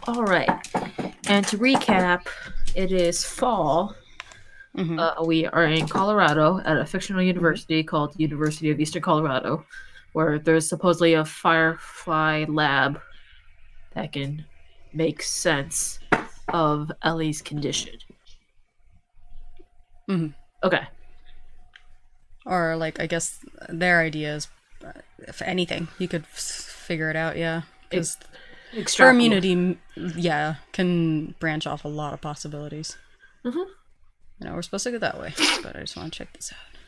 All right. And to recap, it is fall. Mm-hmm. We are in Colorado at a fictional Mm-hmm. university called the University of Eastern Colorado, where there's supposedly a firefly lab that can make sense of Ellie's condition. Mm-hmm. Okay. Or like, I guess their idea is, if anything, you could figure it out. Yeah, It, because her extrapolate. immunity, yeah, can branch off a lot of possibilities. Mm-hmm. We're supposed to go that way, but I just want to check this out.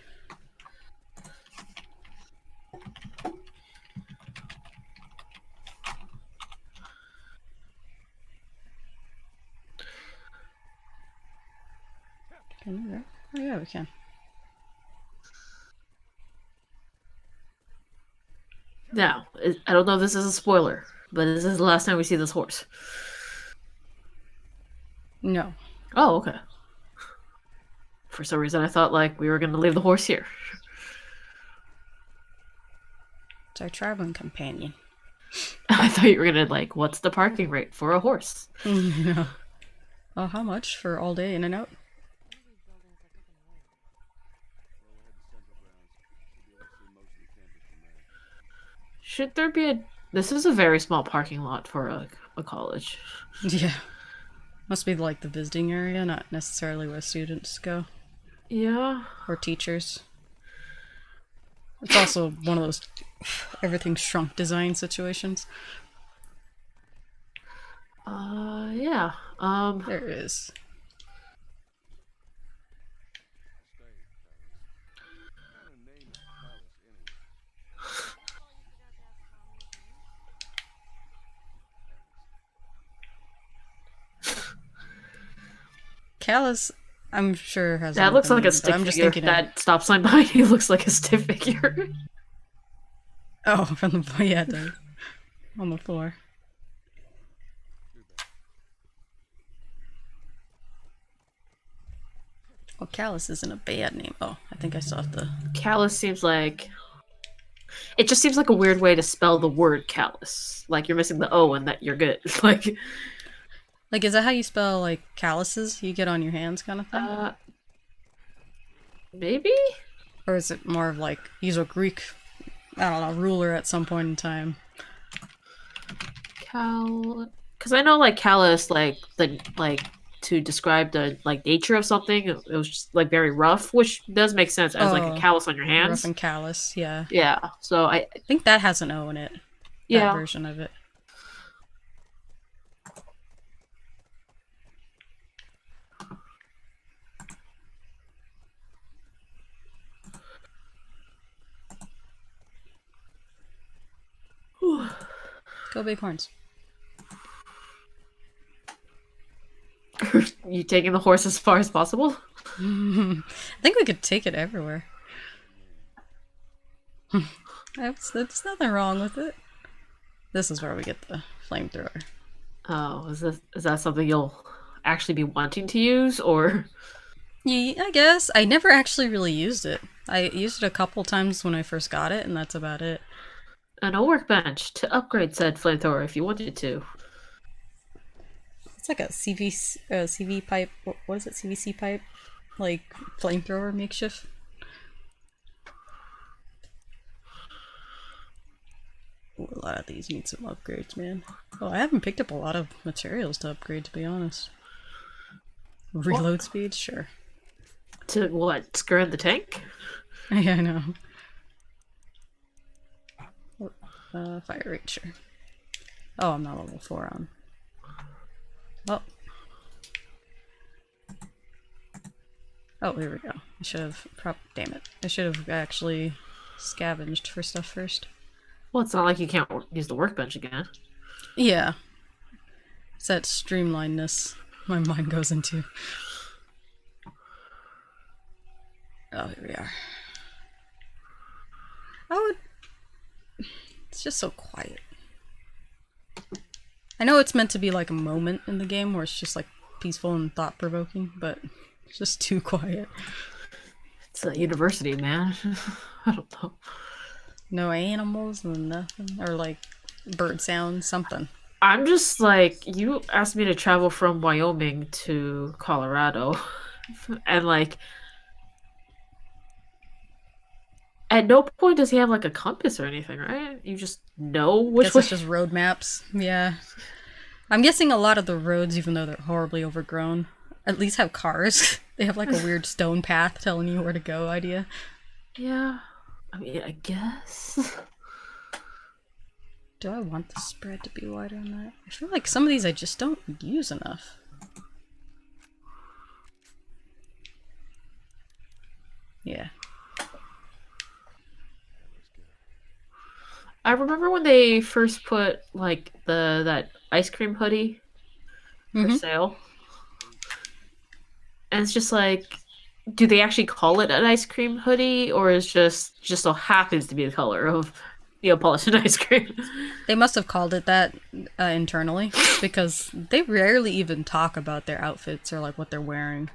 Can we go? Oh yeah, we can. Now, I don't know if this is a spoiler, but this is the last time we see this horse. No, Oh, okay. For some reason, I thought like we were going to leave the horse here. it's our traveling companion. I thought you were going to like, what's the parking rate for a horse? No. Oh, how much for all day in and out? Should there be a? This is a very small parking lot for a college. Yeah, must be like the visiting area, not necessarily where students go Yeah. or teachers. It's also one of those everything shrunk design situations. Yeah. There it is. Callus, I'm sure has That another looks like a name, but stick I'm just figure. thinking of. That stop sign behind you looks like a stick figure. Oh, from the yeah, it does. On the floor. Well, Callus isn't a bad name. Oh, I think I saw the. Callus seems like it just seems like a weird way to spell the word callus. Like you're missing the O and that you're good. Like Like, is that how you spell like calluses you get on your hands, kind of thing? uh maybe? Or is it more of like use a Greek, I don't know, ruler at some point in time? Because I know like callus like to describe the like nature of something it was just like very rough, which does make sense as like a Oh, callus on your rough hands. and callous, yeah. Yeah, so I I think that has an O in it. That yeah. version of it. Go Bighorns. You taking the horse as far as possible? I think we could take it everywhere. There's nothing wrong with it. This is where we get the flamethrower. Oh, is that something you'll actually be wanting to use or Yeah, I guess. I never actually really used it. I used it a couple times when I first got it, and that's about it. and a workbench to upgrade said flamethrower if you wanted to? It's like a CV pipe. What is it? CVC pipe? Like flamethrower makeshift? Ooh, a lot of these need some upgrades, man. Oh, I haven't picked up a lot of materials to upgrade, to be honest. Reload speed? Sure. To what? Skirt the tank? Yeah, I know. Fire rate, sure. Oh, I'm not level 4 on. Oh. Oh, here we go. I should have... Damn it. I should have actually scavenged for stuff first. Well, it's not like you can't use the workbench again. Yeah. It's that streamlinedness my mind goes into. Oh, here we are. Oh, it's just so quiet. I know it's meant to be like a moment in the game where it's just like peaceful and thought-provoking, but it's just too quiet. It's a university, man. I don't know. No animals and nothing. Or like bird sounds, something. I'm just like, you asked me to travel from Wyoming to Colorado, and like, at no point does he have like a compass or anything, right? You just know which Guess way. it's just road maps. Yeah. I'm guessing a lot of the roads, even though they're horribly overgrown, at least have cars. They have like a weird stone path telling you where to go idea. Yeah, I mean, I guess. Do I want the spread to be wider on that? I feel like some of these I just don't use enough. Yeah. I remember when they first put like the that ice cream hoodie for Mm-hmm. sale, and it's just like, do they actually call it an ice cream hoodie, or is just so happens to be the color of Neapolitan ice cream? They must have called it that internally because they rarely even talk about their outfits or like what they're wearing.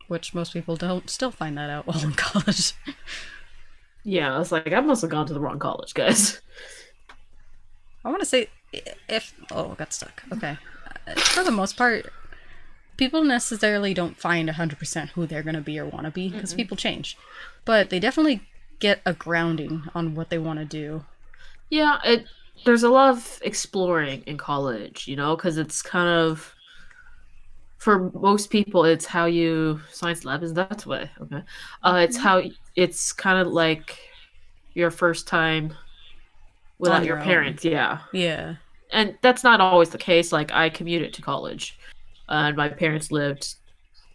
Which most people don't still find that out while in college. Yeah, I was like, I must have gone to the wrong college, guys. I want to say if I got stuck. Okay. For the most part, people necessarily don't find 100% who they're going to be or want to be because people change. But they definitely get a grounding on what they want to do. Yeah, it there's a lot of exploring in college, because it's kind of for most people, it's how you science lab is that way. Okay, it's Mhm. how it's kind of like your first time On without your your own. parents. Yeah, Yeah. and that's not always the case. Like I commuted to college, and my parents lived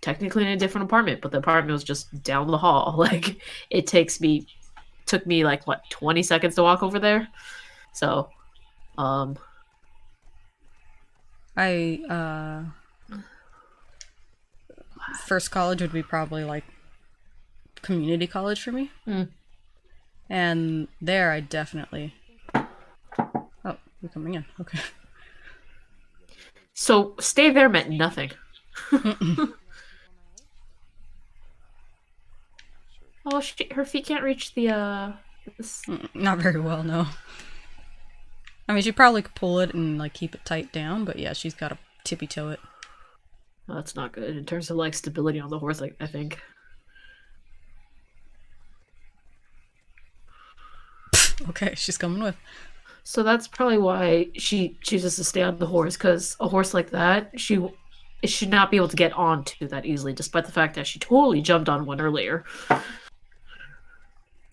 technically in a different apartment, but the apartment was just down the hall. Like it took me like what 20 seconds to walk over there. So, um, I first college would be probably like community college for me. mm. And there I definitely Oh, you're coming in. Okay. So stay there meant nothing. Oh, her feet can't reach the this. Not very well, no. I mean, she probably could pull it and like keep it tight down, but yeah, she's got to tippy toe it. Oh, that's not good in terms of like stability on the horse. Like I think. Okay, she's coming with. So that's probably why she chooses to stay on the horse because a horse like that, it should not be able to get onto that easily, despite the fact that she totally jumped on one earlier.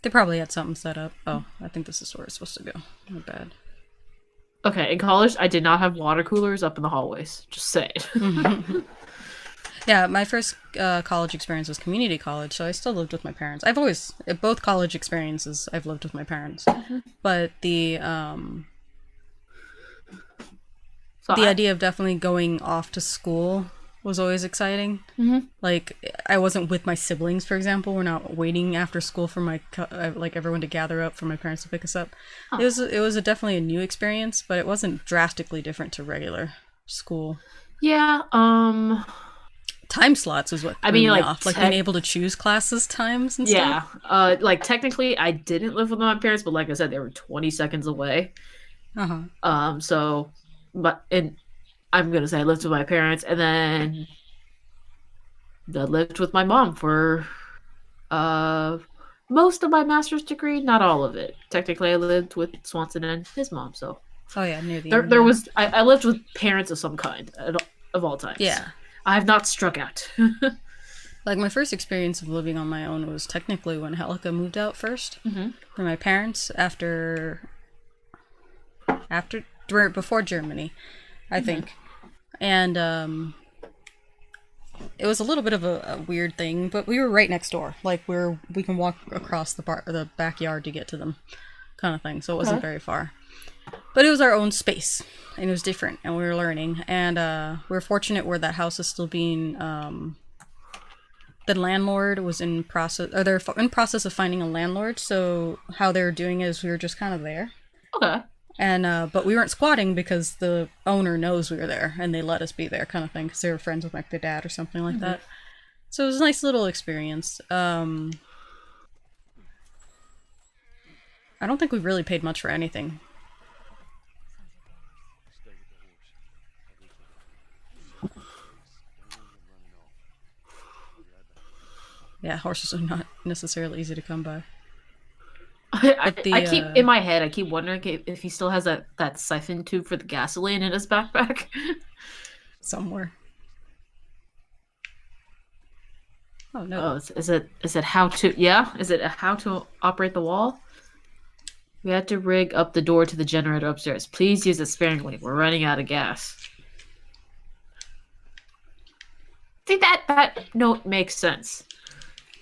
They probably had something set up. Oh, I think this is where it's supposed to go. Not bad. Okay, in college, I did not have water coolers up in the hallways. Just say it. Yeah, my first college experience was community college, so I still lived with my parents. I've always, both college experiences, I've lived with my parents. But So the idea of definitely going off to school was always exciting. Mhm. Like I wasn't with my siblings, for example. We're not waiting after school for like everyone to gather up for my parents to pick us up. Huh. It was definitely a new experience, but it wasn't drastically different to regular school. Yeah. Time slots was what I threw mean, me like off, like being able to choose classes times and stuff. yeah. Like technically, I didn't live with my parents, but like I said, they were 20 seconds away. Uh huh. So, but and I'm gonna say I lived with my parents, and then I lived with my mom for uh most of my master's degree, not all of it. Technically, I lived with Swanson and his mom, so Oh yeah, near the there end. there Yeah. was I lived with parents of some kind of all times. Yeah. I have not struck out. Like my first experience of living on my own was technically when Helica moved out first hmm from my parents after before Germany, I think. And it was a little bit of a weird thing, but we were right next door. Like we can walk across the backyard to get to them, kind of thing. So it wasn't Okay. very far. But it was our own space, and it was different, and we were learning. And we are fortunate where that house is still being. The landlord was in process, or they're in process of finding a landlord. So how they were doing is we were just kind of there. Okay. And but we weren't squatting because the owner knows we were there and they let us be there, kind of thing, because they were friends with like their dad or something like that. So it was a nice little experience. I don't think we really paid much for anything. Yeah, horses are not necessarily easy to come by. But I keep in my head. I keep wondering if he still has that siphon tube for the gasoline in his backpack. somewhere. Oh no. Oh, is it how to? Yeah, is it how to operate the wall? We had to rig up the door to the generator upstairs. Please use it sparingly. We're running out of gas. See that note makes sense.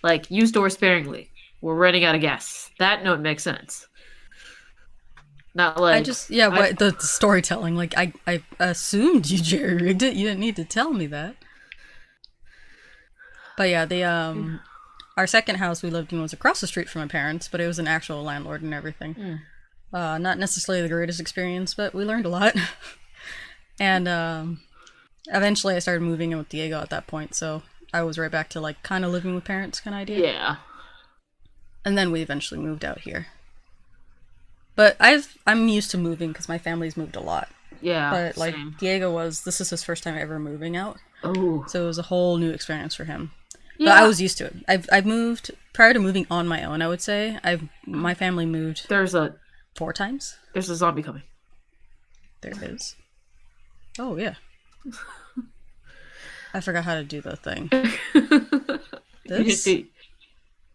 Like use door sparingly. We're running out of gas. That note makes sense. Not like what the storytelling? Like I assumed you jerry rigged it. You didn't need to tell me that. But yeah, the our second house we lived in was across the street from my parents, but it was an actual landlord and everything. Not necessarily the greatest experience, but we learned a lot. And eventually I started moving in with Diego at that point, so I was right back to like kind of living with parents kind of idea. Yeah. And then we eventually moved out here. But I'm used to moving because my family's moved a lot. Yeah. But like same. this is his first time ever moving out. Oh. So it was a whole new experience for him. Yeah. But I was used to it. I've moved prior to moving on my own, I would say. My family moved There's a 4 times. there's a zombie coming. There it is. Oh yeah. I forgot how to do the thing. This?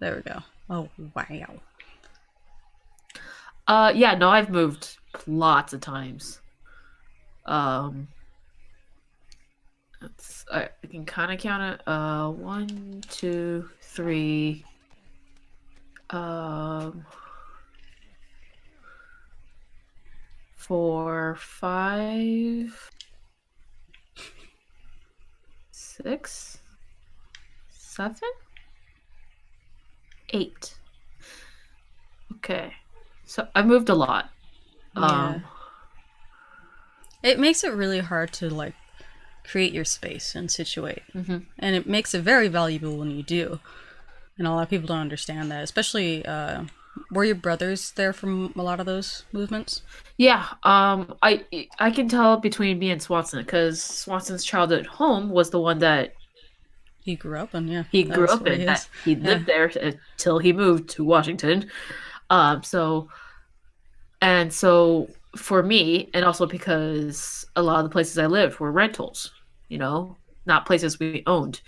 There we go. Oh wow. Yeah, no, I've moved lots of times. I can kind of count it. 1, 2, 3. 4, 5, 6, 7, 8. Okay, so I moved a lot. Yeah. It makes it really hard to like create your space and situate. Mm-hmm. And it makes it very valuable when you do. And a lot of people don't understand that, especially were your brothers there from a lot of those movements? Yeah, I can tell between me and Swanson because Swanson's childhood home was the one that he grew up in. Yeah, he grew up in. He lived there until he moved to Washington. So for me, and also because a lot of the places I lived were rentals, not places we owned.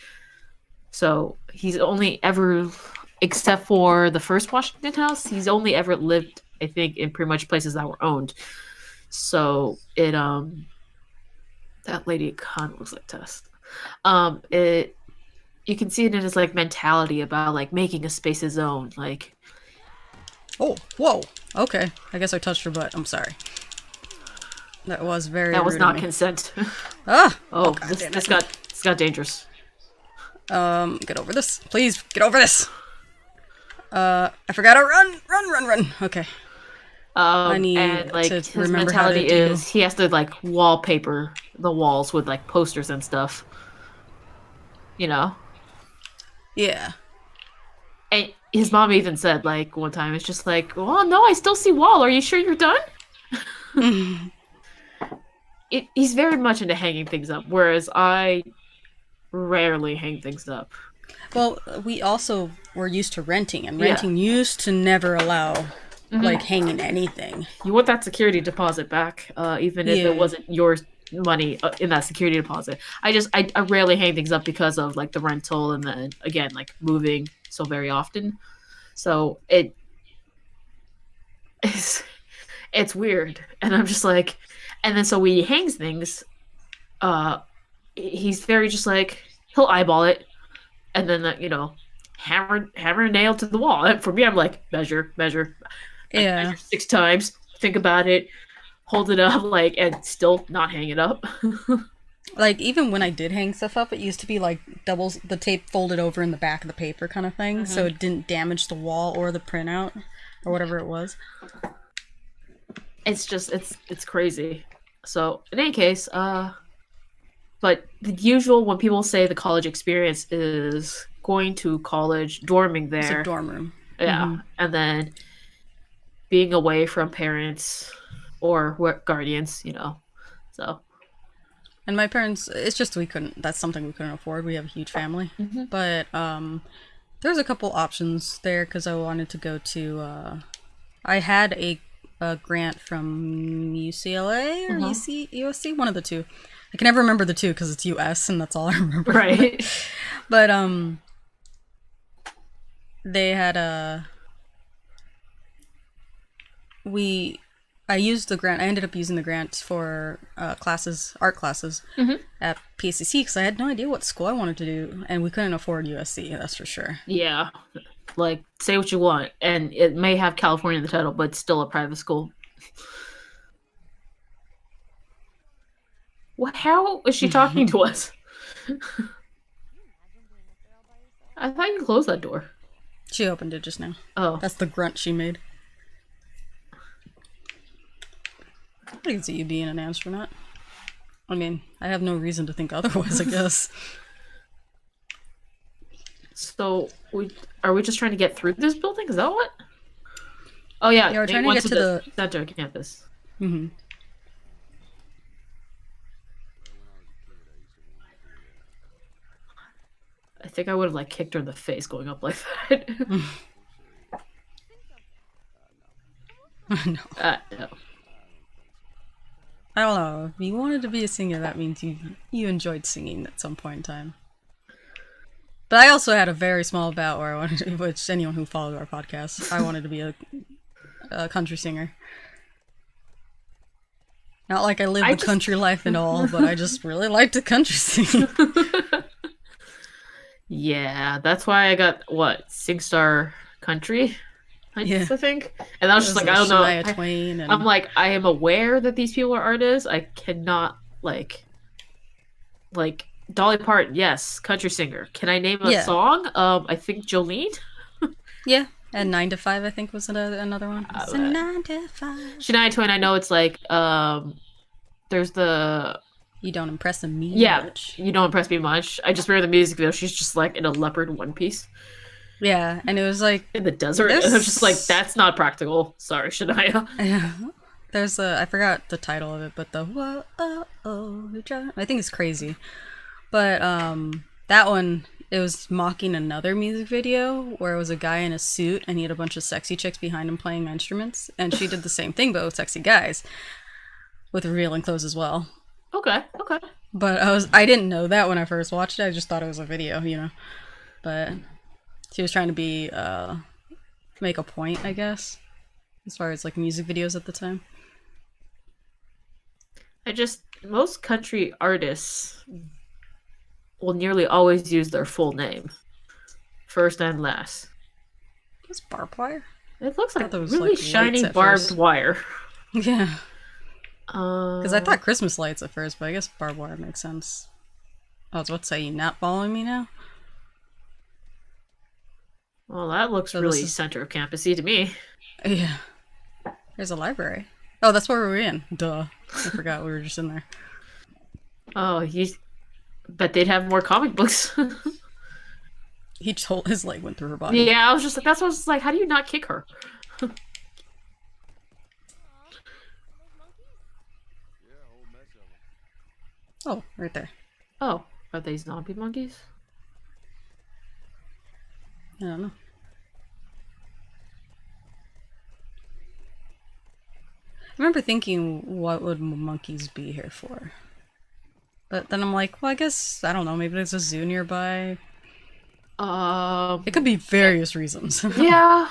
So he's only ever, except for the first Washington house, he's only ever lived, I think, in pretty much places that were owned. So that lady kind of looks like Tess. You can see it in his like mentality about like making a space his own, like. Oh, whoa. Okay, I guess I touched her butt. I'm sorry. That was very. That was not consent. Ah. Oh, this got dangerous. Get over this, please. Get over this. I forgot to run. Okay. I need and like to his remember how to mentality is he has to like wallpaper the walls with like posters and stuff. Yeah. And his mom even said like one time it's just like, "Oh no, I still see wall. Are you sure you're done?" He's very much into hanging things up, whereas I rarely hang things up. Well, we also were used to renting, and renting used to never allow like hanging anything. You want that security deposit back, even if it wasn't your money in that security deposit. I rarely hang things up because of like the rental and then again like moving so very often. So it's weird, and I'm just like, and then so when he hangs things, he's very just like he'll eyeball it, and then hammer nail to the wall. And for me, I'm like measure, measure 6 times, think about it, hold it up, like, and still not hang it up. Like even when I did hang stuff up, it used to be like doubles the tape folded over in the back of the paper kind of thing, so it didn't damage the wall or the printout or whatever it was. it's just it's crazy. So in any case, but the usual when people say the college experience is going to college, dorming It's a there, dorm room. yeah, and then being away from parents or guardians, So, And my parents, it's just we couldn't. That's something we couldn't afford. We have a huge family, but there's a couple options there because I wanted to go to. I had a grant from UCLA or USC, one of the two. I can never remember the two because it's US and that's all I remember. right. But they had a we I used the grant. I ended up using the grant for art classes at PCC because I had no idea what school I wanted to do, and we couldn't afford USC. That's for sure. Yeah. Like, say what you want, and it may have California in the title, but it's still a private school. What? How is she talking to us? I thought you closed that door. She opened it just now. Oh. That's the grunt she made. I can see you being an astronaut. I mean, I have no reason to think otherwise, I guess. So, are we just trying to get through this building? Is that what? Oh, yeah. Yeah, we're trying to get to the center campus. Mm-hmm. I think I would have, like, kicked her in the face going up like that. No. No. I don't know. If you wanted to be a singer, that means you enjoyed singing at some point in time. But I also had a very small bout where I wanted to, which anyone who followed our podcast, I wanted to be a country singer. Not like I lived the country life and all, but I just really liked the country singing. Yeah, that's why I got, SingStar Country? I think. And I was just like, I don't know. Shania Twain and... I'm like, I am aware that these people are artists. I cannot, like Dolly Parton, yes, country singer. Can I name a song? I think Jolene. Yeah, and 9 to 5, I think was another one. It's a 9 to 5. Shania Twain, I know it's like, there's the... You don't impress me much. You don't impress me much. I just remember the music video. She's just like in a leopard one piece. Yeah, and it was like... in the desert. And I was just like, that's not practical. Sorry, Shania. Yeah. There's I forgot the title of it, but the whoa, oh, oh, I think it's crazy. But that one, it was mocking another music video where it was a guy in a suit and he had a bunch of sexy chicks behind him playing instruments, and she did the same thing but with sexy guys with revealing clothes as well. Okay. But I didn't know that when I first watched it. I just thought it was a video, But she was trying to be make a point, I guess, as far as like music videos at the time. Most country artists will nearly always use their full name, first and last. What's barbed wire? It looks like really shiny barbed wire. Yeah. Because I thought Christmas lights at first, but I guess barbed wire makes sense. I was about to say, you not following me now? Well, that looks really center of campusy to me. Yeah. There's a library. Oh, that's where we were in. Duh. I forgot we were just in there. Oh, bet they'd have more comic books. His leg went through her body. Yeah, I was just like, that's what I was like, how do you not kick her? Oh, right there. Oh, are they zombie monkeys? I don't know. I remember thinking, what would monkeys be here for? But then I'm like, well, I guess, I don't know, maybe there's a zoo nearby. It could be various reasons. Yeah.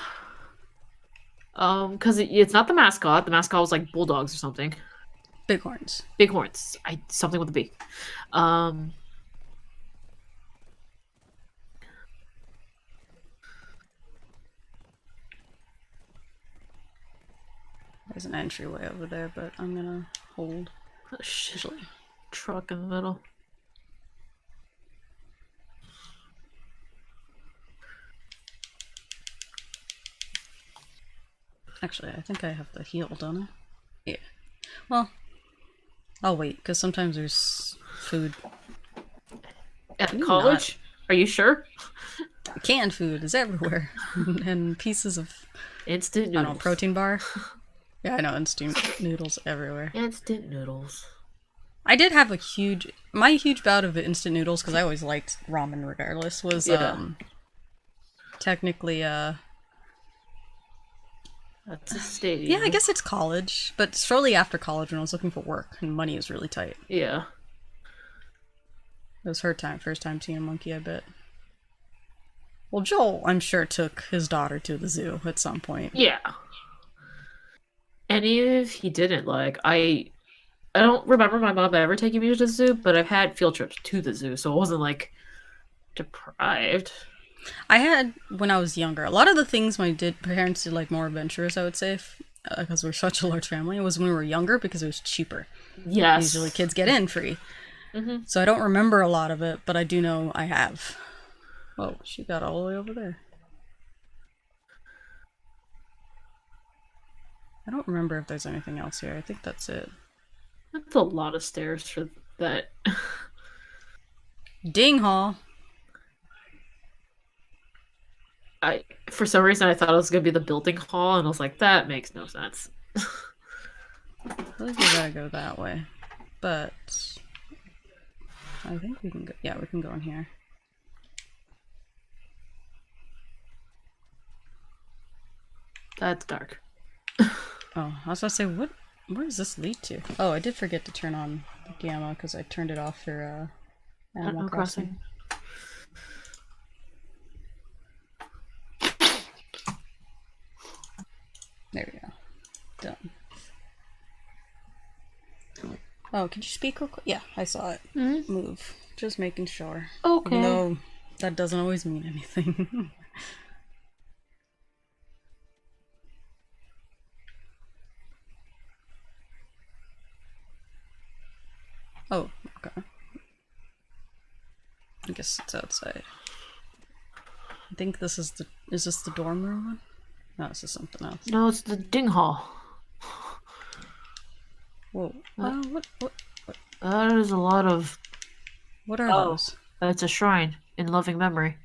Because it's not the mascot. The mascot was like bulldogs or something. Bighorns. Bighorns. Something with a B. There's an entryway over there, but I'm gonna hold. Oh, shit. Truck in the middle. Actually, I think I have the heel, don't I? Yeah. Well, I'll wait because sometimes there's food. At Can you not? college? Are you sure? Canned food is everywhere, and pieces of Instant I don't know noodles. protein bar. Yeah, I know instant noodles everywhere. Instant noodles. I did have my huge bout of instant noodles because I always liked ramen regardless. Was Yeah. technically That's a stadium. yeah, I guess it's college, but shortly after college when I was looking for work and money was really tight. Yeah. It was her first time seeing a monkey, I bet. Well, Joel, I'm sure, took his daughter to the zoo at some point. Yeah. And even if he didn't, like, I don't remember my mom ever taking me to the zoo, but I've had field trips to the zoo, so it wasn't like deprived. I had, when I was younger, a lot of the things my parents did, like, more adventurous, I would say, because we're such a large family, was when we were younger because it was cheaper. Yes. Usually kids get in free. Mm-hmm. So I don't remember a lot of it, but I do know I have. Oh, she got all the way over there. I don't remember if there's anything else here. I think that's it. That's a lot of stairs for that. Ding Hall. For some reason I thought it was gonna be the building hall, and I was like, that makes no sense. I feel like we gotta go that way. But I think we can go. Yeah, we can go in here. That's dark. Oh, I was about to say, where does this lead to? Oh, I did forget to turn on the gamma because I turned it off for Animal Crossing. There we go. Done. Oh, could you speak real quick? Yeah, I saw it. Mm-hmm. Move. Just making sure. Okay. Even though that doesn't always mean anything. Oh, okay. I guess it's outside. I think this is is this the dorm room one? No, this is something else. No, it's the ding hall. Whoa. What? That is a lot of. What are those? It's a shrine in loving memory.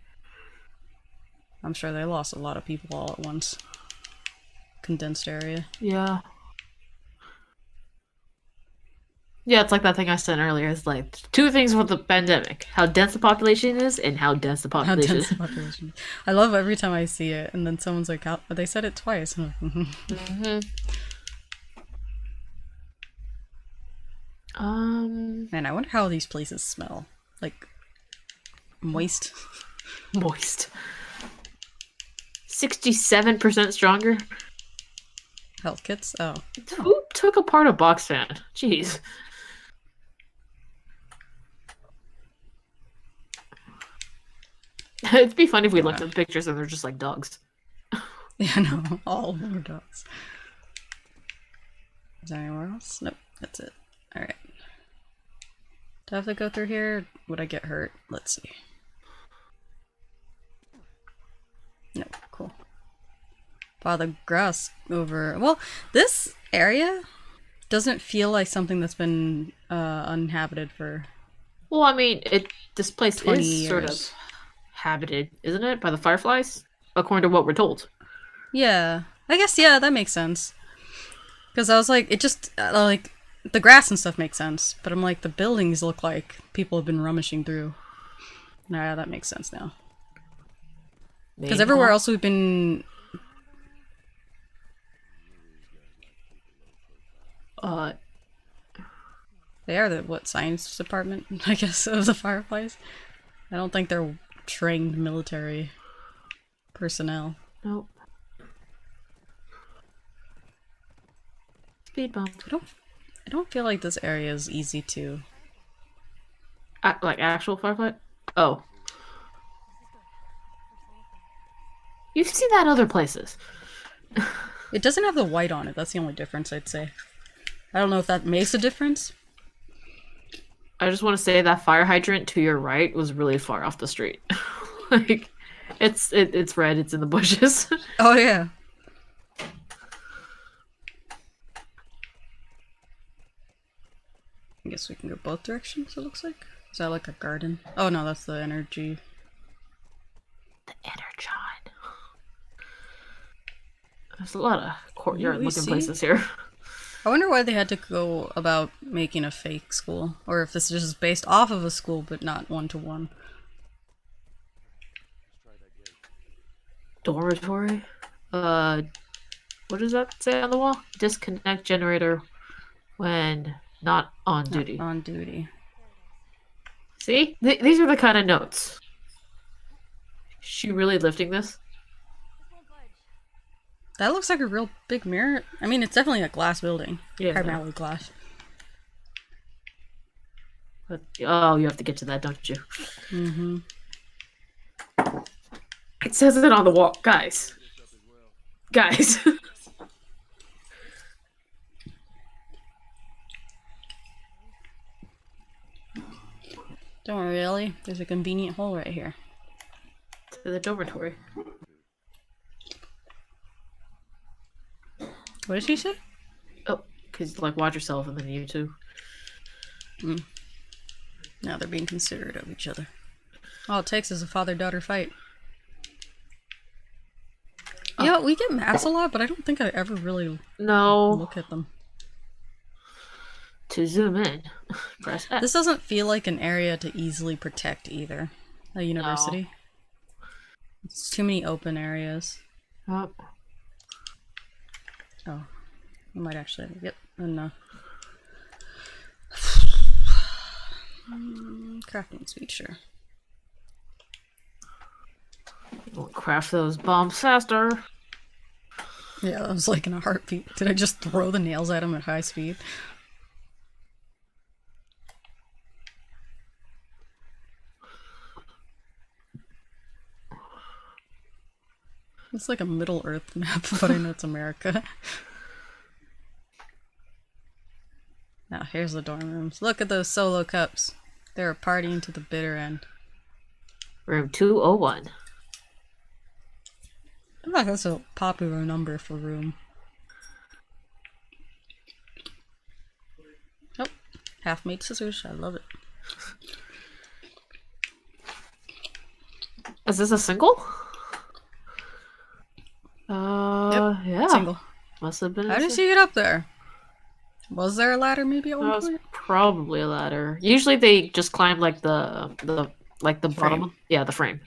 I'm sure they lost a lot of people all at once. Condensed area. Yeah. Yeah, it's like that thing I said earlier. It's like two things with the pandemic: how dense the population is, and how dense the How population. dense the population. I love every time I see it, and then someone's like, "How?" They said it twice. Mm-hmm. Man, I wonder how these places smell. Like moist. Moist. 67% stronger. Health kits. Oh, Who took apart a box fan? Jeez. It'd be funny if we looked at the pictures and they're just like dogs. yeah, no, all of them are dogs. Is there anywhere else? Nope, that's it. All right. Do I have to go through here? Would I get hurt? Let's see. No, cool. Wow, the grass over. Well, this area doesn't feel like something that's been uninhabited for. Well, I mean, this place 20 is sort of years. habited, isn't it, by the fireflies? According to what we're told. Yeah, I guess yeah, that makes sense. Because I was like, it just like the grass and stuff makes sense, but I'm like the buildings look like people have been rummaging through. Nah, that makes sense now. Because everywhere else we've been. They are the science department, I guess, of the Fireflies. I don't think they're trained military personnel. Nope. Speed bump. I don't feel like this area is easy to. Like actual firefly? Oh. You've seen that other places. It doesn't have the white on it. That's the only difference, I'd say. I don't know if that makes a difference. I just want to say that fire hydrant to your right was really far off the street. Like, it's red. It's in the bushes. Oh yeah. I guess we can go both directions, it looks like. Is that like a garden? Oh no, that's the energy. The Energon. There's a lot of courtyard looking places here. I wonder why they had to go about making a fake school. Or if this is just based off of a school, but not one-to-one. Dormitory? What does that say on the wall? Disconnect generator when not on duty. Not on duty. See? These are the kind of notes. Is she really lifting this? That looks like a real big mirror. I mean, it's definitely a glass building. Yeah. Primarily glass. But, oh, you have to get to that, don't you? Mm-hmm. It says it on the wall. Guys. Guys. Don't worry, Ellie. There's a convenient hole right here. To the dormitory. What did she say? Oh, because, like, watch yourself and then you too. Now they're being considerate of each other. All it takes is a father-daughter fight. Yeah, we get maps a lot, but I don't think I ever really look at them. To zoom in, press F. This doesn't feel like an area to easily protect either. A university. No. It's too many open areas. Oh. Oh. I might actually... Yep. And, crafting speed, sure. We'll craft those bombs faster. Yeah, that was like in a heartbeat. Did I just throw the nails at him at high speed? It's like a Middle Earth map, but I know it's America. Now, here's the dorm rooms. Look at those solo cups. They're partying to the bitter end. Room 201. I feel like that's a popular number for room. Oh, half-made scissors. I love it. Is this a single? Yep. Yeah. Single. Must have been. How did she get up there? Was there a ladder maybe at one point? Probably a ladder. Usually they just climb like the bottom. Yeah, the frame.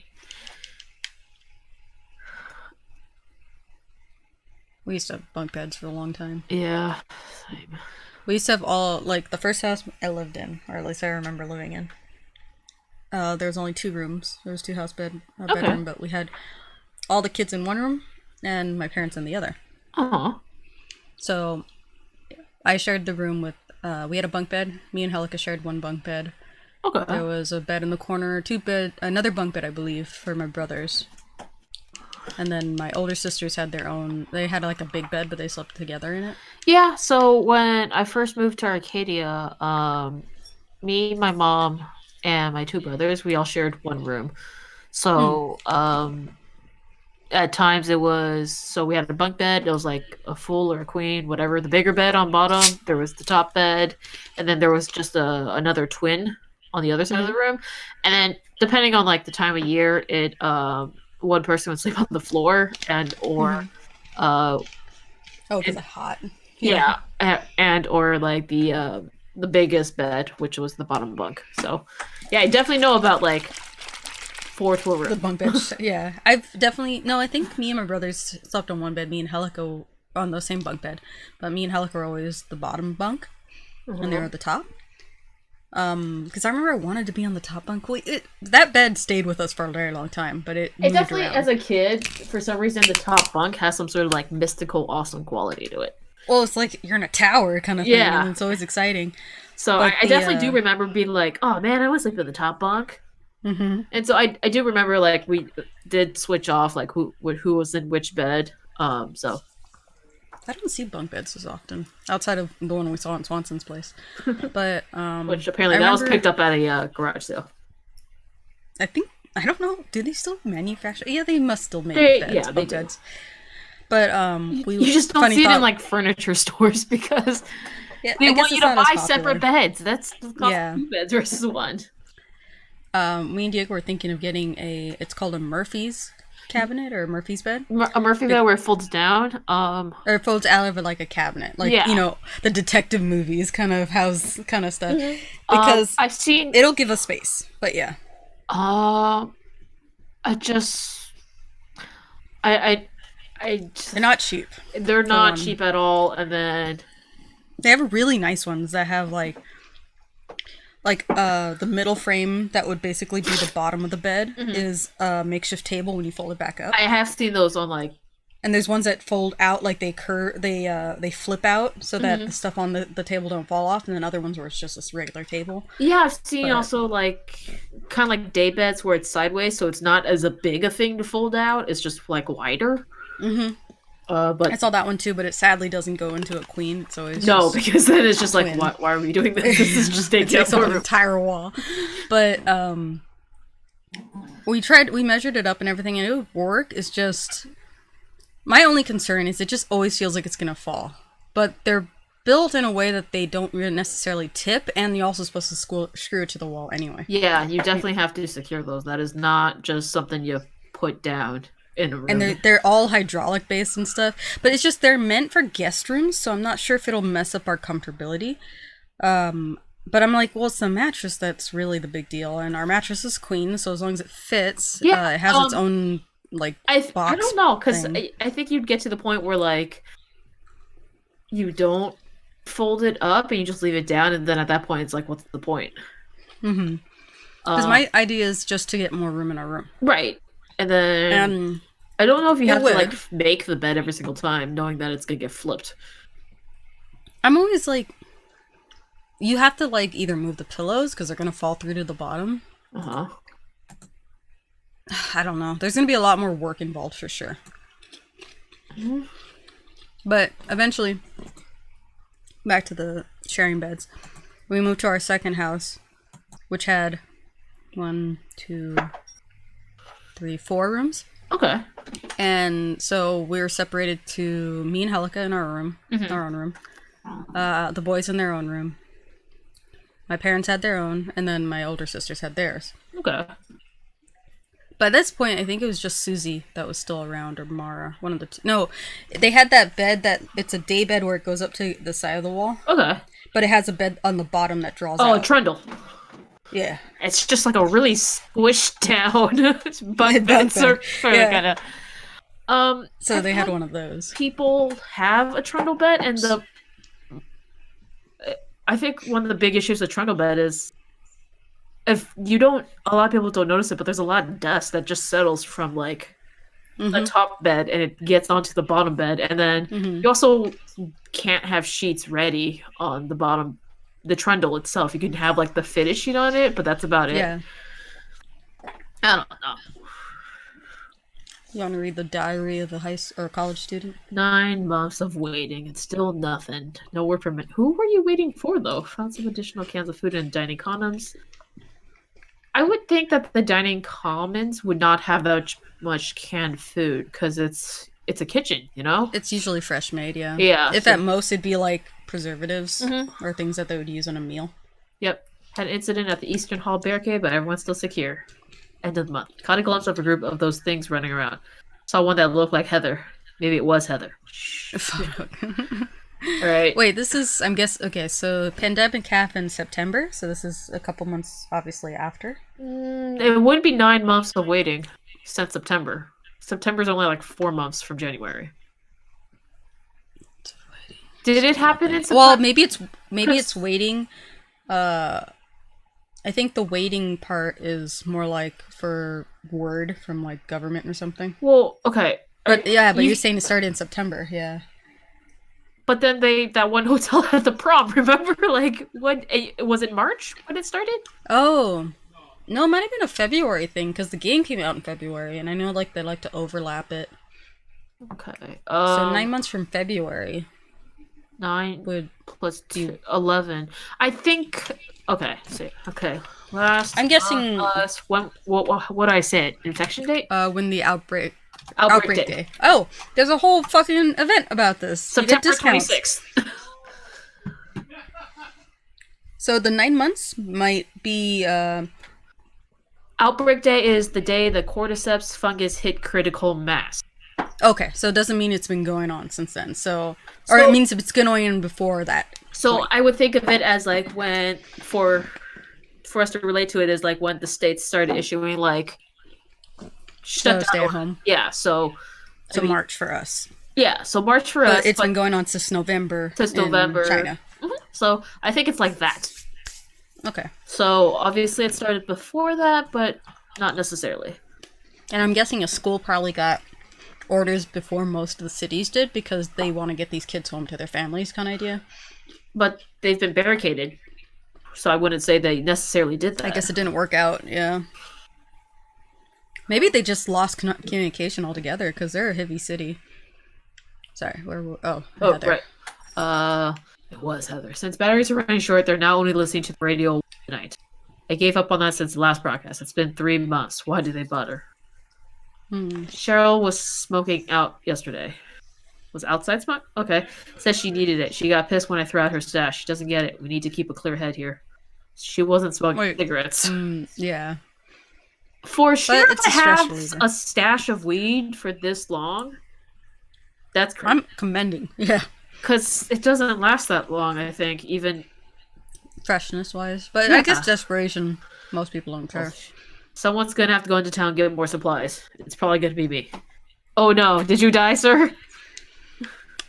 We used to have bunk beds for a long time. Yeah, same. We used to have all, like, the first house I lived in, or at least I remember living in. There was only 2 rooms. There was 2 bedroom, but we had all the kids in one room and my parents in the other. So I shared the room with, we had a bunk bed. Me and Helica shared one bunk bed. Okay. There was a bed in the corner, another bunk bed, I believe, for my brothers. And then my older sisters had their own, they had like a big bed, but they slept together in it. Yeah, so when I first moved to Arcadia, me, my mom, and my 2 brothers, we all shared one room. So, at times it was, so we had a bunk bed, it was like a full or a queen, whatever, the bigger bed on bottom, there was the top bed, and then there was just another twin on the other side of the room. And then, depending on like the time of year, it, one person would sleep on the floor because it's hot. Yeah, and or like the biggest bed, which was the bottom bunk. So, yeah, I definitely know about like 4 to a room. The bunk bed. Yeah, I've definitely I think me and my brothers slept on one bed. Me and Helica on the same bunk bed, but me and Helica were always the bottom bunk, and they were at the top. Because I remember I wanted to be on the top bunk. That bed stayed with us for a very long time, but it definitely, around. As a kid, for some reason, the top bunk has some sort of like mystical, awesome quality to it. Well, it's like you're in a tower kind of thing, and it's always exciting. So I definitely do remember being like, oh man, I want to sleep in the top bunk. And so I do remember like we did switch off like who was in which bed. So I don't see bunk beds as often outside of the one we saw in Swanson's place, but which apparently that was picked up at a garage sale. I don't know. Do they still manufacture? Yeah, they must still make beds. Yeah, they do. But you just don't see it in like furniture stores because Yeah, They I want guess you it's to not as buy separate popular. beds. That's the cost of Yeah. 2 beds versus one. Me and Diego were thinking of getting it's called a Murphy's cabinet or a Murphy's bed. A Murphy It, bed where it folds down. or it folds out of it like a cabinet. Like, Yeah. the detective movies kind of house kind of stuff. Mhm. Because I've seen. it'll give us space. But yeah. Um, I just, I, I, They're not cheap, they're for not one. cheap at all. And then, They have really nice ones that have the middle frame that would basically be the bottom of the bed Mhm. is a makeshift table when you fold it back up. I have seen those on like. And there's ones that fold out like they flip out so that the Mhm. stuff on the table don't fall off, and then other ones where it's just this regular table. Yeah, I've seen But also like kind of like day beds where it's sideways, so it's not as a big a thing to fold out. It's just like wider. I But saw that one too, but it sadly doesn't go into a queen, so it's no, just because then it's just like, twin. why are we doing this? This is just It taking up takes up more an room. entire wall. But we measured it up and everything, and it would work. It's just my only concern is it just always feels like it's gonna fall. But they're built in a way that they don't really necessarily tip, and you're also supposed to screw it to the wall anyway. Yeah, you definitely have to secure those. That is not just something you put down in a room. And they're all hydraulic based and stuff, but it's just they're meant for guest rooms, so I'm not sure if it'll mess up our comfortability. But I'm like, well, it's the mattress that's really the big deal, and our mattress is queen, so as long as it fits, Yeah, it has its own like I box. don't know, because thing. I think you'd get to the point where like you don't fold it up and you just leave it down, and then at that point it's like, what's the point? Because my idea is just to get more room in our room, Right. And then and I don't know if you it have to like would. make the bed every single time, knowing that it's gonna get flipped. I'm always like, you have to like either move the pillows because they're gonna fall through to the bottom. Uh huh. I don't know. There's gonna be a lot more work involved for sure. But eventually, back to the sharing beds. We moved to our second house, which had 4 rooms. Okay. And so we were separated to me and Helika in our room, our own room. The boys in their own room. My parents had their own, and then my older sisters had theirs. Okay. By this point, I think it was just Susie that was still around, or Mara, one of the two. No, they had that bed that it's a day bed where it goes up to the side of the wall, Okay. but it has a bed on the bottom that draws Oh, a out. trundle. Yeah, It's just like a really squished down bunk bed Bunk sort bed. of Yeah. kind of. so I've they had one of those. people have a trundle bed, and I think one of the big issues with trundle bed is if you don't. A lot of people don't notice it, but there's a lot of dust that just settles from like the top bed and it gets onto the bottom bed, and then you also can't have sheets ready on the bottom. The trundle itself, you can have like the fitted sheet on it, but that's about it. Yeah. I don't know. You want to read the diary of a college student? 9 months of waiting and still nothing. No word from it. Who were you waiting for, though? Found some additional cans of food and dining commons. I would think that the dining commons would not have that much canned food because it's a kitchen, you know? It's usually fresh made, yeah. Yeah, If so- at most it'd be like preservatives or things that they would use on a meal. Yep. Had an incident at the Eastern Hall barricade, but everyone's still secure. End of the month. Caught a glimpse of a group of those things running around. Saw one that looked like Heather. Maybe it was Heather. All right. Wait, this is, okay, so pandemic happened in September, so this is a couple months obviously after. It would be 9 months of waiting since September. September's only like 4 months from January. Did it happen in September? Well, maybe it's waiting. I think the waiting part is more like for word from like government or something. Well, okay. But yeah, but you're saying it started in September, yeah. But then that one hotel had the prom, remember? Like, when was it March when it started? Oh. No, it might have been a February thing, because the game came out in February, and I know like they like to overlap it. Okay. So 9 months from February 9 would plus 2, 11. I think. Okay. See. Okay. Last. I'm guessing when. What I said? Infection date. when the outbreak Outbreak day. Oh, there's a whole fucking event about this. You get September discounts. 26th. So the 9 months might be Outbreak day is the day the cordyceps fungus hit critical mass. okay. So it doesn't mean it's been going on since then. So or it So, means it's going on before that so point. I would think of it as like when for us to relate to it is like when the states started issuing like So shutdown stay at or home. yeah. So I So mean March for us. yeah. So March for But us, it's but been going on since November since in November. China. So I think it's like that. Okay. So obviously it started before that, but not necessarily. And I'm guessing a school probably got orders before most of the cities did because they want to get these kids home to their families kind of idea. But they've been barricaded, so I wouldn't say they necessarily did I that. guess it didn't work out, yeah. Maybe they just lost communication altogether because they're a heavy city. Sorry, where were... Oh, Oh, Heather. right. It was Heather. Since batteries are running short, they're now only listening to the radio tonight. I gave up on that since the last broadcast. It's been 3 months. Why do they bother? Cheryl was smoking out yesterday. Was outside smoke? Okay. Says she needed it. She got pissed when I threw out her stash. She doesn't get it. We need to keep a clear head here. She wasn't smoking Wait. cigarettes. Yeah. For sure it's to a stress have reliever. a stash of weed for this long, that's crazy. I'm commending. Yeah. Because it doesn't last that long, I think, even... Freshness wise. But Yeah. I guess desperation, most people don't care. Someone's gonna have to go into town and get more supplies. It's probably gonna be me. Oh no, did you die, sir?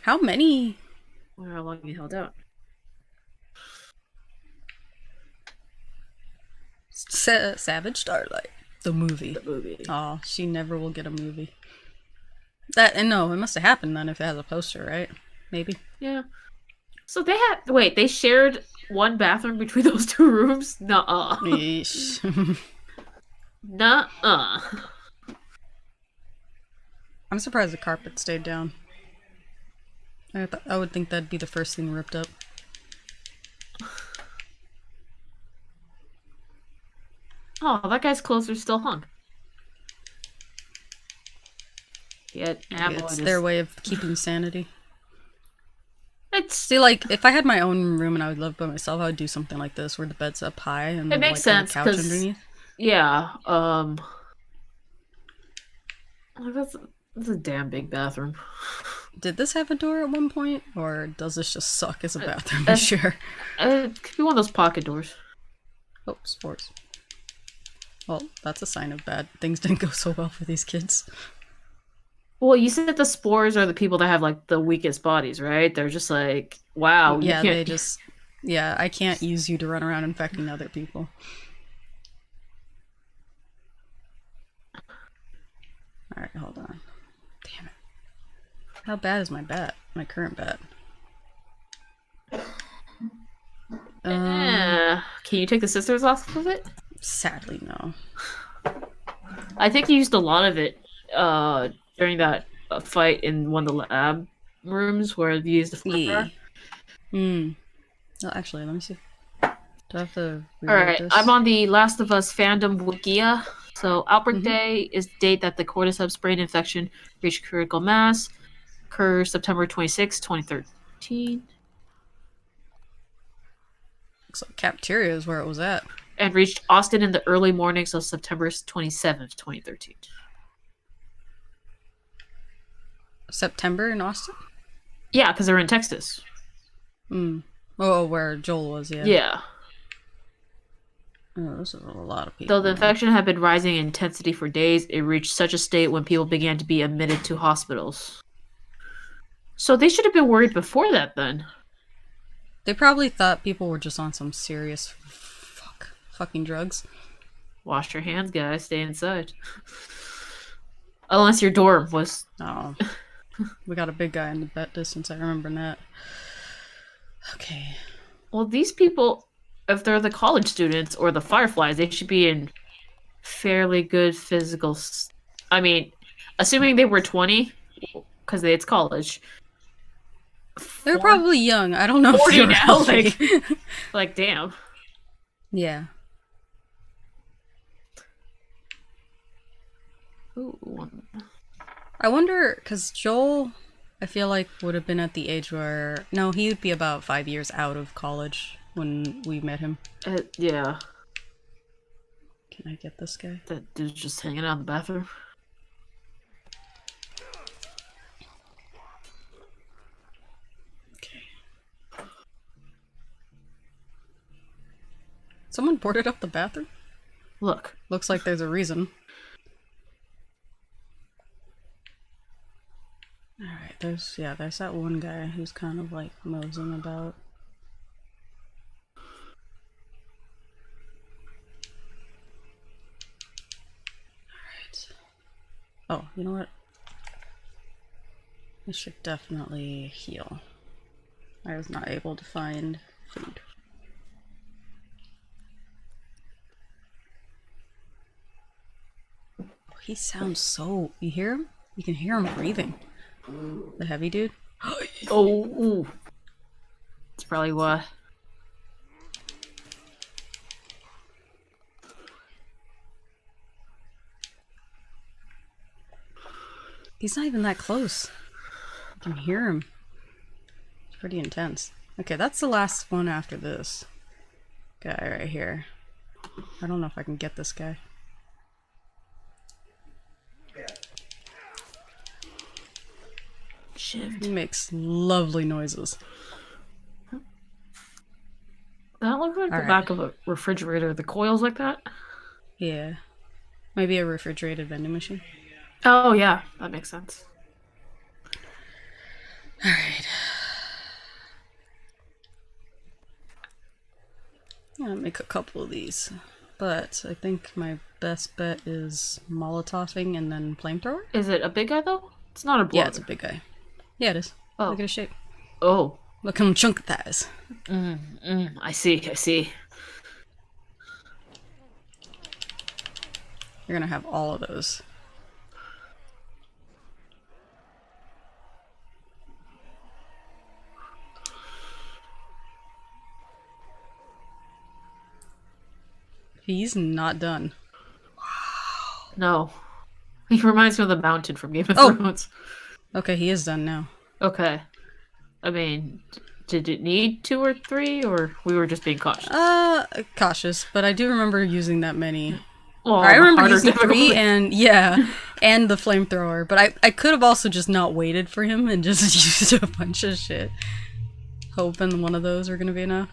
How many? I wonder how long you held out. Savage Starlight. The movie. The movie. Oh, she never will get a movie. That and no, it must have happened then if it has a poster, right? Maybe. Yeah. So they had... Wait, they shared one bathroom between those two rooms? Nuh-uh. Yeesh. Nuh-uh. I'm surprised the carpet stayed down. I would think that'd be the first thing ripped up. Oh, that guy's clothes are still hung. Yet, It's their way of keeping sanity. It's... See, like, if I had my own room and I would live by myself, I would do something like this, where the bed's up high and It makes like, sense, couch 'cause... underneath. Yeah, that's a damn big bathroom. Did this have a door at one point, or does this just suck as a bathroom to share? It could be one of those pocket doors. Oh, sports. Well, that's a sign of bad. Things didn't go so well for these kids. Well, you said that the spores are the people that have like the weakest bodies, right? They're just like, wow. Yeah, they just... Yeah, I can't use you to run around infecting other people. Alright, hold on. Damn it. How bad is my bat? My current bat? Can you take the scissors off of it? Sadly, no. I think you used a lot of it during that fight in one of the lab rooms where you used the flamethrower. No, actually, let me see. Do I have to reload Alright, this? I'm on the Last of Us fandom wikia. So, Outbreak Day is the date that the cordyceps brain infection reached critical mass. Occurs September 26, 2013. Looks like cafeteria is where it was at. And reached Austin in the early mornings of September 27th, 2013. September in Austin? Yeah, because they're in Texas. Oh, where Joel was, yeah. Yeah. Oh, this is a lot of people. Though the infection had been rising in intensity for days, it reached such a state when people began to be admitted to hospitals. So they should have been worried before that, then. They probably thought people were just on some serious fucking drugs. Wash your hands, guys. Stay inside. Unless your dorm was... Oh. We got a big guy in the bet distance, I remember that. Okay. Well, these people, if they're the college students or the Fireflies, they should be in fairly good physical... I mean, assuming they were 20, because it's college. They're probably young. I don't know if 40 they were now, healthy. like, damn. Yeah. Ooh. I wonder, because Joel, I feel like, would have been at the age where... No, he would be about 5 years out of college when we met him. Yeah. Can I get this guy? That dude's just hanging out in the bathroom. Okay. Someone boarded up the bathroom? Look. Looks like there's a reason. Alright, there's that one guy who's kind of like moseying about. Alright. Oh, you know what? I should definitely heal. I was not able to find food. Oh, he sounds so... You hear him? You can hear him breathing. The heavy dude? Oh, ooh. That's probably why. He's not even that close. I can hear him. It's pretty intense. Okay, that's the last one after this guy right here. I don't know if I can get this guy. Shit. He makes lovely noises. That looks like the Alright. back of a refrigerator. The coils like that? Yeah. Maybe a refrigerated vending machine. Oh, yeah. That makes sense. Alright. I'll make a couple of these. But I think my best bet is Molotoving and then flamethrower. Is it a big guy, though? It's not a blood. Yeah, it's a big guy. Yeah, it is. Oh. Look at his shape. Oh. Look at him chunk of thighs. I see. You're gonna have all of those. He's not done. No. He reminds me of the mountain from Game of Thrones. Okay, he is done now. Okay. I mean, did it need 2 or 3, or we were just being cautious? Cautious, but I do remember using that many. Well, I remember harder using difficulty. 3 and and the flamethrower, but I could have also just not waited for him and just used a bunch of shit. Hoping one of those were gonna be enough.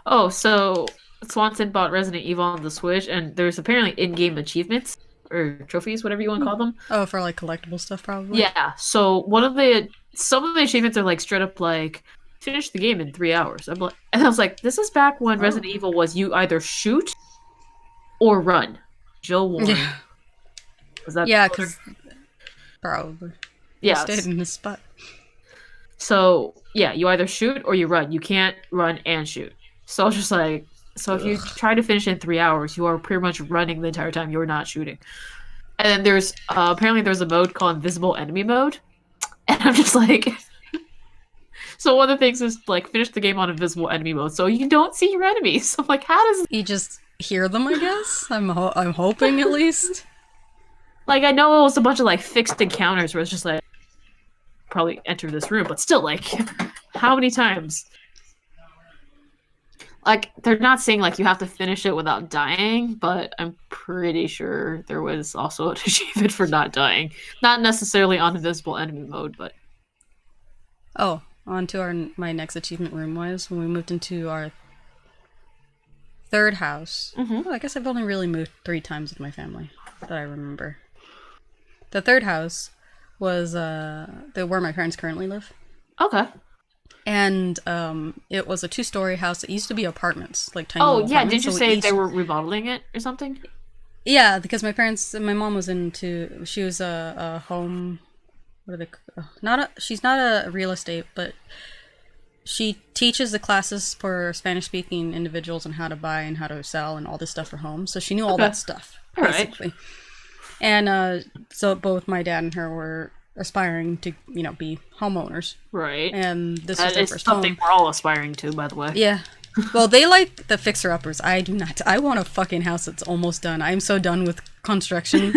Oh, so Swanson bought Resident Evil on the Switch, and there's apparently in-game achievements, or trophies, whatever you want to call them. Oh, for like collectible stuff probably? Yeah, so some of the achievements are like straight up like, finish the game in 3 hours. And I was like, this is back when Resident Evil was you either shoot or run. Jill Warren. Yeah. Was that Yeah, because... Probably. Yeah. Stayed in his spot. So, yeah, you either shoot or you run. You can't run and shoot. So I was just like, so if you try to finish in 3 hours, you are pretty much running the entire time. You're not shooting. And then there's, apparently there's a mode called Invisible Enemy Mode. And I'm just like... So one of the things is, like, finish the game on Invisible Enemy Mode, so you don't see your enemies. So I'm like, how does... You just hear them, I guess? I'm hoping, at least. Like, I know it was a bunch of, like, fixed encounters where it's just like, probably enter this room, but still, like, how many times? Like, they're not saying, like, you have to finish it without dying, but I'm pretty sure there was also an achievement for not dying. Not necessarily on Invisible Enemy Mode, but... Oh, on to my next achievement room was when we moved into our third house. Oh, I guess I've only really moved 3 times with my family that I remember. The third house was where my parents currently live. Okay. And it was a 2-story house. It used to be apartments, like tiny Oh, little yeah, apartments. did you say they were remodeling it or something? Yeah, because my mom was she was a home... What are they? She's not a real estate, but she teaches the classes for Spanish-speaking individuals on how to buy and how to sell and all this stuff for homes. So she knew all that stuff, basically. Right. And so both my dad and her were aspiring to, be homeowners. Right. And this was their first something home. we're all aspiring to, by the way. Yeah. Well, they like the fixer-uppers. I do not. I want a fucking house that's almost done. I'm so done with construction.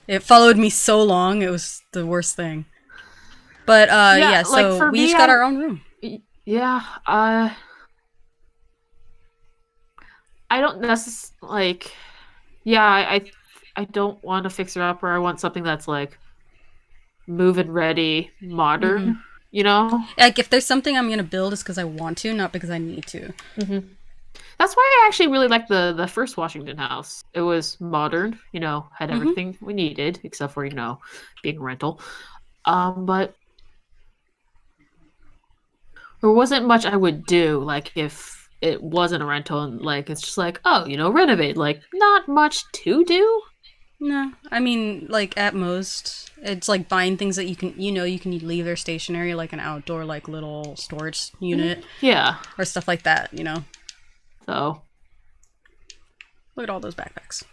It followed me so long. It was the worst thing. But, so we each got our own room. Yeah, I don't necessarily like. Yeah, I don't want a fixer upper. I want something that's like move and ready, Mm-hmm. modern. You know. Like if there's something I'm gonna build, it's because I want to, not because I need to. That's why I actually really liked the first Washington house. It was modern, had Mm-hmm. everything we needed except for, being a rental. But there wasn't much I would do, like if it wasn't a rental and like it's just like, oh, renovate. Like not much to do. No, I mean, like at most, it's like buying things that you can leave there stationary, like an outdoor, like little storage unit Yeah. or stuff like that. So Look at all those backpacks.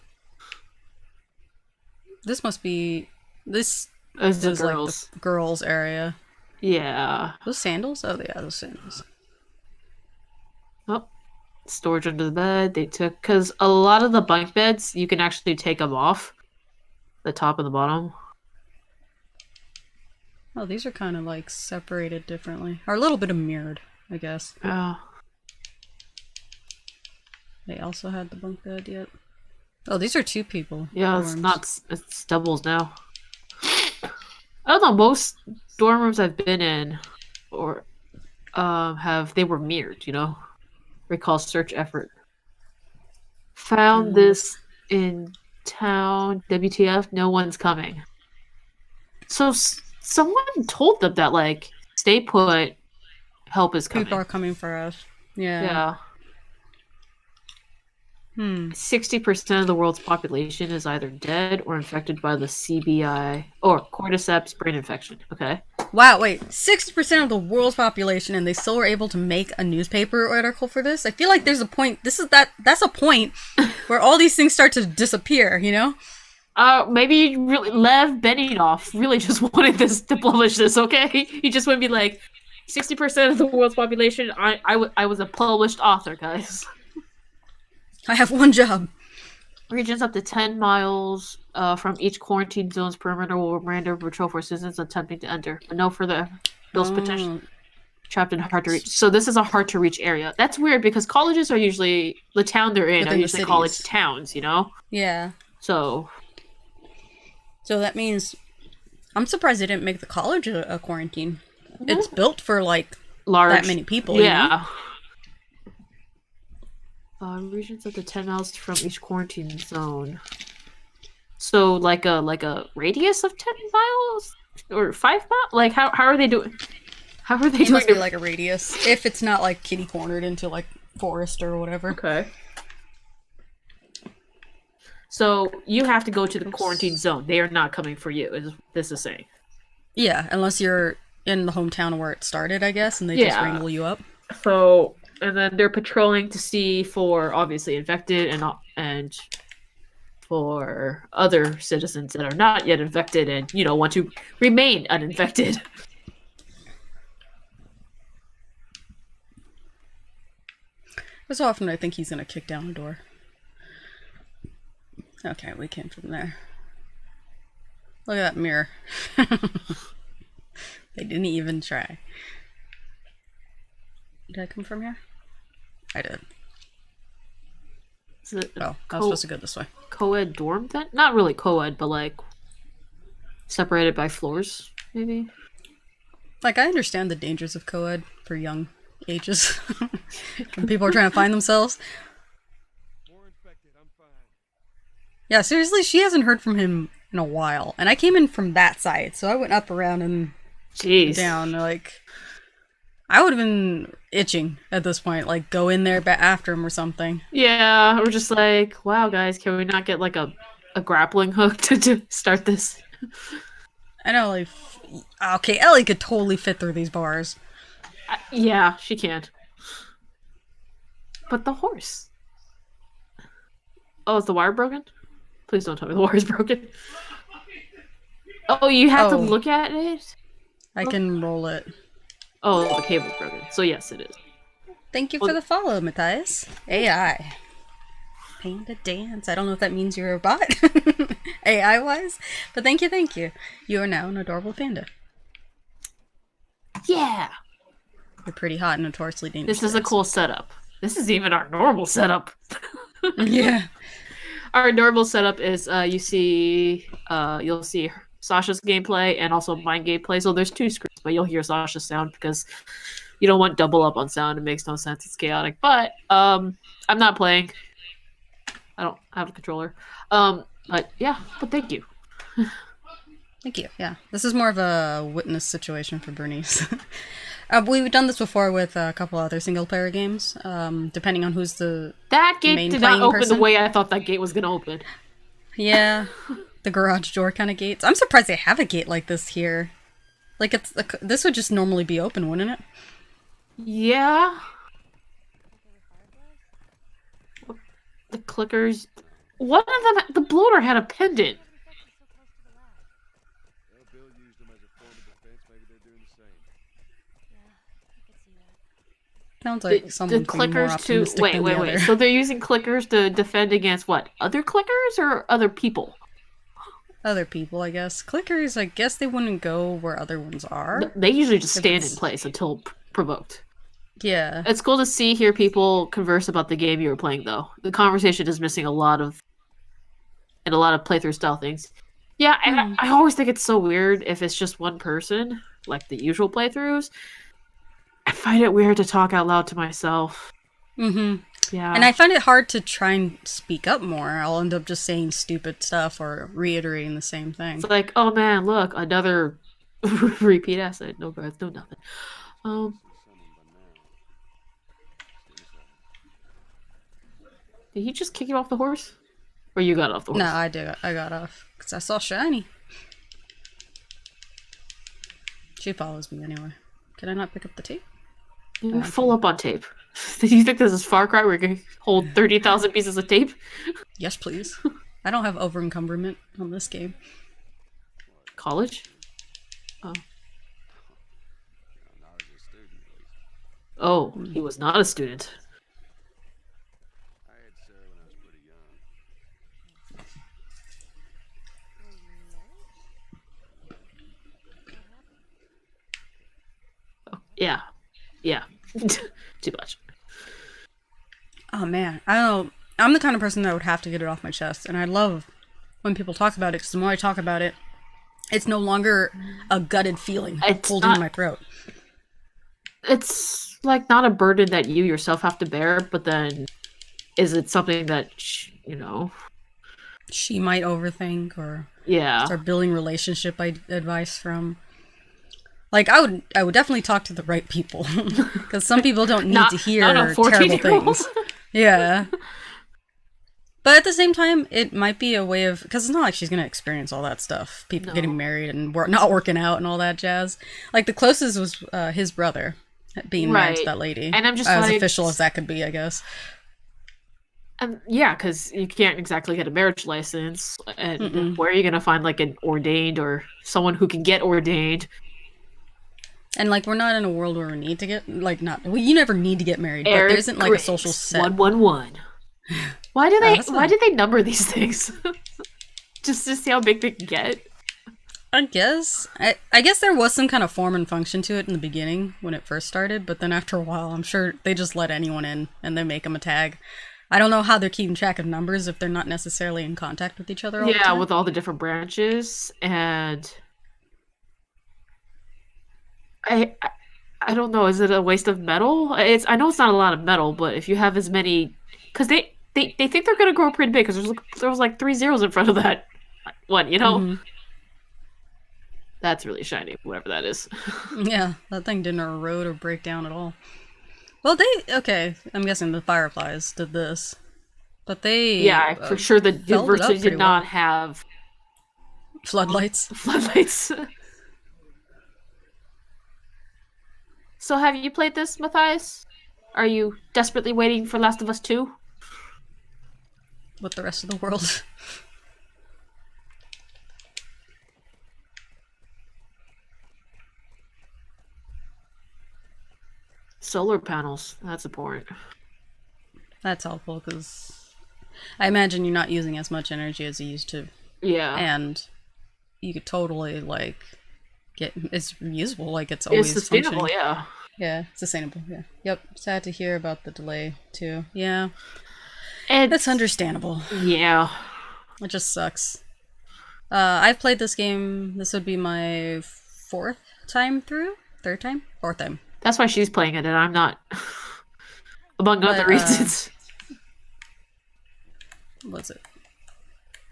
This must be this as the is like the girls. girls' area. Yeah. Those sandals? Oh yeah, those sandals. Oh, storage under the bed. They took because a lot of the bunk beds you can actually take them off the top and the bottom. Oh, these are kind of like separated differently, or a little bit of mirrored, I guess. Yeah. They also had the bunk bed yet. Oh, these are two people. Yeah, it's dorms. not. It's doubles now. I don't know. Most dorm rooms I've been in, or they were mirrored. Recall search effort. Found this in town. WTF? No one's coming. So someone told them that like stay put. Help is coming. People are coming for us. Yeah. Yeah. 60% of the world's population is either dead or infected by the CBI or cordyceps brain infection. Okay. Wow, wait, 60% of the world's population and they still were able to make a newspaper article for this? I feel like there's a point, that's a point where all these things start to disappear, Maybe really Lev Benioff really just wanted this to publish this, okay? He just would be like, 60% of the world's population, I was a published author, guys. I have one job. Regions up to 10 miles from each quarantine zone's perimeter will random patrol for citizens attempting to enter. But no further bills potential trapped in hard to reach. So this is a hard to reach area. That's weird because colleges are usually the town they're in are usually college towns, Yeah. So that means I'm surprised they didn't make the college a quarantine. Mm-hmm. It's built for like large that many people. Yeah. Regions up to 10 miles from each quarantine zone. So like a radius of 10 miles or 5 miles? Like how are they doing? How are they doing? It must be like a radius if it's not like kitty cornered into like forest or whatever. Okay. So you have to go to the quarantine zone. They are not coming for you. Is this is saying? Yeah, unless you're in the hometown where it started, I guess, and they just wrangle you up. So. And then they're patrolling to see for obviously infected and for other citizens that are not yet infected and want to remain uninfected. So often I think he's gonna kick down the door. Okay, we came from there. Look at that mirror. They didn't even try. Did I come from here? I did. I was supposed to go this way. Co-ed dorm then? Not really co-ed, but like separated by floors, maybe? Like, I understand the dangers of co-ed for young ages. When people are trying to find themselves. Yeah, seriously, she hasn't heard from him in a while. And I came in from that side, so I went up, around, and down. Like, I would have been itching at this point. Like, go in there after him or something. Yeah, we're just like, wow, guys, can we not get like a grappling hook to start this? I know, like, okay, Ellie could totally fit through these bars. Yeah, she can't. But the horse. Oh, is the wire broken? Please don't tell me the wire is broken. Oh, you have to look at it? I can roll it. Oh, the cable's broken. So yes, it is. Thank you for the follow, Matthias. AI. Panda dance. I don't know if that means you're a bot. AI-wise. But thank you. You are now an adorable panda. Yeah. You're pretty hot and notoriously dangerous. This is a cool setup. This is even our normal setup. Yeah. Our normal setup is you'll see Sasha's gameplay and also mine gameplay. So there's two screens, but you'll hear Sasha's sound because you don't want double up on sound. It makes no sense. It's chaotic. But I'm not playing. I don't have a controller. But yeah, but thank you. Thank you. Yeah. This is more of a witness situation for Bernice. We've done this before with a couple other single player games, depending on who's the That gate main did not playing open the person. way I thought that gate was gonna open. Yeah. The garage door kind of gates. I'm surprised they have a gate like this here. Like, this would just normally be open, wouldn't it? Yeah. The clickers. One of them, the bloater had a pendant. Sounds like The someone's being more clickers to optimistic than the other. So they're using clickers to defend against what? Other clickers or other people? Other people, I guess. Clickers, I guess they wouldn't go where other ones are. They usually just If stand in it's- place until provoked. Yeah. It's cool to hear people converse about the game you were playing, though. The conversation is missing a lot of playthrough style things. Yeah, and I always think it's so weird if it's just one person, like the usual playthroughs. I find it weird to talk out loud to myself. Mm-hmm. Yeah. And I find it hard to try and speak up more. I'll end up just saying stupid stuff or reiterating the same thing. It's like, oh man, look, another repeat asset. No guards, no nothing. Did he just kick you off the horse? Or you got off the horse? No, I did. I got off because I saw Shiny. She follows me anyway. Can I not pick up the tape? You're full up on tape. Do you think this is Far Cry where you can hold 30,000 pieces of tape? Yes, please. I don't have over encumberment on this game. College? Oh. Oh, he was not a student. Oh, yeah. Yeah. Too much. Oh man, I don't know. I'm the kind of person that would have to get it off my chest, and I love when people talk about it because the more I talk about it, it's no longer a gutted feeling holding in my throat. It's like not a burden that you yourself have to bear, but then is it something that she might overthink or yeah start building relationship advice from? Like I would definitely talk to the right people because some people don't need to hear terrible things. Yeah. But at the same time, it might be a way of, because it's not like she's going to experience all that stuff. People getting married and not working out and all that jazz. Like the closest was his brother being married to that lady. And I'm just as official as that could be, I guess. Yeah, because you can't exactly get a marriage license. And where are you going to find like an ordained or someone who can get ordained? And like we're not in a world where we need to get you never need to get married, but there isn't like a social set. 111. Why did they number these things? Just to see how big they can get? I guess. I guess there was some kind of form and function to it in the beginning when it first started, but then after a while, I'm sure they just let anyone in and they make them a tag. I don't know how they're keeping track of numbers if they're not necessarily in contact with each other all the time. Yeah, with all the different branches, and I don't know. Is it a waste of metal? I know it's not a lot of metal, but if you have as many, because they think they're gonna grow pretty big because there was like 3 zeros in front of that one, That's really shiny, whatever that is. Yeah, that thing didn't erode or break down at all. Well, I'm guessing the Fireflies did this, but they for sure the university did not have floodlights. So have you played this, Matthias? Are you desperately waiting for Last of Us 2? With the rest of the world. Solar panels. That's important. That's helpful because I imagine you're not using as much energy as you used to. Yeah. And you could totally it's usable, it's always sustainable, Yeah, sustainable, yeah. Yep, sad to hear about the delay too. Yeah. That's It's understandable. yeah. It just sucks. I've played this game. This would be my fourth time through, third time, fourth time. That's why she's playing it and I'm not, among other But reasons. what's it?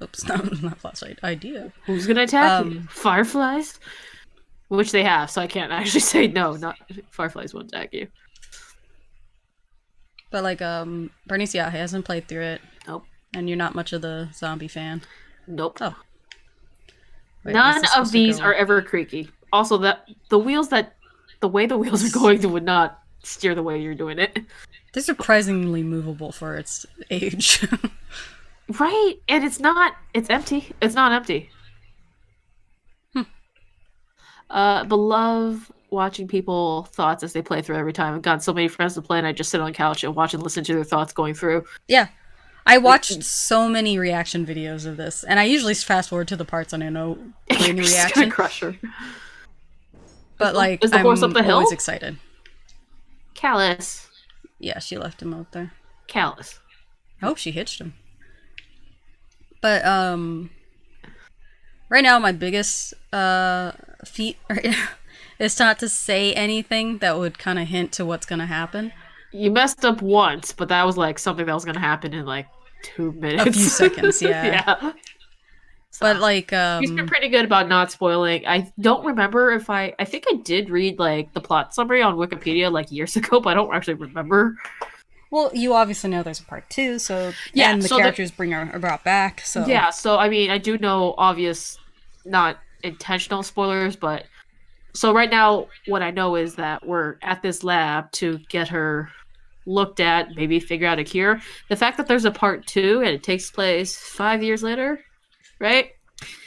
Oops, not flashlight. Idea. Who's gonna attack you? Um, Fireflies? Which they have, so I can't actually say no, not fireflies won't attack you. but like Bernice hasn't played through it, Nope. and you're not much of the zombie fan. Nope. Oh, wait, is None this of supposed to these go? are ever creaky. Also, the way the wheels are going would not steer the way you're doing it. They're surprisingly movable for its age. Right, and it's empty. It's not empty. But love watching people thoughts as they play through every time. I've got so many friends to play, and I just sit on the couch and watch and listen to their thoughts going through. Yeah, I watched so many reaction videos of this, and I usually fast forward to the parts I know playing the You're just reaction. gonna crush her. But like, Is the I'm horse up the hill? always excited. Callus. Yeah, she left him out there. Callus. I hope she hitched him. But right now my biggest feat right now is not to say anything that would kind of hint to what's gonna happen. You messed up once, but that was like something that was gonna happen in like 2 minutes. A few seconds, yeah. Yeah. But like, He's been pretty good about not spoiling. I don't remember if I think I did read like the plot summary on Wikipedia like years ago, but I don't actually remember. well, you obviously know there's a part two, so Yeah, and the so characters are brought back. So Yeah, so I mean, I do know obvious, not intentional spoilers, but so right now, what I know is that we're at this lab to get her looked at, maybe figure out a cure. The fact that there's a part two and it takes place 5 years later, right,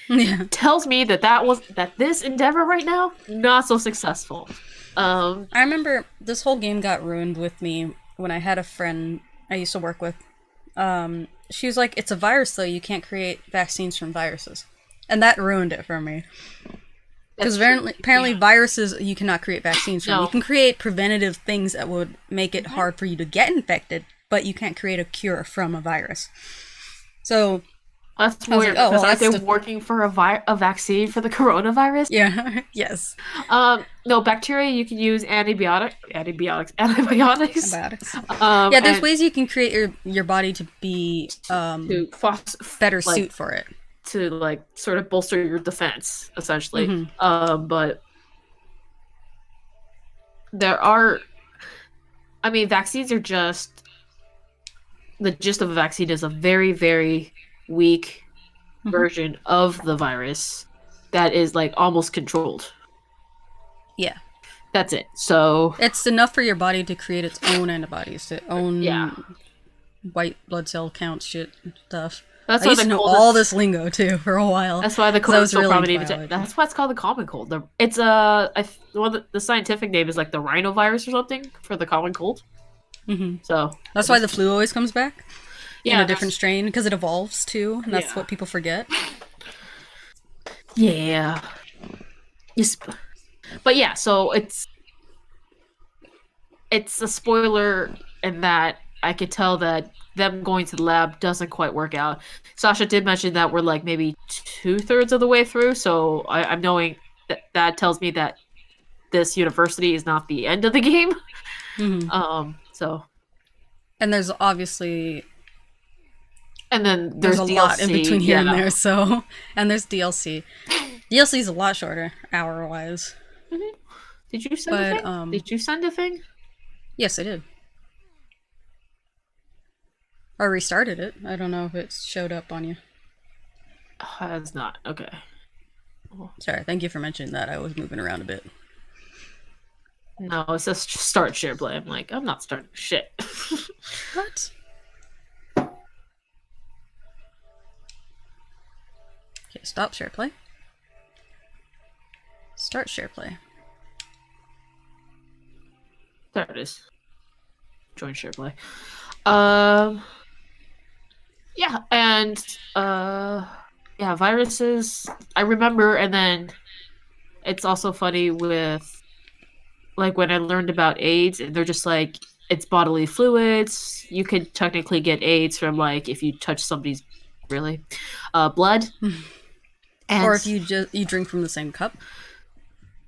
yeah, tells me that this endeavor right now not so successful. I remember this whole game got ruined with me when I had a friend I used to work with. She was like, "It's a virus, though. You can't create vaccines from viruses," and that ruined it for me. Because apparently viruses you cannot create vaccines from. No. You can create preventative things that would make it hard for you to get infected, but you can't create a cure from a virus. So That's I was weird like, oh, because well, aren't they that's working for a vaccine for the coronavirus? yeah, yes, No, bacteria you can use antibiotics. antibiotics. Yeah, there's And ways you can create your body to be to better like, suit for it. to like sort of bolster your defense, essentially. Mhm. But there are, I mean, vaccines are just the gist of a vaccine is a very, very weak version of the virus that is like almost controlled. Yeah, That's it. So it's enough for your body to create its own antibodies, to own yeah, white blood cell count shit and stuff. that's I why used they to know call all this. this lingo too for a while. That's why the 'cause I cold was so really prominent. into biology. That's why it's called the common cold. It's the scientific name is like the rhinovirus or something for the common cold. So That's why the flu always comes back in yeah, a different strain because it evolves too, and that's Yeah. what people forget. yeah. Yes. But yeah, so it's a spoiler in that I could tell that them going to the lab doesn't quite work out. Sasha did mention that we're like maybe 2/3 of the way through, so I'm knowing that tells me that this university is not the end of the game. So And there's obviously and then there's there's a DLC, lot in between here and yeah. there, so and there's DLC. DLC is a lot shorter, hour wise. Did you send a But thing? Did you send a thing? yes, I did. I restarted it. I don't know if it showed up on you. It's not. Okay. Sorry, thank you for mentioning that. I was moving around a bit. No, it says start share play. I'm like, I'm not starting shit. What? Okay, stop share play. Start share play. There it is. Join share play. Yeah, and yeah, viruses I remember, and then it's also funny with like when I learned about AIDS and they're just like it's bodily fluids. You could technically get AIDS from like if you touch somebody's really blood. Or And if you drink from the same cup,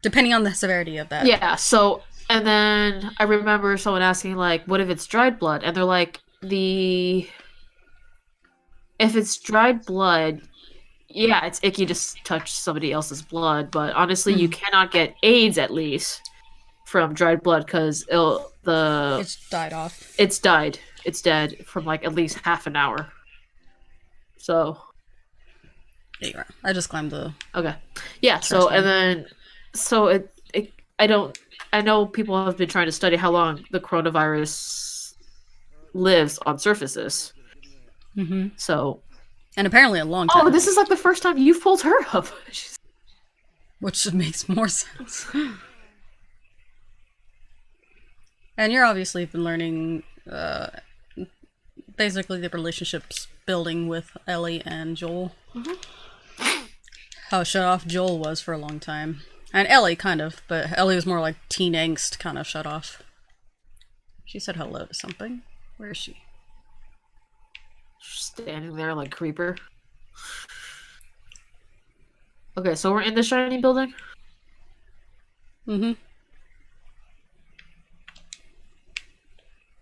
depending on the severity of that. yeah, so and then I remember someone asking like, "What if it's dried blood?" And they're like, "The if it's dried blood, yeah, it's icky to touch somebody else's blood, but honestly, you cannot get AIDS at least from dried blood because It's died off. it's died, it's dead from like at least half an hour. So There you are. I just climbed the okay, yeah. trash So and can. then so it I don't I know people have been trying to study how long the coronavirus lives on surfaces. So And apparently a long oh, time. this is like the first time you've pulled her up. Which makes more sense. And you're obviously been learning basically the relationships building with Ellie and Joel. How shut off Joel was for a long time. And Ellie, kind of, but Ellie was more like teen angst kind of shut off. She said hello to something. Where is she? Standing there like creeper. Okay, so we're in the shiny building. I'm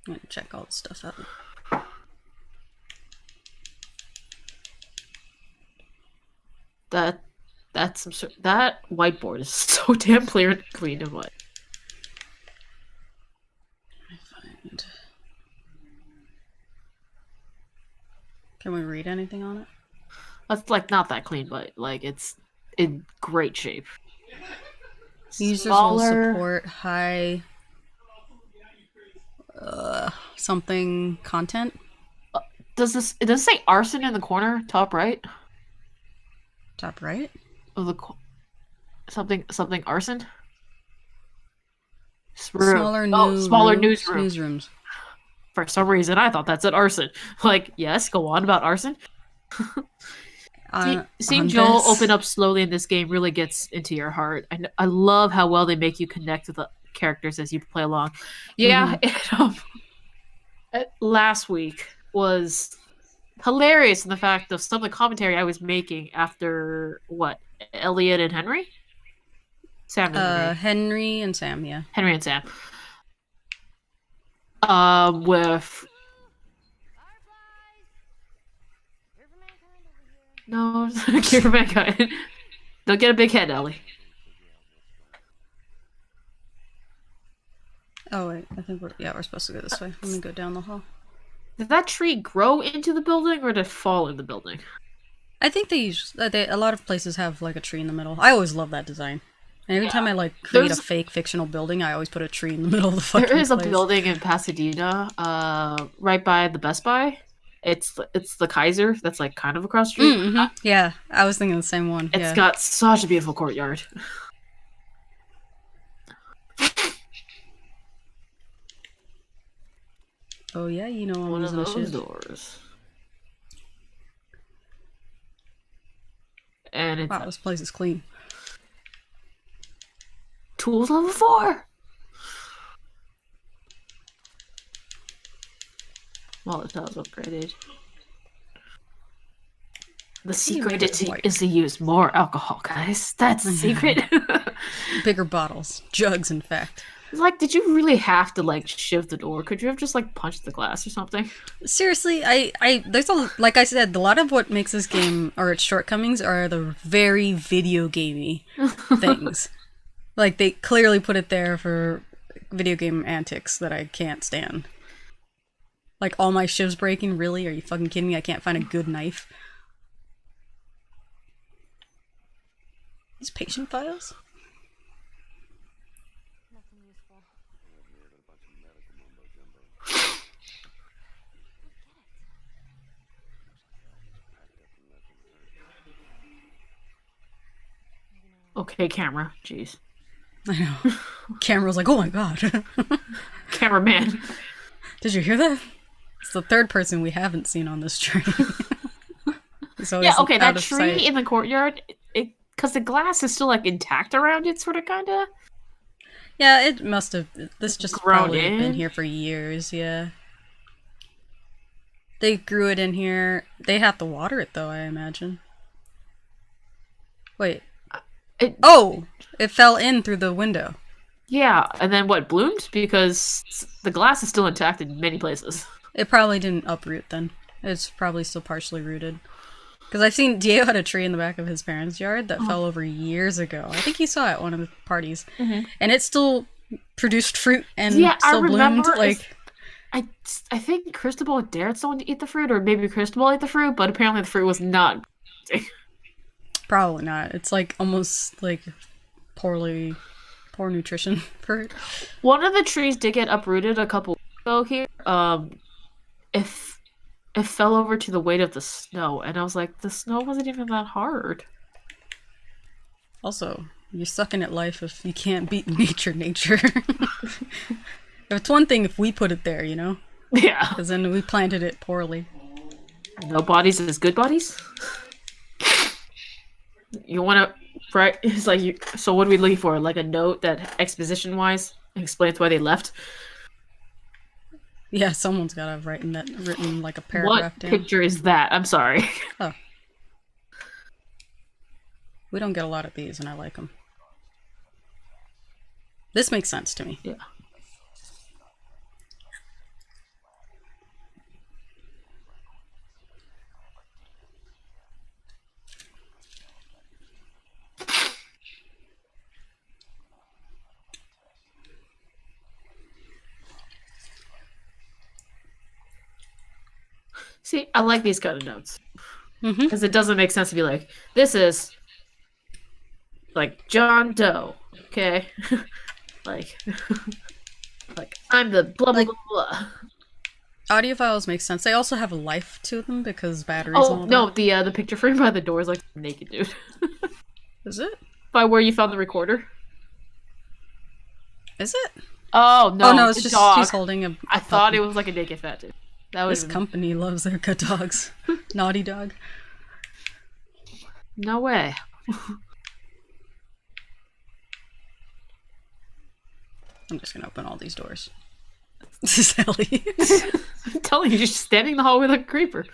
gonna check all the stuff out. That's some sort. That whiteboard is so damn clear and clean and white. Find. Can we read anything on it? That's like not that clean, but like it's in great shape. Users will support high something content. It does say arson in the corner, top right Top right? of the something arson. Smaller smaller rooms, newsroom. newsrooms. For some reason, I thought that said arson. Like, yes, go on about arson. Seeing Joel open up slowly in this game really gets into your heart. I love how well they make you connect with the characters as you play along. Yeah, last week was hilarious in the fact of some of the commentary I was making after what Elliot and Henry, Sam and Henry. Henry and Sam, yeah. Henry and Sam. With no, cure for mankind. Don't get a big head, Ellie. Oh wait, I think we're supposed to go this way. Let me go down the hall. Did that tree grow into the building or did it fall in the building? I think a lot of places have like a tree in the middle. I always love that design. And every time I like create a fake fictional building, I always put a tree in the middle of the fucking place. There is a building in Pasadena, right by the Best Buy. It's the Kaiser that's like kind of across the street. Yeah, I was thinking the same one. It's got such a beautiful courtyard. Oh yeah, you know I'm one of using those doors. And it's wow, this place is clean. Tools level 4. Molotov's upgraded. The secret is to use more alcohol, guys. That's the secret. Bigger bottles. Jugs, in fact. Like, did you really have to, like, shiv the door? Could you have just, like, punched the glass or something? Seriously, there's like I said, a lot of what makes this game, or its shortcomings, are the very video gamey things. Like, they clearly put it there for video game antics that I can't stand. Like, all my shivs breaking, really? Are you fucking kidding me? I can't find a good knife. These patient files? Okay, camera. Jeez. I know. Camera's like, oh my god. Cameraman. Did you hear that? It's the third person we haven't seen on this train. Yeah, okay, that tree in the courtyard, because the glass is still, like, intact around it, sort of, kind of. Yeah, it must have. This just grown probably been in. here for years. Yeah, they grew it in here. They have to water it though, I imagine. Wait. It, Oh, it fell in through the window. yeah, and then what bloomed because the glass is still intact in many places. It probably didn't uproot then. It's probably still partially rooted. Because I've seen Diego had a tree in the back of his parents' yard that fell over years ago. I think he saw it at one of the parties, and it still produced fruit and Yeah, I still bloomed. remember. Like, I think Cristobal dared someone to eat the fruit, or maybe Cristobal ate the fruit, but apparently the fruit was not. probably not. It's like almost like poor nutrition for it. One of the trees did get uprooted a couple weeks ago here. If it fell over to the weight of the snow, and I was like, the snow wasn't even that hard. Also, you're sucking at life if you can't beat nature. It's one thing if we put it there, you know? Yeah. Because then we planted it poorly. No bodies is good bodies. You want to, right? It's like you. So what are we looking for? Like a note that exposition-wise explains why they left. Yeah, someone's got to have written like a paragraph What down. picture is that? I'm sorry. Oh. We don't get a lot of these, and I like them. This makes sense to me. Yeah. See, I like these kind of notes. Because it doesn't make sense to be like, this is like John Doe, okay? like, like I'm the blah blah blah blah. Audio files make sense. They also have a life to them because batteries and Oh all no, that. the picture frame by the door is like naked dude. Is it? By where you found the recorder. Is it? Oh no! Oh no, it's the just dog. she's holding a I thought it was like a naked fat dude. That was This company loves their good dogs. Naughty dog. no way. I'm just gonna open all these doors. This is Ellie. I'm telling you, you're just standing in the hallway like a creeper.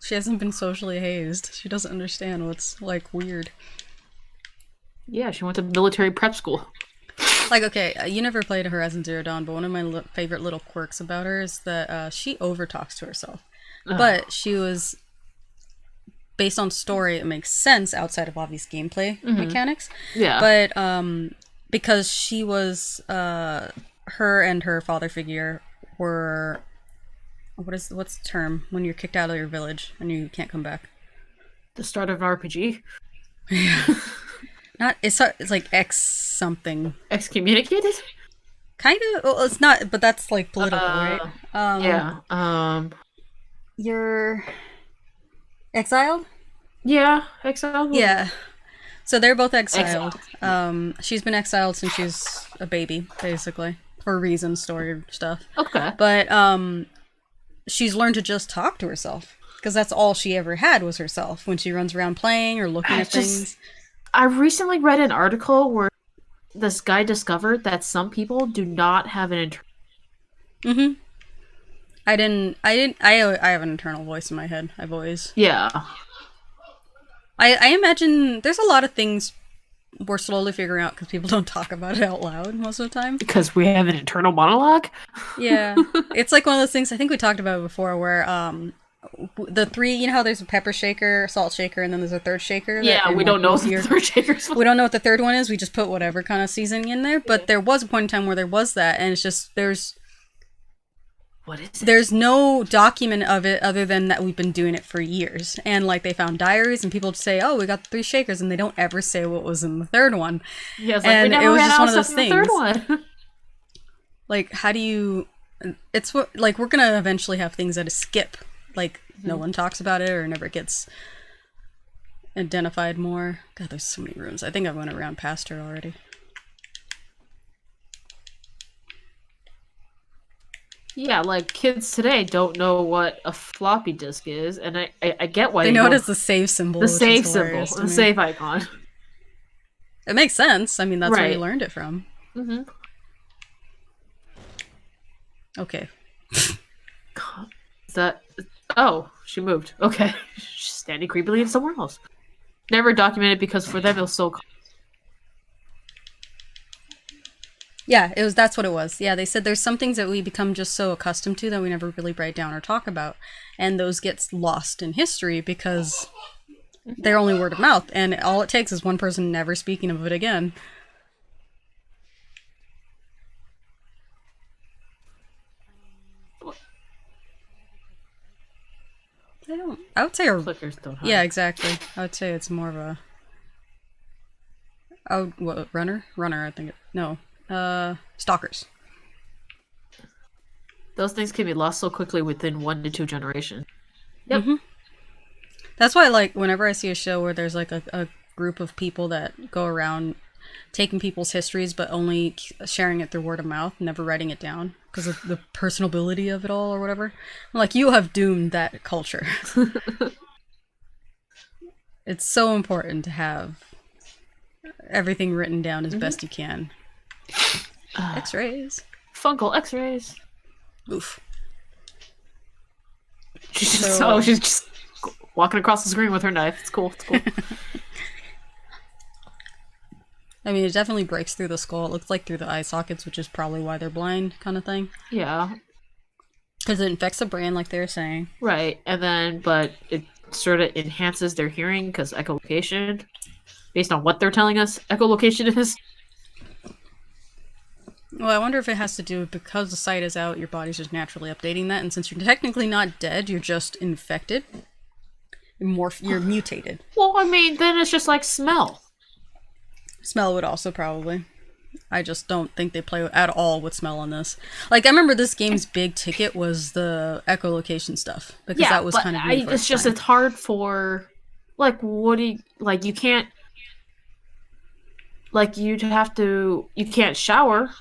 She hasn't been socially hazed. She doesn't understand what's like weird. Yeah, she went to military prep school. Like, okay, you never played Horizon Zero Dawn, but one of my favorite little quirks about her is that she overtalks to herself. But she was, based on story, it makes sense outside of obvious gameplay mechanics. Yeah. But because she was, her and her father figure were, what's the term when you're kicked out of your village and you can't come back? The start of an RPG. Not it's like X something. Excommunicated? Kind of. Well, it's not, but that's like political, right? Yeah. You're exiled. Yeah. Exile. Yeah. So they're both exiled. She's been exiled since she's a baby, basically, for reasons, story stuff. Okay. But she's learned to just talk to herself because that's all she ever had was herself when she runs around playing or looking at things. I recently read an article where this guy discovered that some people do not have an internal. I have an internal voice in my head. I've always. Yeah. I imagine there's a lot of things we're slowly figuring out because people don't talk about it out loud most of the time. Because we have an internal monologue? Yeah. It's like one of those things I think we talked about before where the three, you know how there's a pepper shaker, salt shaker, and then there's a third shaker? Yeah, we don't know what the third shaker's. We don't know what the third one is. We just put whatever kind of seasoning in there. But there was a point in time where there was that, and it's just What is it? there's no document of it other than that we've been doing it for years. And like they found diaries and people say, oh, we got the 3 shakers, and they don't ever say what was in the third one. Yeah, it's and like, we it was ran just out one of of those stuff in the things. third one. Like, how do you? It's what like we're gonna eventually have things that skip. Like no one talks about it or never gets identified more. God, there's so many rooms. I think I went around past her already. Yeah, like kids today don't know what a floppy disk is, and I get why They know it as the save symbol. the which save is symbol, hilarious to the me. save icon. It makes sense. I mean, that's where you Right. learned it from. Mm-hmm. Okay. Is that? Oh, she moved. Okay, she's standing creepily in somewhere else. Never documented because for them it was so. Yeah, it was. That's what it was. Yeah, they said there's some things that we become just so accustomed to that we never really write down or talk about, and those gets lost in history because they're only word of mouth, and all it takes is one person never speaking of it again. I don't. I would say Clickers don't hide. Yeah, exactly. I would say it's more of a. Oh, what, runner? Runner, I think. No. Stalkers. Those things can be lost so quickly within 1 to 2 generations. Yep. Mm-hmm. That's why, like, whenever I see a show where there's like a group of people that go around taking people's histories but only sharing it through word of mouth, never writing it down because of the personability of it all or whatever, I'm like, you have doomed that culture. It's so important to have everything written down as best you can. X-rays. Fungal X-rays. Oof. She's just walking across the screen with her knife. It's cool. It's cool. I mean, it definitely breaks through the skull. It looks like through the eye sockets, which is probably why they're blind, kind of thing. Yeah. Because it infects the brain, like they were saying. Right, and then but it sort of enhances their hearing because echolocation, based on what they're telling us, echolocation is. Well, I wonder if it has to do with because the sight is out, your body's just naturally updating that, and since you're technically not dead, you're just infected. You're mutated. Well, I mean, then it's just like smell. Smell would also probably. I just don't think they play at all with smell on this. Like, I remember this game's big ticket was the echolocation stuff because Yeah, that was but kind of it's just it's hard for like what do you like you can't like you'd have to you can't shower,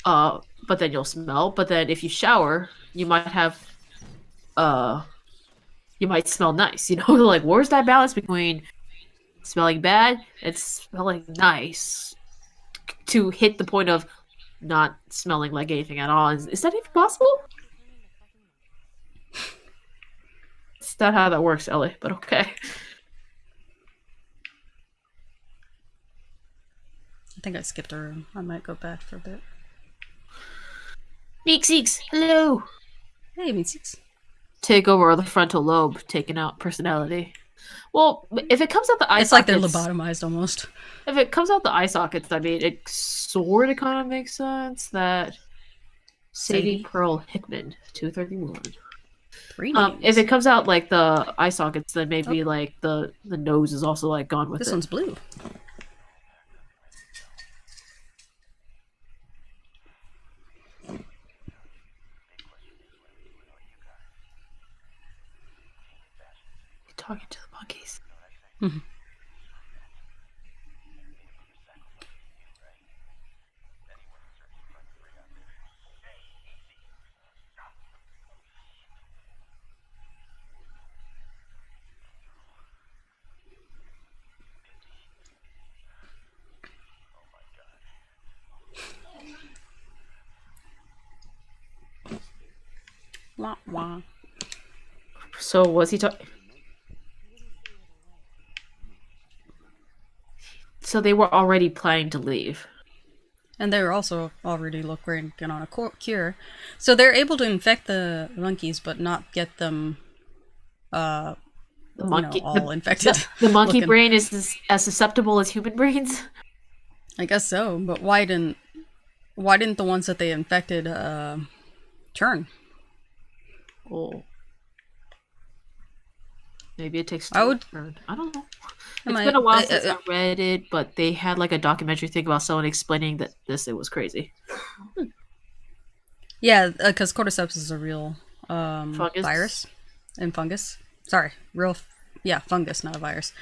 but then you'll smell. But then if you shower, you might have you might smell nice. You know, like where's that balance between smelling bad and smelling nice to hit the point of not smelling like anything at all? Is that even possible? It's not how that works, Ellie, but okay. I think I skipped a room. I might go back for a bit. Meeksies, hello. Hey, Meetsies. Take over the frontal lobe, taking out personality. Well, if it comes out the eye It's sockets, like they're lobotomized almost. If it comes out the eye sockets, I mean, it sort of kind of makes sense that Sadie Pearl Hickman, 231. 3 names. If it comes out like the eye sockets, then maybe like the nose is also like gone with this it. This one's blue. Talking to the monkeys. Mm-hmm. Wah, wah. So was he talking? So they were already planning to leave. And they were also already working on a cure. So they're able to infect the monkeys, but not get them all infected. The monkey brain is as susceptible as human brains? I guess so, but why didn't the ones that they infected turn? Oh. Maybe it takes turn. I don't know. It's been a while since I read it, but they had like a documentary thing about someone explaining that it was crazy. Yeah, because cordyceps is a real virus and fungus. Sorry, fungus, not a virus.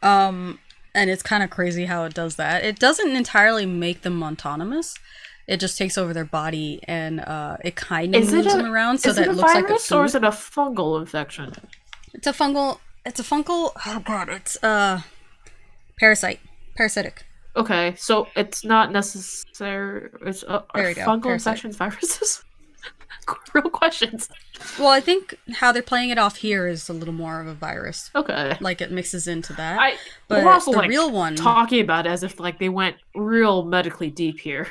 And it's kind of crazy how it does that. It doesn't entirely make them autonomous. It just takes over their body and it kind of moves them around so that it looks like a food. Or is it a fungal infection? It's a fungal. Oh god, it's parasitic. Okay, so it's not necessary. It's are There we go. fungal Parasite. infections viruses? Real questions. Well, I think how they're playing it off here is a little more of a virus. Okay. Like it mixes into that. I we're But also the like real one, talking about it as if like they went real medically deep here.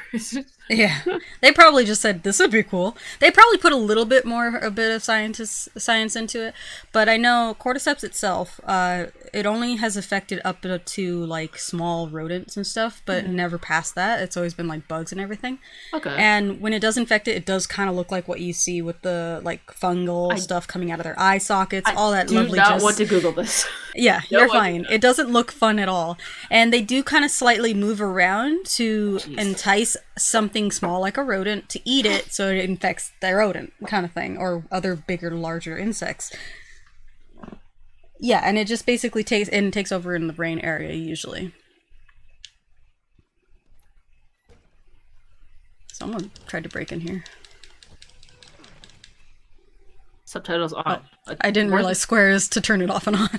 yeah, they probably just said this would be cool. They probably put a bit of science into it. But I know cordyceps itself, it only has affected up to like small rodents and stuff, but never past that. It's always been like bugs and everything. Okay. And when it does infect it, it does kind of look like what you see with the like fungal stuff coming out of their eye sockets, all that do lovely. not want to Google this. Yeah, No you're one- fine. It doesn't look fun at all. And they do kind of slightly move around to entice something small like a rodent to eat it so it infects the rodent kind of thing, or other bigger, larger insects. Yeah, and it just basically takes over in the brain area usually. Someone tried to break in here. Subtitles on. I didn't realize squares to turn it off and on.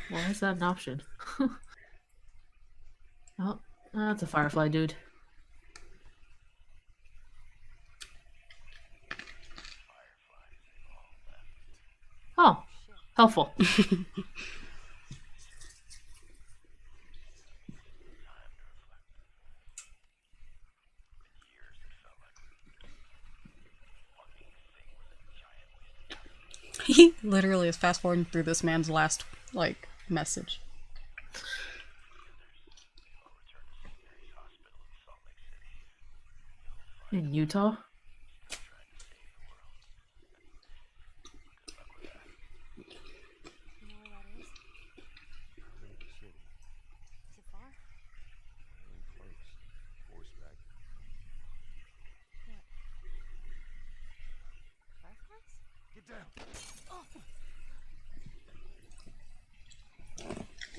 Why is that an option? Oh, that's a firefly, dude. Oh, helpful. He literally is fast forwarding through this man's last like message. In Utah?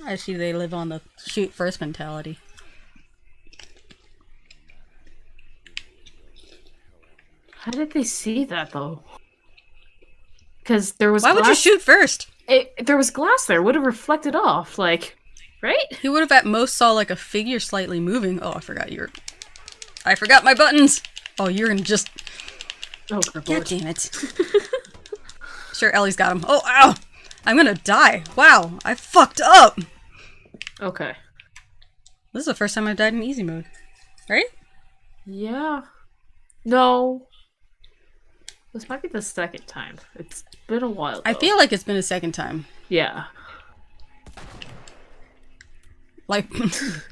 I see they live on the shoot first mentality. How did they see that though? Because there was Why would you shoot first? There was glass there. Would have reflected off, like, right? He would have at most saw like a figure slightly moving. Oh, I forgot my buttons. Oh, you're in just. Oh, God damn it. Sure, Ellie's got him. Oh, ow! I'm gonna die. Wow, I fucked up. Okay. This is the first time I've died in easy mode, right? Yeah. No. This might be the second time. It's been a while, though. I feel like it's been a second time. Yeah. Like,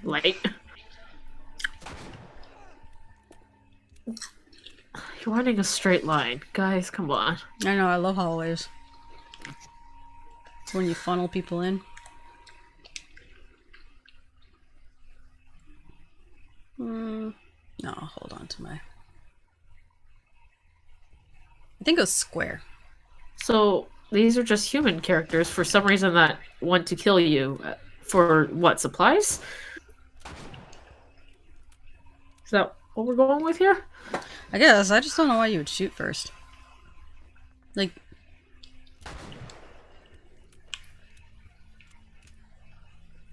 Late. You're running a straight line. Guys, come on. I know, I love hallways. It's when you funnel people in. No, hold on to my... I think it was square. So, these are just human characters for some reason that want to kill you. For what, supplies? Is that what we're going with here? I guess. I just don't know why you would shoot first. Like...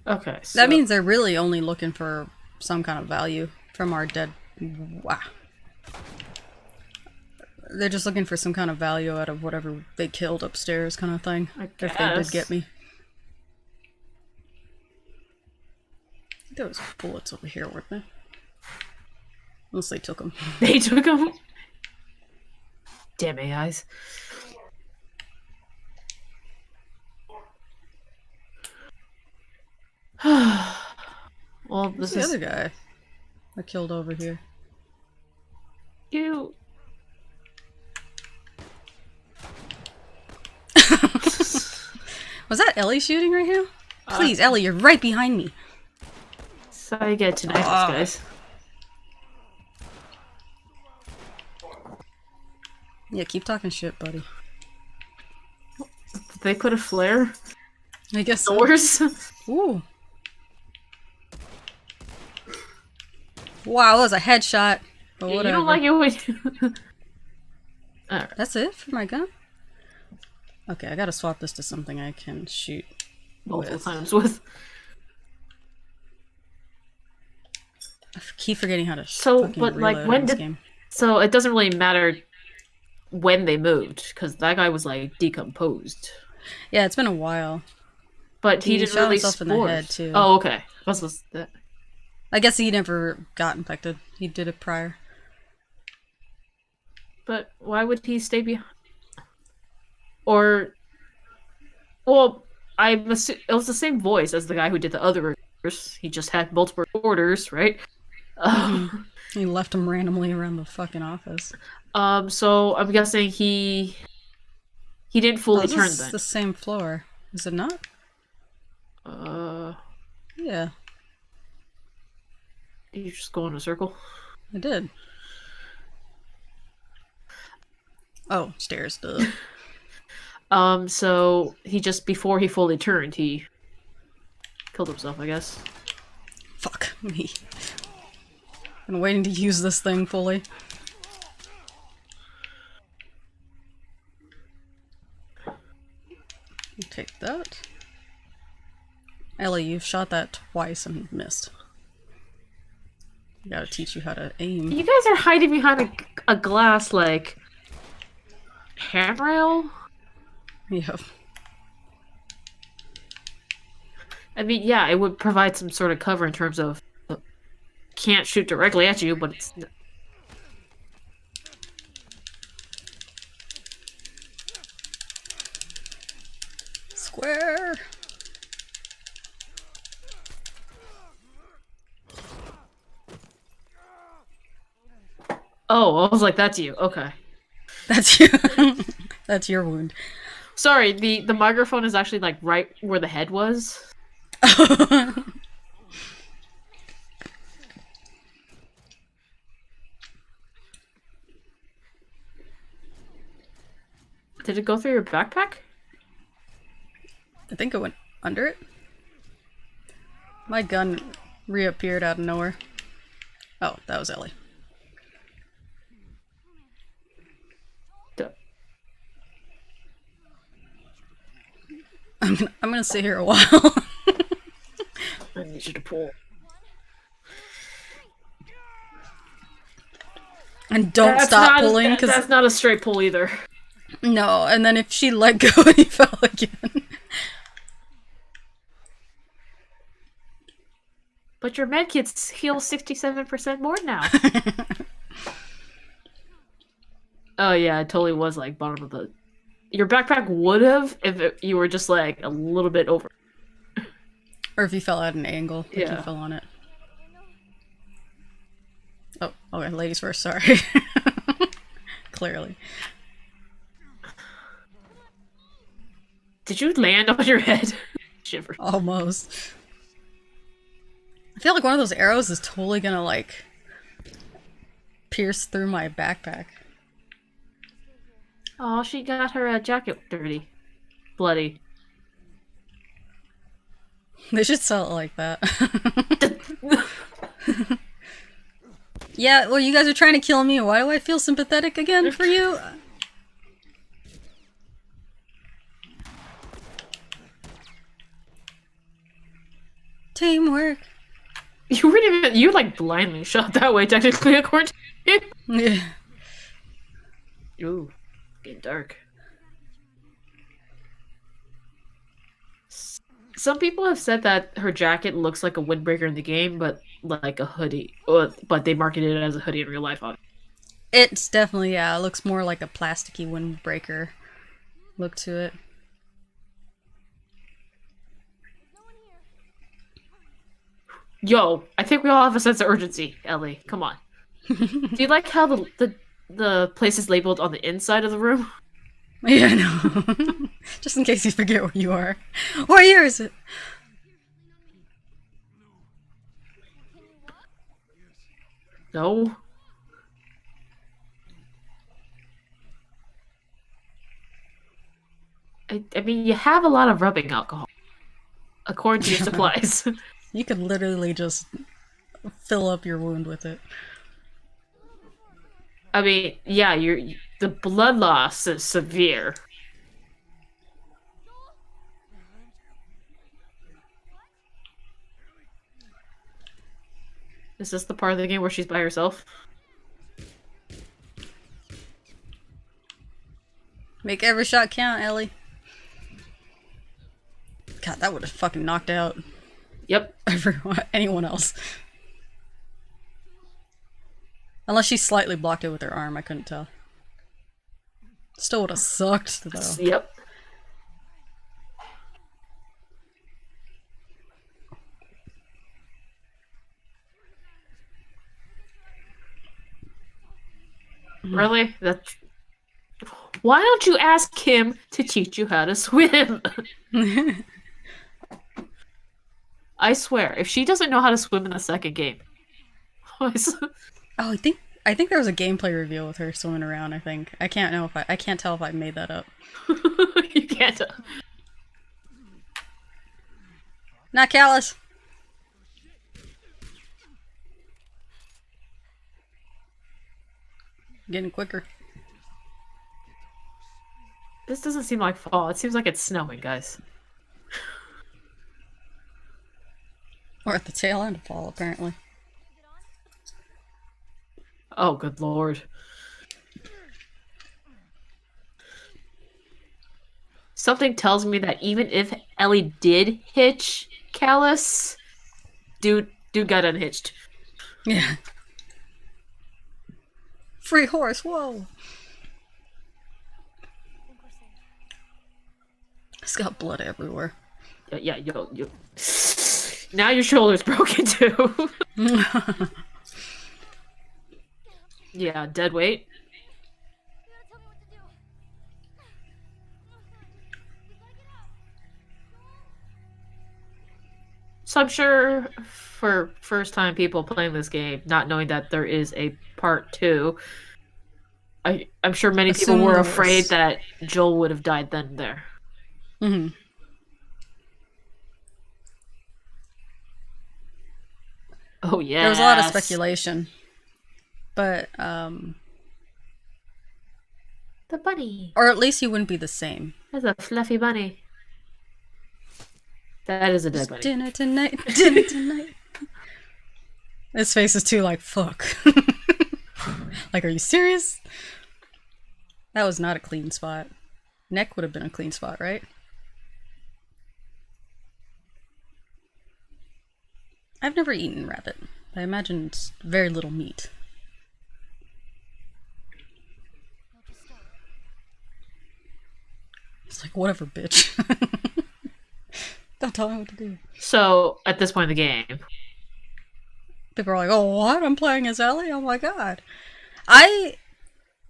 Okay, so... That means they're really only looking for some kind of value from our dead... Wow. They're just looking for some kind of value out of whatever they killed upstairs kind of thing. I If they did guess. get me. I think there was bullets over here, weren't there? Unless they took them. They took them? Damn AIs. Well, this Who's the is... other guy I killed over here? You... Was that Ellie shooting right here? Please, Ellie, you're right behind me. So I get to knife this, guys. Yeah, keep talking shit, buddy. Did they put a flare? I guess so. Doors? Ooh. Wow, that was a headshot. But You whatever. don't like it when... Alright. That's it for my gun? Okay, I gotta swap this to something I can shoot Multiple with. times with... I keep forgetting how to So, fucking but like, reload in when this did? game. So it doesn't really matter when they moved because that guy was like decomposed, Yeah, it's been a while. but he He didn't shot release himself in the head spores. too. Oh, okay. Was that? I guess he never got infected. He did it prior. But why would he stay behind? Or, well, it was the same voice as the guy who did the other orders. He just had multiple orders, right? Mm-hmm. He left him randomly around the fucking office. So I'm guessing he didn't Oh, fully this turn is then. the same floor. Is it not? Uh, Yeah, you just go in a circle. I did. Oh, stairs, duh. So he just before he fully turned, he killed himself, I guess. Fuck me. Been waiting to use this thing fully. Take that. Ellie, you've shot that twice and missed. I gotta teach you how to aim. You guys are hiding behind a glass like handrail. Yeah. I mean, yeah, it would provide some sort of cover in terms of can't shoot directly at you, but it's Square! oh, I was like, that's you. Okay, That's you. That's your wound. sorry. The microphone is actually like right where the head was. Did it go through your backpack? I think it went under it. My gun reappeared out of nowhere. Oh, that was Ellie. Duh. I'm gonna sit here a while. I need you to pull. And don't stop pulling, because that's not a straight pull either. no. And then if she let go, he fell again. But your medkits heal 67% more now. Oh yeah, it totally was like bottom of the. Your backpack would have if you were just like a little bit over. Or if you fell at an angle, like Yeah. you fell on it. Oh, okay, ladies first, sorry. Clearly. Did you land on your head? Shiver. Almost. I feel like one of those arrows is totally gonna, like, pierce through my backpack. Oh, she got her jacket dirty. Bloody. They should sell it like that. Yeah, well, you guys are trying to kill me. Why do I feel sympathetic again for you? Teamwork. You weren't even. You like blindly shot that way, technically, according to you. Yeah. Ooh, getting dark. Some people have said that her jacket looks like a windbreaker in the game, but like a hoodie. But they marketed it as a hoodie in real life. It's definitely, yeah, it looks more like a plasticky windbreaker look to it. Yo, I think we all have a sense of urgency, Ellie. Come on. Do you like how the place is labeled on the inside of the room? Yeah, no. Just in case you forget where you are. What year is it? No. I mean, you have a lot of rubbing alcohol, according to your supplies. You could literally just fill up your wound with it. I mean, yeah, the blood loss is severe. Is this the part of the game where she's by herself? Make every shot count, Ellie. God, that would have fucking knocked out Yep. anyone else. Unless she slightly blocked it with her arm, I couldn't tell. Still would have sucked, though. Yep. Really? That's... Why don't you ask him to teach you how to swim? I swear, if she doesn't know how to swim in the second game... Oh, I think there was a gameplay reveal with her swimming around, I think. I can't tell if I made that up. You can't tell. Not callous. Getting quicker. This doesn't seem like fall. It seems like it's snowing, guys. Or at the tail end of fall, apparently. Oh, good lord. Something tells me that even if Ellie did hitch Callus, dude got unhitched. Yeah. Free horse, whoa! It's got blood everywhere. Yeah, yo. Now your shoulder's broken too. Yeah, dead weight. So I'm sure for first time people playing this game, not knowing that there is a part 2, I'm sure many people were afraid that Joel would have died then and there. Mm-hmm. Oh yeah. There was a lot of speculation. But, The bunny. or at least he wouldn't be the same. That's a fluffy bunny. That is a dead bunny. Dinner tonight, dinner tonight. His face is too like, fuck. Like, are you serious? That was not a clean spot. Neck would have been a clean spot, right? I've never eaten rabbit. I imagine it's very little meat. It's like, whatever, bitch. Don't tell me what to do. So, at this point in the game... People are like, oh, what? I'm playing as Ellie? Oh my god.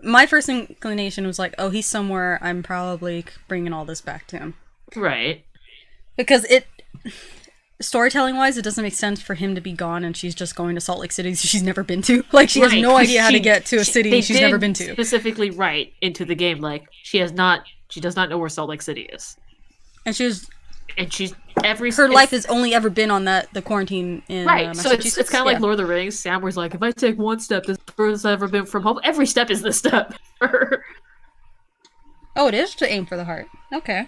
My first inclination was like, oh, he's somewhere. I'm probably bringing all this back to him. Right. Because storytelling-wise, it doesn't make sense for him to be gone and she's just going to Salt Lake City she's never been to. Like, she has no idea how to get to a city she's never been to. Specifically write into the game, like, she does not know where Salt Lake City is. And she's her life has only ever been on the quarantine in Massachusetts. So it's kind of like Lord of the Rings. Sam was like, if I take one step, this is the furthest I've ever been from home. Every step is this step. Oh, it is to aim for the heart. Okay.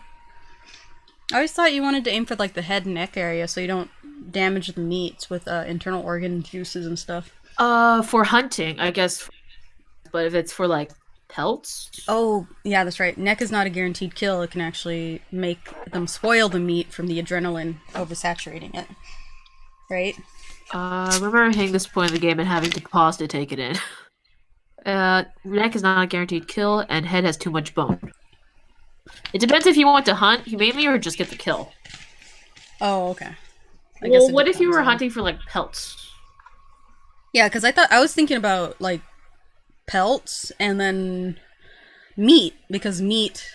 I always thought you wanted to aim for like the head and neck area so you don't damage the meats with internal organ juices and stuff. For hunting, I guess. But if it's for like pelts? Oh, yeah, that's right. Neck is not a guaranteed kill. It can actually make them spoil the meat from the adrenaline oversaturating it. Right? I remember hitting this point in the game and having to pause to take it in. Neck is not a guaranteed kill, and head has too much bone. It depends if you want to hunt humanely or just get the kill. Oh, okay. Well, what if you were hunting for, like, pelts? Yeah, because I was thinking about, like, pelts and then meat, because meat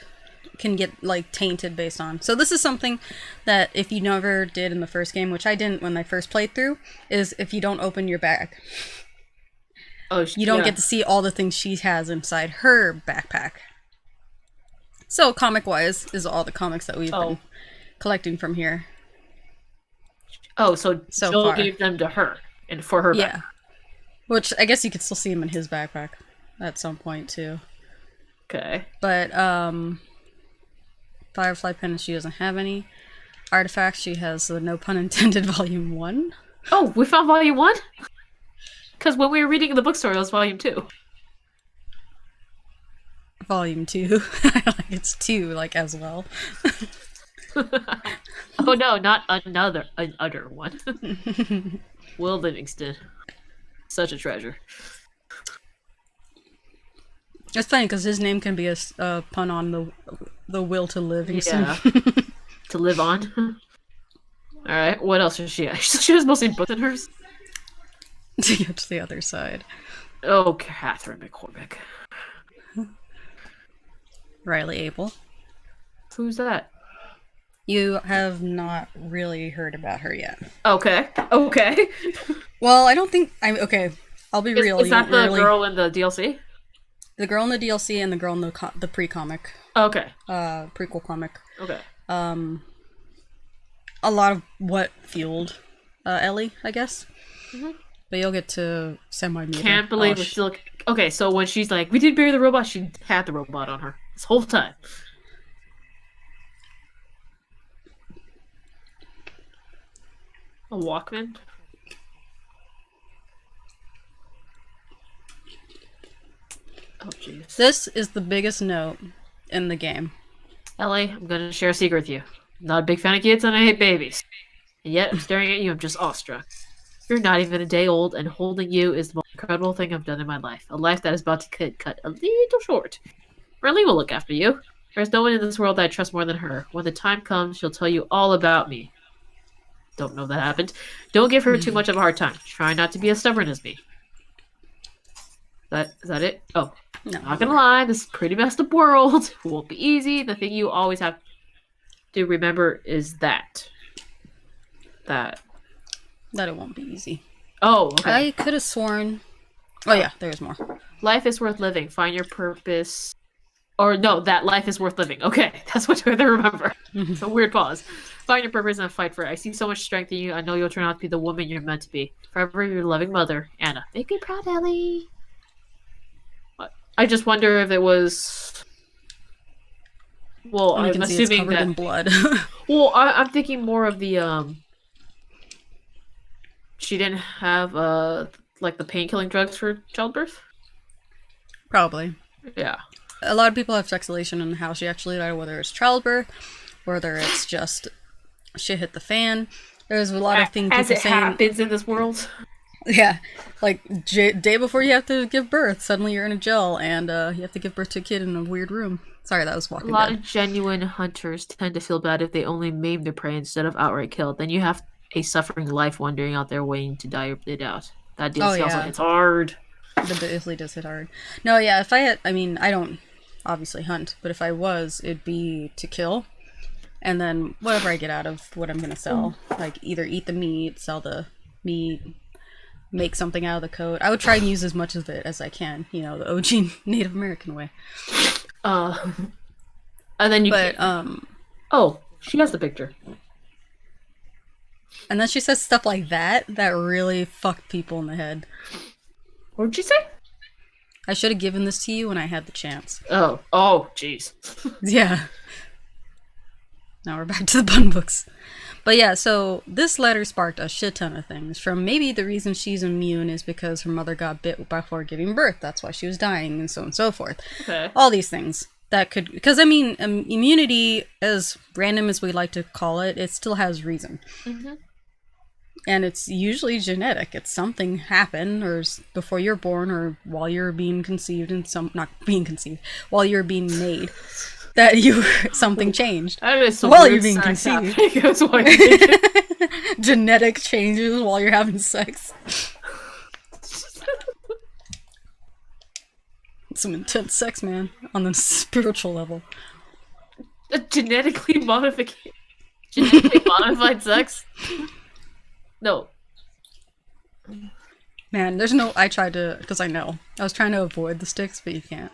can get, like, tainted based on. So this is something that if you never did in the first game, which I didn't when I first played through, is if you don't open your bag. Oh, you don't get to see all the things she has inside her backpack. So, comic-wise, is all the comics that we've been collecting from here. Oh, so Joel gave them to her, and for her backpack. Which, I guess you could still see them in his backpack at some point, too. Okay. But, Firefly Pendants, she doesn't have any. Artifacts, she has the No Pun Intended Volume 1. Oh, we found Volume 1? Because when we were reading the bookstore, it was volume 2. Volume 2. Like it's 2, like, as well. Oh no, not another one. Will Livingston. Such a treasure. It's funny because his name can be a pun on the will to live. Yeah. To live on. Alright, what else is she at? She has mostly books in hers. To get to the other side. Oh, Catherine McCormick. Riley Abel. Who's that? You have not really heard about her yet. Okay. Well, I don't think I'm okay. I'll be real. Is that the girl in the DLC? The girl in the DLC and the girl in the pre-comic. Okay. Prequel comic. Okay. A lot of what fueled Ellie, I guess. Mm-hmm. But you'll get to semi-meet. Can't believe we're still... Okay, so when she's like, we didn't bury the robot, she had the robot on her this whole time. A Walkman? Oh, jeez. This is the biggest note in the game. Ellie, I'm gonna share a secret with you. I'm not a big fan of kids and I hate babies. And yet, I'm staring at you, I'm just awestruck. You're not even a day old, and holding you is the most incredible thing I've done in my life. A life that is about to get cut a little short. Marlene will look after you. There's no one in this world that I trust more than her. When the time comes, she'll tell you all about me. Don't know that happened. Don't give her too much of a hard time. Try not to be as stubborn as me. Is that it? Oh. No. Not gonna lie, this is a pretty messed up world. It won't be easy. The thing you always have to remember is that it won't be easy. Oh, okay. I could have sworn... Oh yeah, there's more. Life is worth living. Find your purpose. Or no, that life is worth living. Okay, that's what I remember. It's a weird pause. Find your purpose and fight for it. I see so much strength in you. I know you'll turn out to be the woman you're meant to be. Forever your loving mother, Anna. Make me proud, Ellie. I just wonder if it was... Well, I'm assuming that... in blood. Well, I'm thinking more of the, She didn't have, like, the pain-killing drugs for childbirth? Probably. Yeah. A lot of people have speculation on how she actually died, whether it's childbirth, whether it's just shit hit the fan. There's a lot of things as people it saying... happens in this world. Yeah, like, day before you have to give birth, suddenly you're in a jail, and you have to give birth to a kid in a weird room. Sorry, that was Walking Dead. A lot of genuine hunters tend to feel bad if they only maim their prey instead of outright kill. Then you have a suffering life wandering out there waiting to die or bleed out. That DLC also hits hard. The DLC does hit hard. No, yeah, if I had... I mean, I don't obviously hunt, but if I was, it'd be to kill. And then whatever I get out of what I'm going to sell. Like, either eat the meat, sell the meat... make something out of the coat. I would try and use as much of it as I can. You know, the OG Native American way. And then you... But, Oh, she has the picture. And then she says stuff like that really fucked people in the head. What did she say? I should have given this to you when I had the chance. Oh, jeez. Yeah. Now we're back to the bun books. But yeah, so this letter sparked a shit ton of things. From maybe the reason she's immune is because her mother got bit before giving birth. That's why she was dying, and so on and so forth. Okay. All these things that could... Because, I mean, immunity, as random as we like to call it, it still has reason. Mm-hmm. And it's usually genetic. It's something happened, or before you're born, or while you're being conceived, and not being conceived, while you're being made. That something changed while you're being conceived. Genetic changes while you're having sex. Some intense sex, man, on the spiritual level. A genetically modified sex? No. Man, there's no... I tried to... Because I know. I was trying to avoid the sticks, but you can't.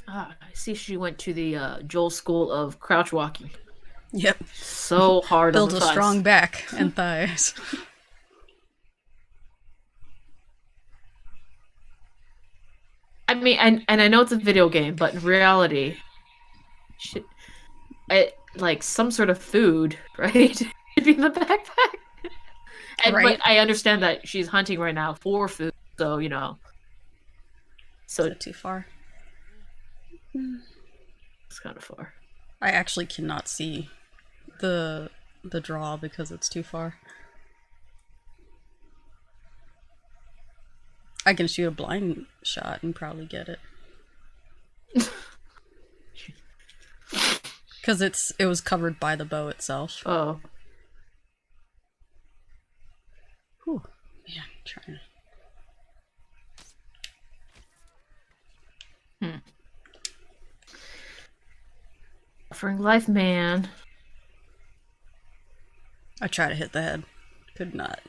I see she went to the Joel School of crouch walking. Yep. So hard Built on the a strong back and thighs. I mean, and I know it's a video game, but in reality, should, like some sort of food, right? Should be in the backpack. And but Right? I understand that she's hunting right now for food, so Is so that too far? it's kind of far. I actually cannot see the draw because it's too far. I can shoot a blind shot and probably get it. Because it was covered by the bow itself. Oh, Whew. Man, I'm trying to... offering life, man. I try to hit the head. Could not.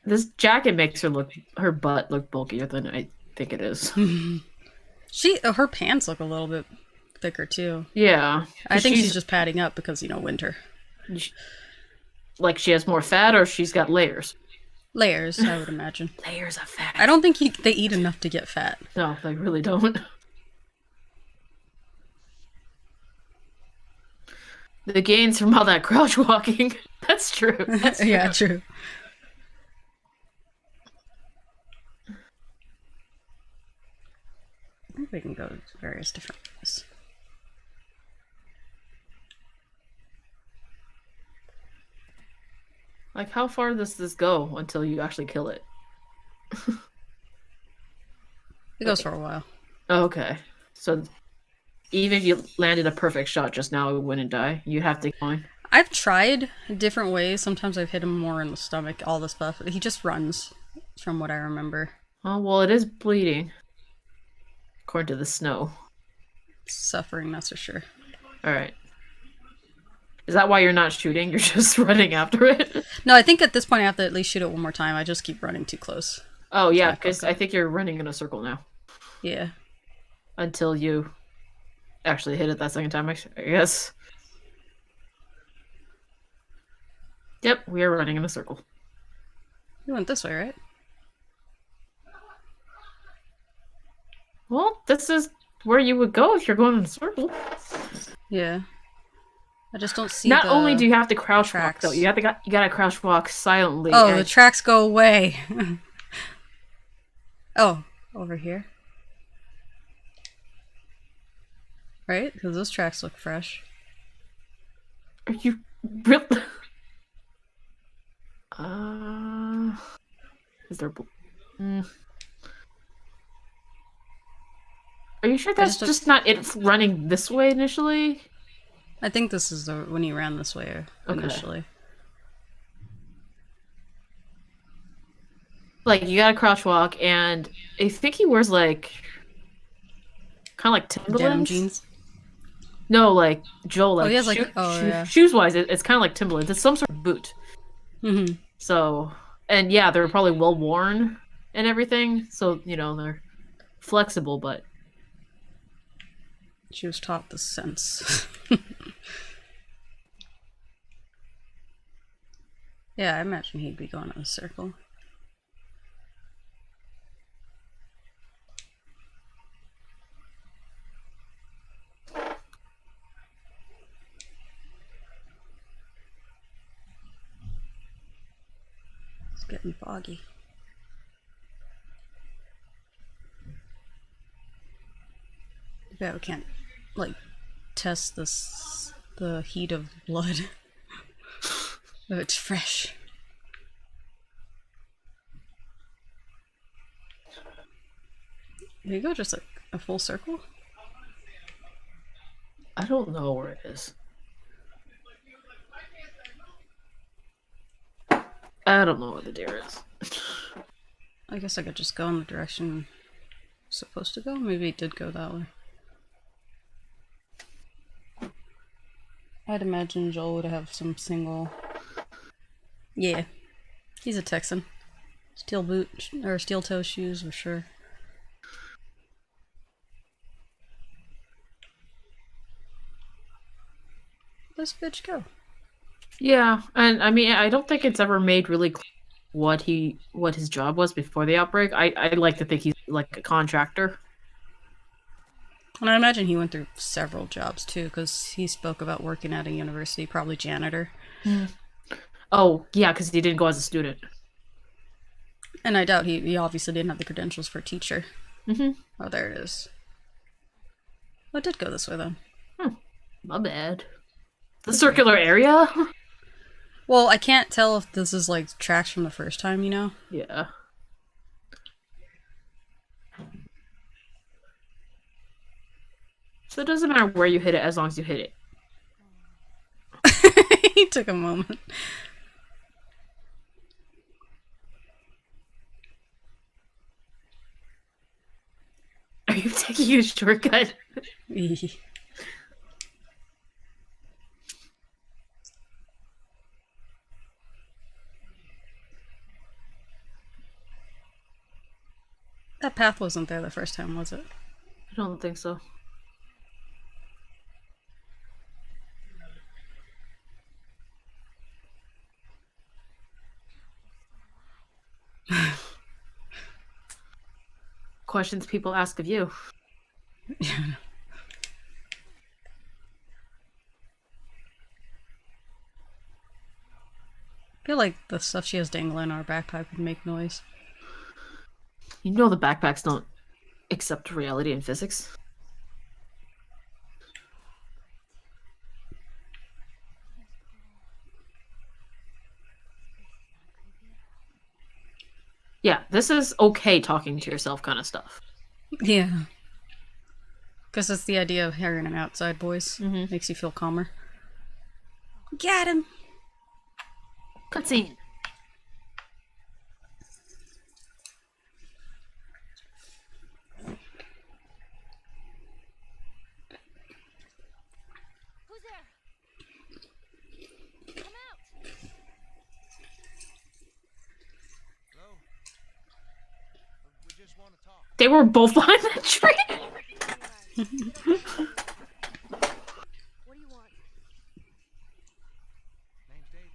This jacket makes her butt look bulkier than I think it is. Her pants look a little bit thicker too. Yeah, I think she's just padding up because, winter. Like she has more fat, or she's got layers. Layers, I would imagine. Layers of fat. I don't think they eat enough to get fat. No, they really don't. The gains from all that crouch walking. That's true. That's true. Yeah, true. I think we can go to various different ways. Like, how far does this go until you actually kill it? It goes for a while. Okay. So even if you landed a perfect shot just now, it wouldn't die. You have to keep going. I've tried different ways. Sometimes I've hit him more in the stomach, all this stuff. He just runs, from what I remember. Oh, well, it is bleeding. According to the snow. Suffering, that's for sure. Alright. Is that why you're not shooting? You're just running after it? No, I think at this point I have to at least shoot it one more time. I just keep running too close. Oh, yeah, because I think you're running in a circle now. Yeah. Until you actually hit it that second time, I guess. Yep, we are running in a circle. You went this way, right? Well, this is where you would go if you're going in a circle. Yeah. I just don't see Not only do you have to crouch tracks. walk, though, you gotta crouch walk silently. Oh, the tracks go away. Oh, over here. Right? Because those tracks look fresh. Are you really? Is there? Are you sure that's just not it running this way initially? I think this is when he ran this way initially. Like, you gotta crouch walk, and I think he wears, like, kind of like Timberlands. Denim jeans? No, like, Joel, like, he has, like, yeah. shoes-wise, it's kind of like Timberlands. It's some sort of boot. Mm-hmm. So, and yeah, they're probably well-worn and everything, so, they're flexible, but... She was taught the sense. Yeah, I imagine he'd be going in a circle. It's getting foggy. Yeah, we can't, like, test the heat of blood. If it's fresh. There you go, just a full circle? I don't know where it is. I don't know where the deer is. I guess I could just go in the direction it's supposed to go. Maybe it did go that way. I'd imagine Joel would have some single... Yeah. He's a Texan. Steel boot, or steel toe shoes for sure. Let's bitch go. Yeah, and I mean, I don't think it's ever made really clear what his job was before the outbreak. I like to think he's like a contractor. And I imagine he went through several jobs too, because he spoke about working at a university, probably janitor. Oh, yeah, because he didn't go as a student. And I doubt he obviously didn't have the credentials for teacher. Mm-hmm. Oh, there it is. Oh, it did go this way then. My bad. The circular area? Well, I can't tell if this is like tracks from the first time, you know? Yeah. So it doesn't matter where you hit it as long as you hit it. He took a moment. Are you taking a shortcut? That path wasn't there the first time, was it? I don't think so. Questions people ask of you. Yeah. I feel like the stuff she has dangling in our backpack would make noise. You know the backpacks don't accept reality and physics. Yeah, this is okay talking to yourself kind of stuff. Yeah. Because it's the idea of hearing an outside voice. Mm-hmm. Makes you feel calmer. Get him! Cutscene. Who's there? Come out! Hello? We just want to talk. They were both behind that tree. What do you want? Name's David.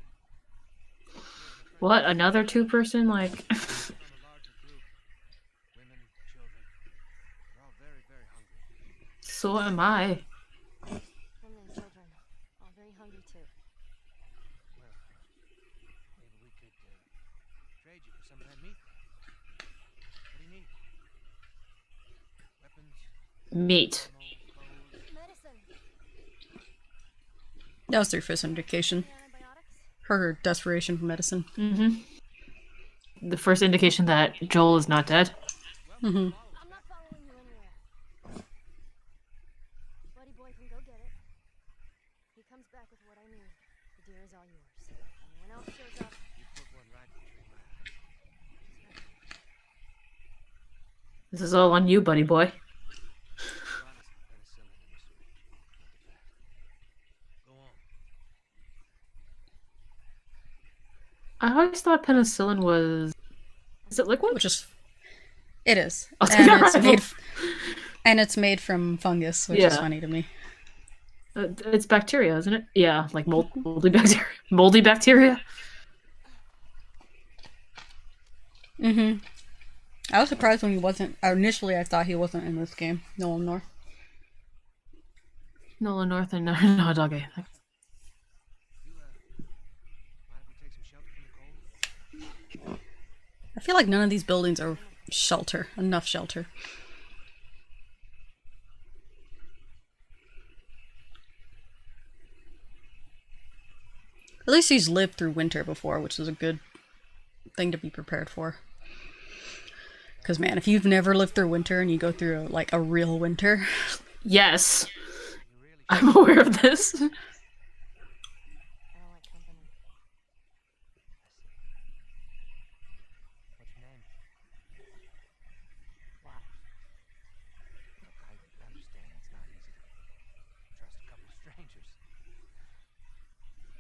What? Another two-person? Like, From a larger group. Women, children. They're all very, very hungry. so am I. Women and children. All very hungry too. Well, maybe we could trade you for some of that meat. What do you need? Weapons, Meat. ammo, clothes. Medicine. That was their first indication. Antibiotics. Her desperation for medicine. Mm-hmm. The first indication that Joel is not dead. Mm-hmm. I'm not following you anywhere. Buddy boy can go get it. He comes back with what I need. The deer is all yours. Anyone else shows up, You put one right between my eyes. This is all on you, buddy boy. Brought us penicillin in this week. Go on. I always thought penicillin was... Is it liquid? Which is... It is. I was And gonna it's rival. made... And it's made from fungus, which is Yeah. funny to me. It's bacteria, isn't it? Yeah, like moldy bacteria. Moldy bacteria? Mm-hmm. I was surprised when he wasn't... Initially, I thought he wasn't in this game. Nolan North. Nolan North and no dog. You, mind if we take some shelter from the cold? I feel like none of these buildings are shelter. Enough shelter. At least he's lived through winter before, which is a good thing to be prepared for. Because, man, if you've never lived through winter and you go through, like, a real winter... Yes. You really I'm aware of this. I don't like company. What's your name? Why? Look, I understand it's not easy to trust a couple of strangers.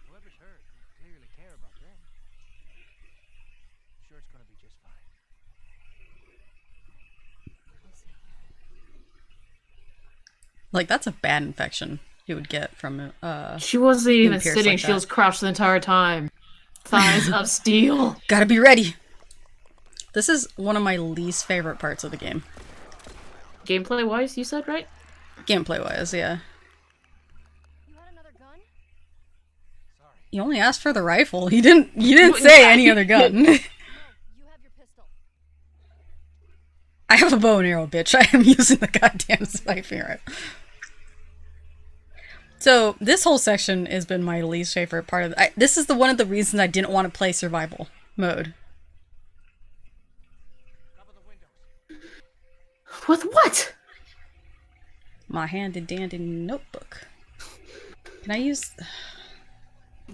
Whoever's hurt, you clearly care about them. I'm sure it's gonna be just fine. We'll see. Like, that's a bad infection you would get from, She wasn't even pierced sitting. like She that. was crouched the entire time. Thighs of steel. Gotta be ready! This is one of my least favorite parts of the game. Gameplay-wise, you said, right? Gameplay wise, yeah. You had another gun? Sorry. You only asked for the rifle. You didn't say any other gun. No, you have your pistol. I have a bow and arrow, bitch. I am using the goddamn sniping rifle. So this whole section has been my least favorite part of. This is one of the reasons I didn't want to play survival mode. Cover the windows. With what? My handy dandy notebook. Can I use?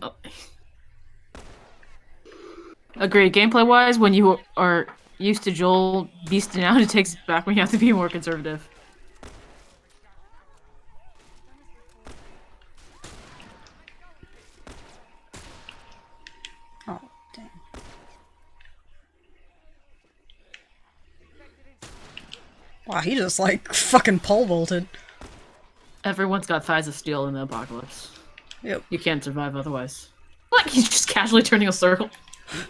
Oh. Agreed. Gameplay wise, when you are used to Joel beasting out, it takes back when you have to be more conservative. Oh dang! Wow, he just like fucking pole vaulted. Everyone's got thighs of steel in the apocalypse. Yep. You can't survive otherwise. Like, he's just casually turning a circle.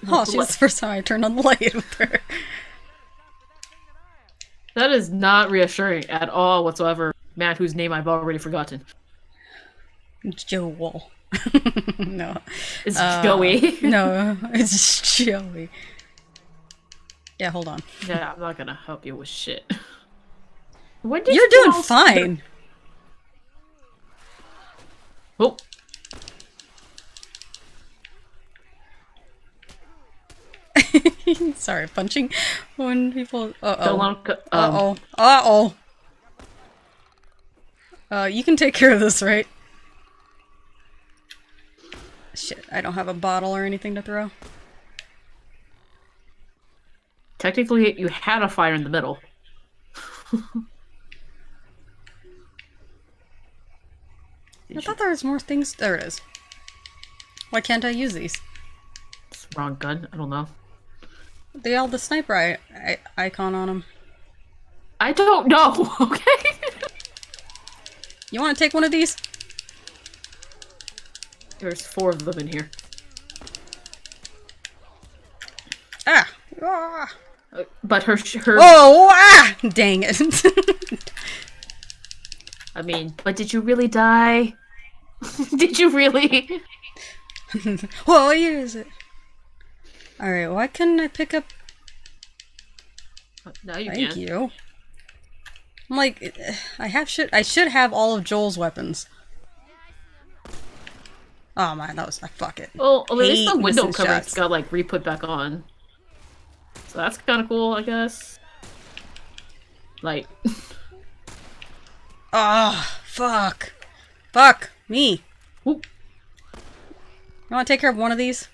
Oh, she was the first time I turned on the light with her. That is not reassuring at all whatsoever. Man, whose name I've already forgotten. Joel. No. It's Joey. No, it's Joey. Yeah, hold on. Yeah, I'm not gonna help you with shit. When did You're you doing all- fine. Oh. Sorry, punching when people. Don't Uh let 'em co- oh. Uh oh. You can take care of this, right? Shit, I don't have a bottle or anything to throw. Technically, you had a fire in the middle. I thought there was more things. There it is. Why can't I use these? It's the wrong gun. I don't know. They all the sniper icon on them. I don't know. Okay. You want to take one of these? There's 4 of them in here. Ah! Ah! But her. Oh! Ah! Dang it! I mean, but did you really die? Did you really? What year is it? Alright, why couldn't I pick up... No, you Thank can't. you. I'm like, I should have all of Joel's weapons. Oh man, that was... Fuck it. Well, at least the Hate window missing coverings shots. got like re-put back on. So that's kind of cool, I guess. Like, Ah, fuck. Fuck me. whoop. You want to take care of one of these?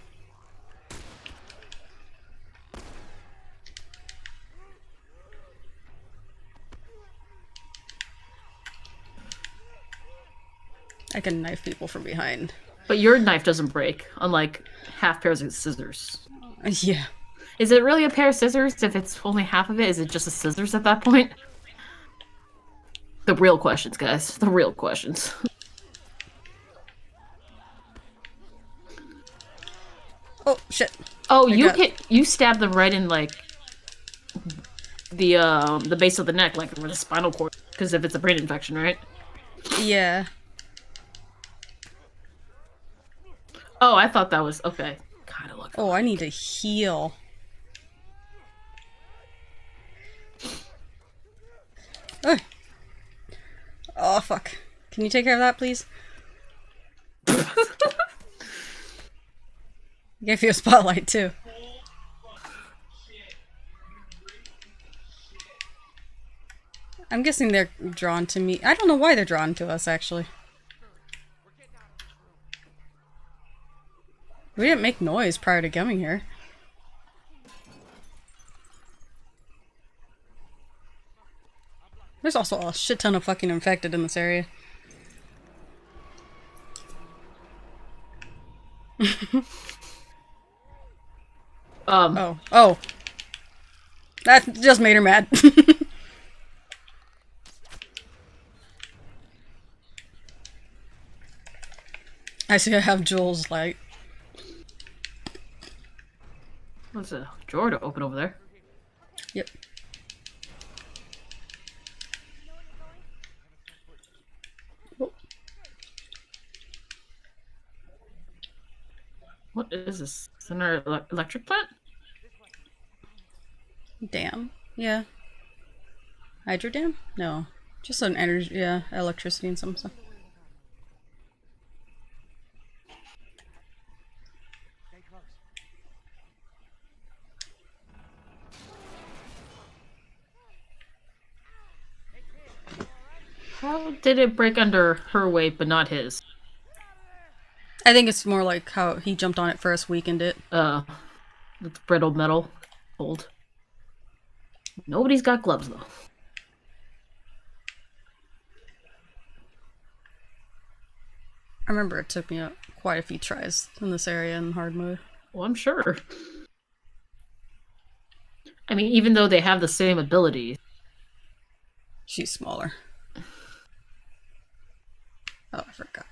I can knife people from behind. But your knife doesn't break, unlike half pairs of scissors. Yeah. Is it really a pair of scissors if it's only half of it? Is it just a scissors at that point? The real questions, guys. The real questions. Oh, shit. Oh, I you got- you stabbed them right in like the base of the neck, like where the spinal cord. Because if it's a brain infection, right? Yeah. Oh, I thought that was okay. Kind of look. Oh, I need to heal. Ugh. Oh, fuck. Can you take care of that, please? Gave you a spotlight, too. I'm guessing they're drawn to me. I don't know why they're drawn to us, actually. We didn't make noise prior to coming here. There's also a shit ton of fucking infected in this area. Oh. Oh. That just made her mad. I see I have Joel's light. What's a drawer to open over there? Yep. What is this? Is it our electric plant? Dam? Yeah. Hydro dam? No. Just an energy, yeah, electricity and some stuff. Stay close. Hey kid, you alright? How did it break under her weight but not his? I think it's more like how he jumped on it first, weakened it. It's brittle metal. Old. Nobody's got gloves though. I remember it took me quite a few tries in this area in hard mode. Well, I'm sure. I mean, even though they have the same abilities. She's smaller. Oh, I forgot.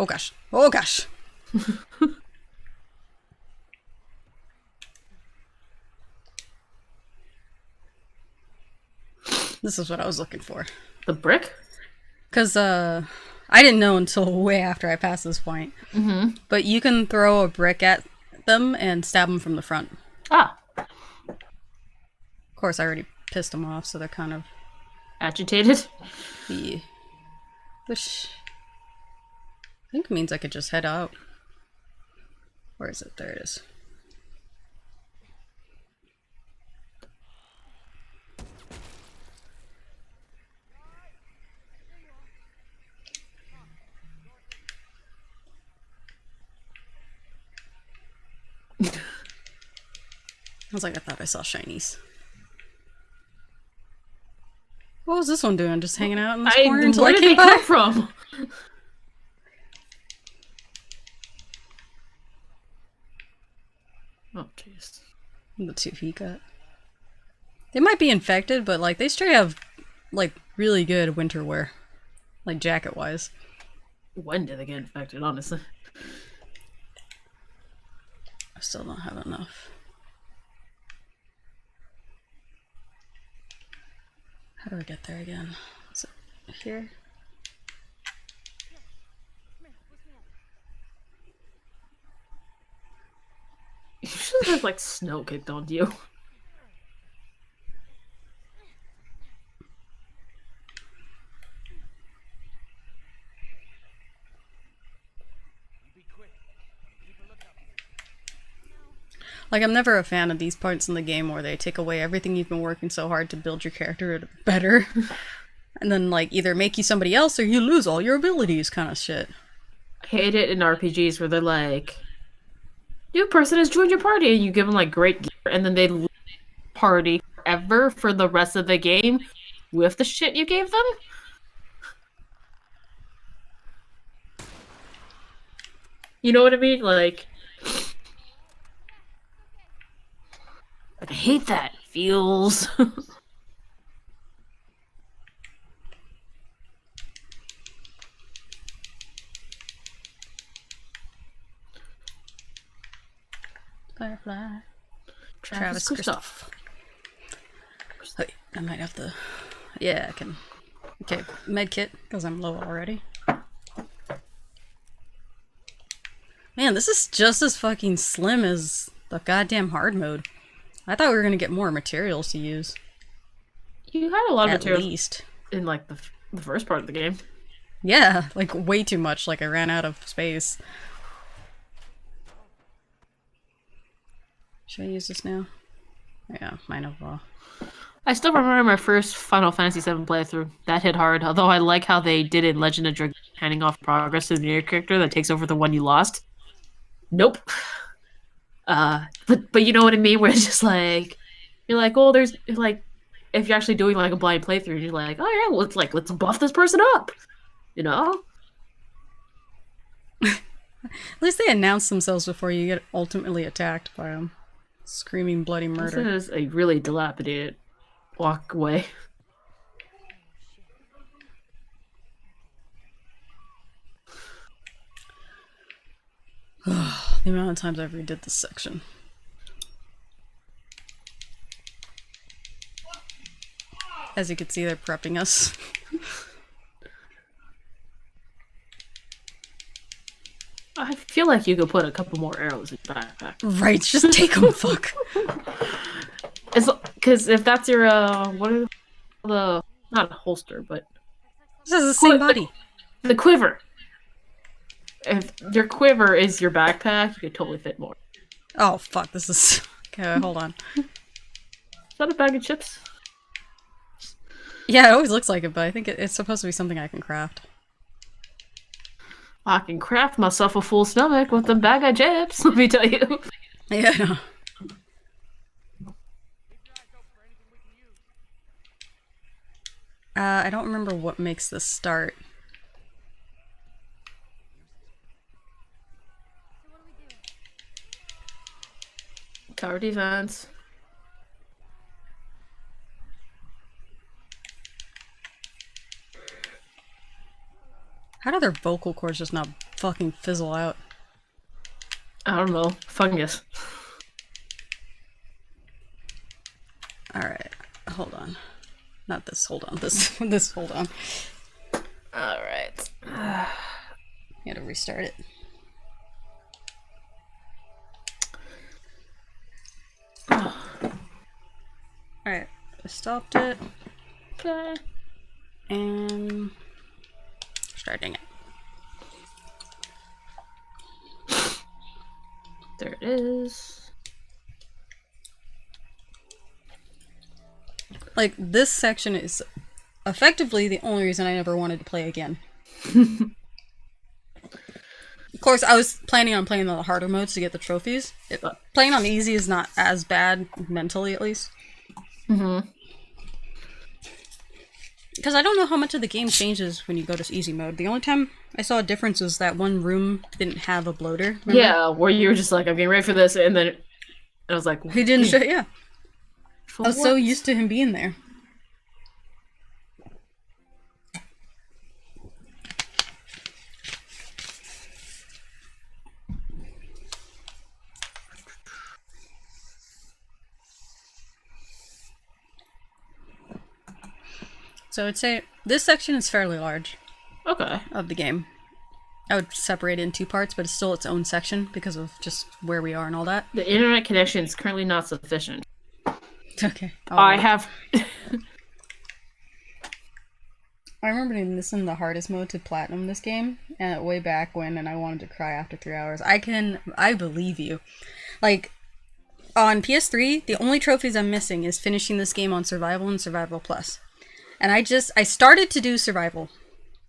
Oh gosh. Oh gosh. This is what I was looking for. The brick? Because, I didn't know until way after I passed this point. Mm-hmm. But you can throw a brick at them and stab them from the front. Ah. Of course, I already pissed them off, so they're kind of... Agitated? Yeah. Which... I think means I could just head out. Where is it? There it is. I was like, I thought I saw shinies. What was this one doing? Just hanging out in this corner until where I did came they by? come from? Oh, jeez. The two he got. They might be infected, but like they straight have like really good winter wear, like jacket wise. When did they get infected, honestly? I still don't have enough. How do I get there again? Is it here? You should have like snow kicked onto you. Be quick. Keep a lookout. Like I'm never a fan of these parts in the game where they take away everything you've been working so hard to build your character better. And then like either make you somebody else or you lose all your abilities kind of shit. I hate it in RPGs where they're like, new person has joined your party, and you give them like great gear, and then they leave the party forever for the rest of the game with the shit you gave them. You know what I mean? Like I hate that. Feels. Firefly. Travis Christoph. Wait, I might have to... Yeah, I can... Okay, medkit, because I'm low already. Man, this is just as fucking slim as the goddamn hard mode. I thought we were gonna get more materials to use. You had a lot of At materials least. in like the first part of the game. Yeah, like way too much, like I ran out of space. Should I use this now? Yeah, might as well. I still remember my first Final Fantasy VII playthrough. That hit hard, although I like how they did in Legend of Dragoon, handing off progress to the new character that takes over the one you lost. Nope. But you know what I mean? Where it's just like, you're like, oh, there's like, if you're actually doing like a blind playthrough, you're like, oh yeah, well, let's buff this person up, you know? At least they announce themselves before you get ultimately attacked by them. Screaming bloody murder. This is a really dilapidated walkway. The amount of times I've redid this section. As you can see, they're prepping us. I feel like you could put a couple more arrows in your backpack. Right, just take them, fuck. Because if that's your, what are the, not a holster, but... This is the same body. The quiver. If your quiver is your backpack, you could totally fit more. Oh, fuck, this is... Okay, hold on. Is that a bag of chips? Yeah, it always looks like it, but I think it's supposed to be something I can craft. I can craft myself a full stomach with a bag of chips, let me tell you. Yeah, no. I don't remember what makes this start. So what do we do? Tower defense. How do their vocal cords just not fucking fizzle out? I don't know. Fungus. Alright, hold on. Not this, hold on. This, hold on. Alright. You gotta restart it. Alright, I stopped it. Okay. And... starting it. There it is. Like, this section is effectively the only reason I never wanted to play again. Of course, I was planning on playing the harder modes to get the trophies. Playing on easy is not as bad, mentally at least. Mm-hmm. Because I don't know how much of the game changes when you go to easy mode. The only time I saw a difference was that one room didn't have a bloater. Remember? Yeah, where you were just like, I'm getting ready for this, and then I was like... He didn't show, yeah. For I was so what? used to him being there. So I'd say this section is fairly large Okay. of the game. I would separate it in two parts, but it's still its own section because of just where we are and all that. The internet connection is currently not sufficient. Okay. I have... I remember doing this in the hardest mode to platinum this game, and way back when, and I wanted to cry after 3 hours. I believe you. Like, on PS3, the only trophies I'm missing is finishing this game on Survival and Survival Plus. And I started to do Survival.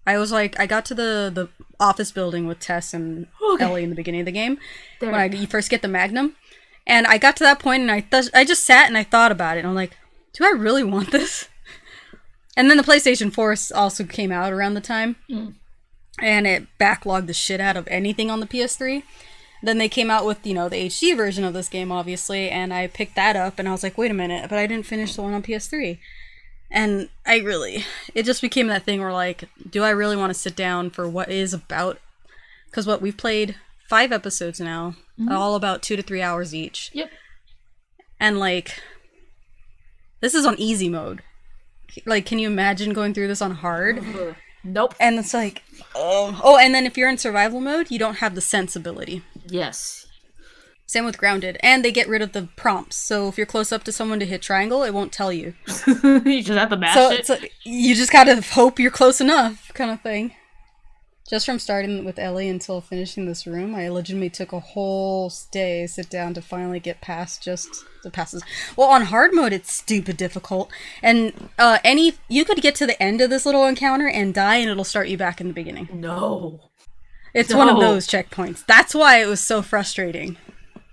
I was like, I got to the office building with Tess and Ellie in the beginning of the game, when you first get the Magnum. And I got to that point, and I just sat and I thought about it, and I'm like, do I really want this? And then the PlayStation 4 also came out around the time, and it backlogged the shit out of anything on the PS3. Then they came out with, the HD version of this game, obviously, and I picked that up, and I was like, wait a minute, but I didn't finish the one on PS3. And it just became that thing where, like, do I really want to sit down for what is about, because we've played 5 episodes now, all about 2 to 3 hours each. Yep. And, like, this is on easy mode. Like, can you imagine going through this on hard? Nope. And it's like, oh, and then if you're in survival mode, you don't have the sensibility. Yes. Same with grounded. And they get rid of the prompts. So if you're close up to someone to hit triangle, it won't tell you. You just have to mash So it. it's like, you just gotta hope you're close enough, kind of thing. Just from starting with Ellie until finishing this room, I legitimately took a whole day sit down to finally get past just the passes. Well, on hard mode, it's stupid difficult. And you could get to the end of this little encounter and die, and it'll start you back in the beginning. No. It's one of those checkpoints. That's why it was so frustrating.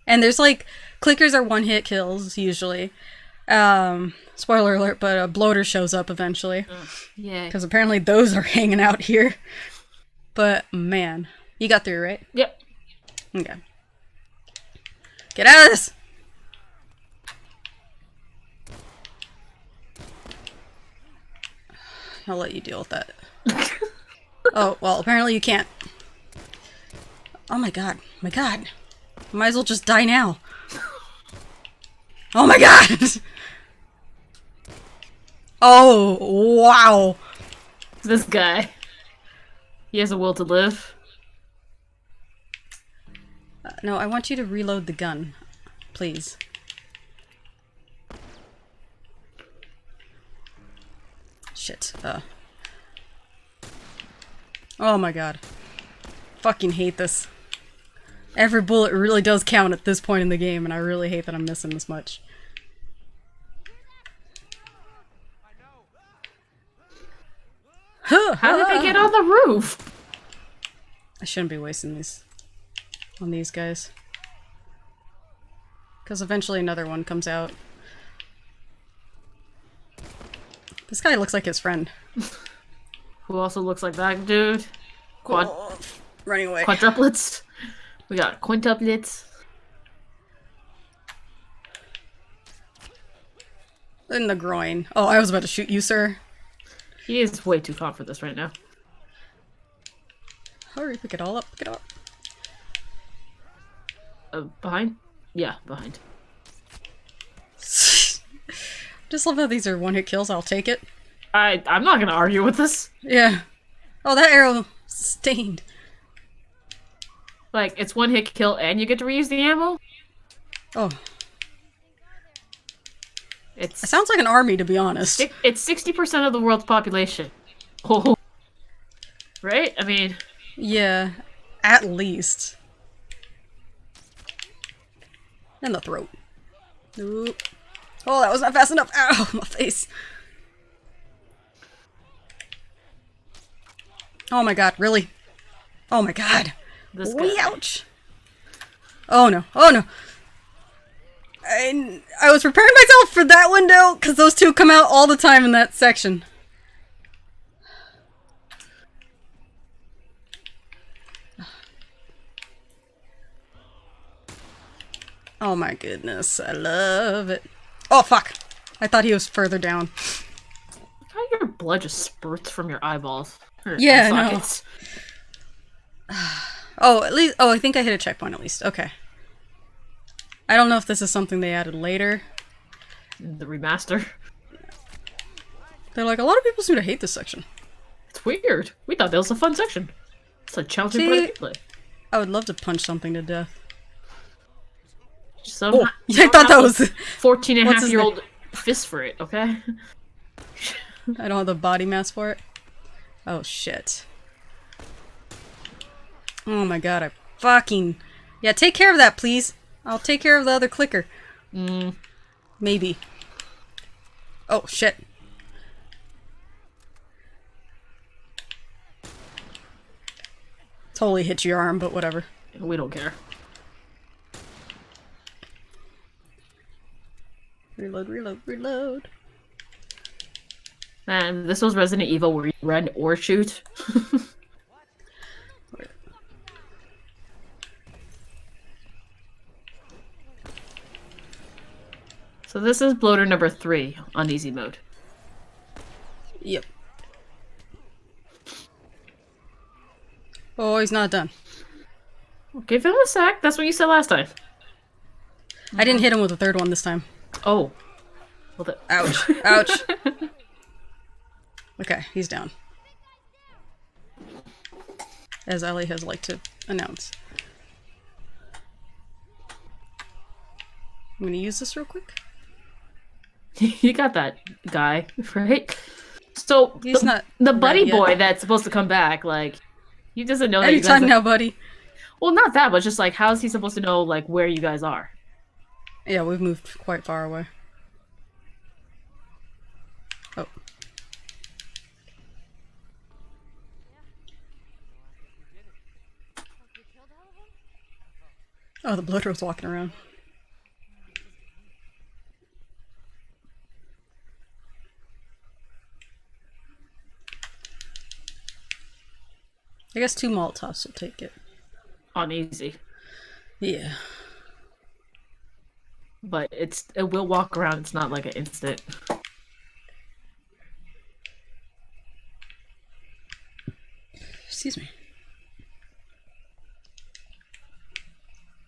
And there's like, clickers are one-hit kills, usually. Spoiler alert, but a bloater shows up eventually. Yeah. Because apparently those are hanging out here. But, man. You got through, right? Yep. Okay. Get out of this! I'll let you deal with that. Oh, well, apparently you can't. Oh my god. My god. Might as well just die now. Oh my god! Oh, wow. This guy. He has a will to live. No, I want you to reload the gun. Please. Shit. Oh my god. Fucking hate this. Every bullet really does count at this point in the game, and I really hate that I'm missing this much. How did they get on the roof? I shouldn't be wasting these on these guys. Because eventually another one comes out. This guy looks like his friend. Who also looks like that dude? Running away. Quadruplets. We got quintuplets. In the groin. Oh, I was about to shoot you, sir. He is way too calm for this right now. Hurry, pick it all up, pick it all up. Behind? Yeah, behind. Just love how these are one-hit kills, I'll take it. I'm not gonna argue with this. Yeah. Oh, that arrow stained. Like, it's one hit kill and you get to reuse the ammo? Oh. It It sounds like an army, to be honest. It's 60% of the world's population. Oh. Right? I mean... Yeah. At least. In the throat. Nope. Oh, that was not fast enough. Ow, my face. Oh my god, really? Oh my god. This Wee, guy. ouch. Oh no, oh no. I was preparing myself for that window, because those two come out all the time in that section. Oh my goodness, I love it. Oh fuck! I thought he was further down. How your blood just spurts from your eyeballs. Or Yeah, eye no. sockets. Oh, at least. Oh, I think I hit a checkpoint at least. Okay. I don't know if this is something they added later. The remaster. They're like, a lot of people seem to hate this section. It's weird. We thought that was a fun section. It's a challenging See? part of gameplay. I would love to punch something to death. So Oh, yeah, I thought that was. 14 and a What's half his year old fist for it, okay? I don't have the body mass for it. Oh shit. Oh my god, I fucking. Yeah, take care of that, please. I'll take care of the other clicker. Maybe. Oh shit. Totally hit your arm, but whatever. We don't care. Reload, reload, reload. Man, this was Resident Evil where you run or shoot. So this is bloater number 3 on easy mode. Yep. Oh, he's not done. Give him a sec. That's what you said last time. I didn't hit him with the third one this time. Oh. Well, that... Ouch. Ouch. Okay, he's down. As Ellie has liked to announce. I'm gonna use this real quick. You got that guy, right? So He's not the buddy ready yet. boy that's supposed to come back. Like, he doesn't know that you guys. Anytime now, buddy. Well, not that, but just like, how is he supposed to know like where you guys are? Yeah, we've moved quite far away. Oh. You killed all of them? Oh, the bloater was walking around. I guess 2 Molotovs will take it. On easy, Yeah. but it will walk around. It's not like an instant. Excuse me.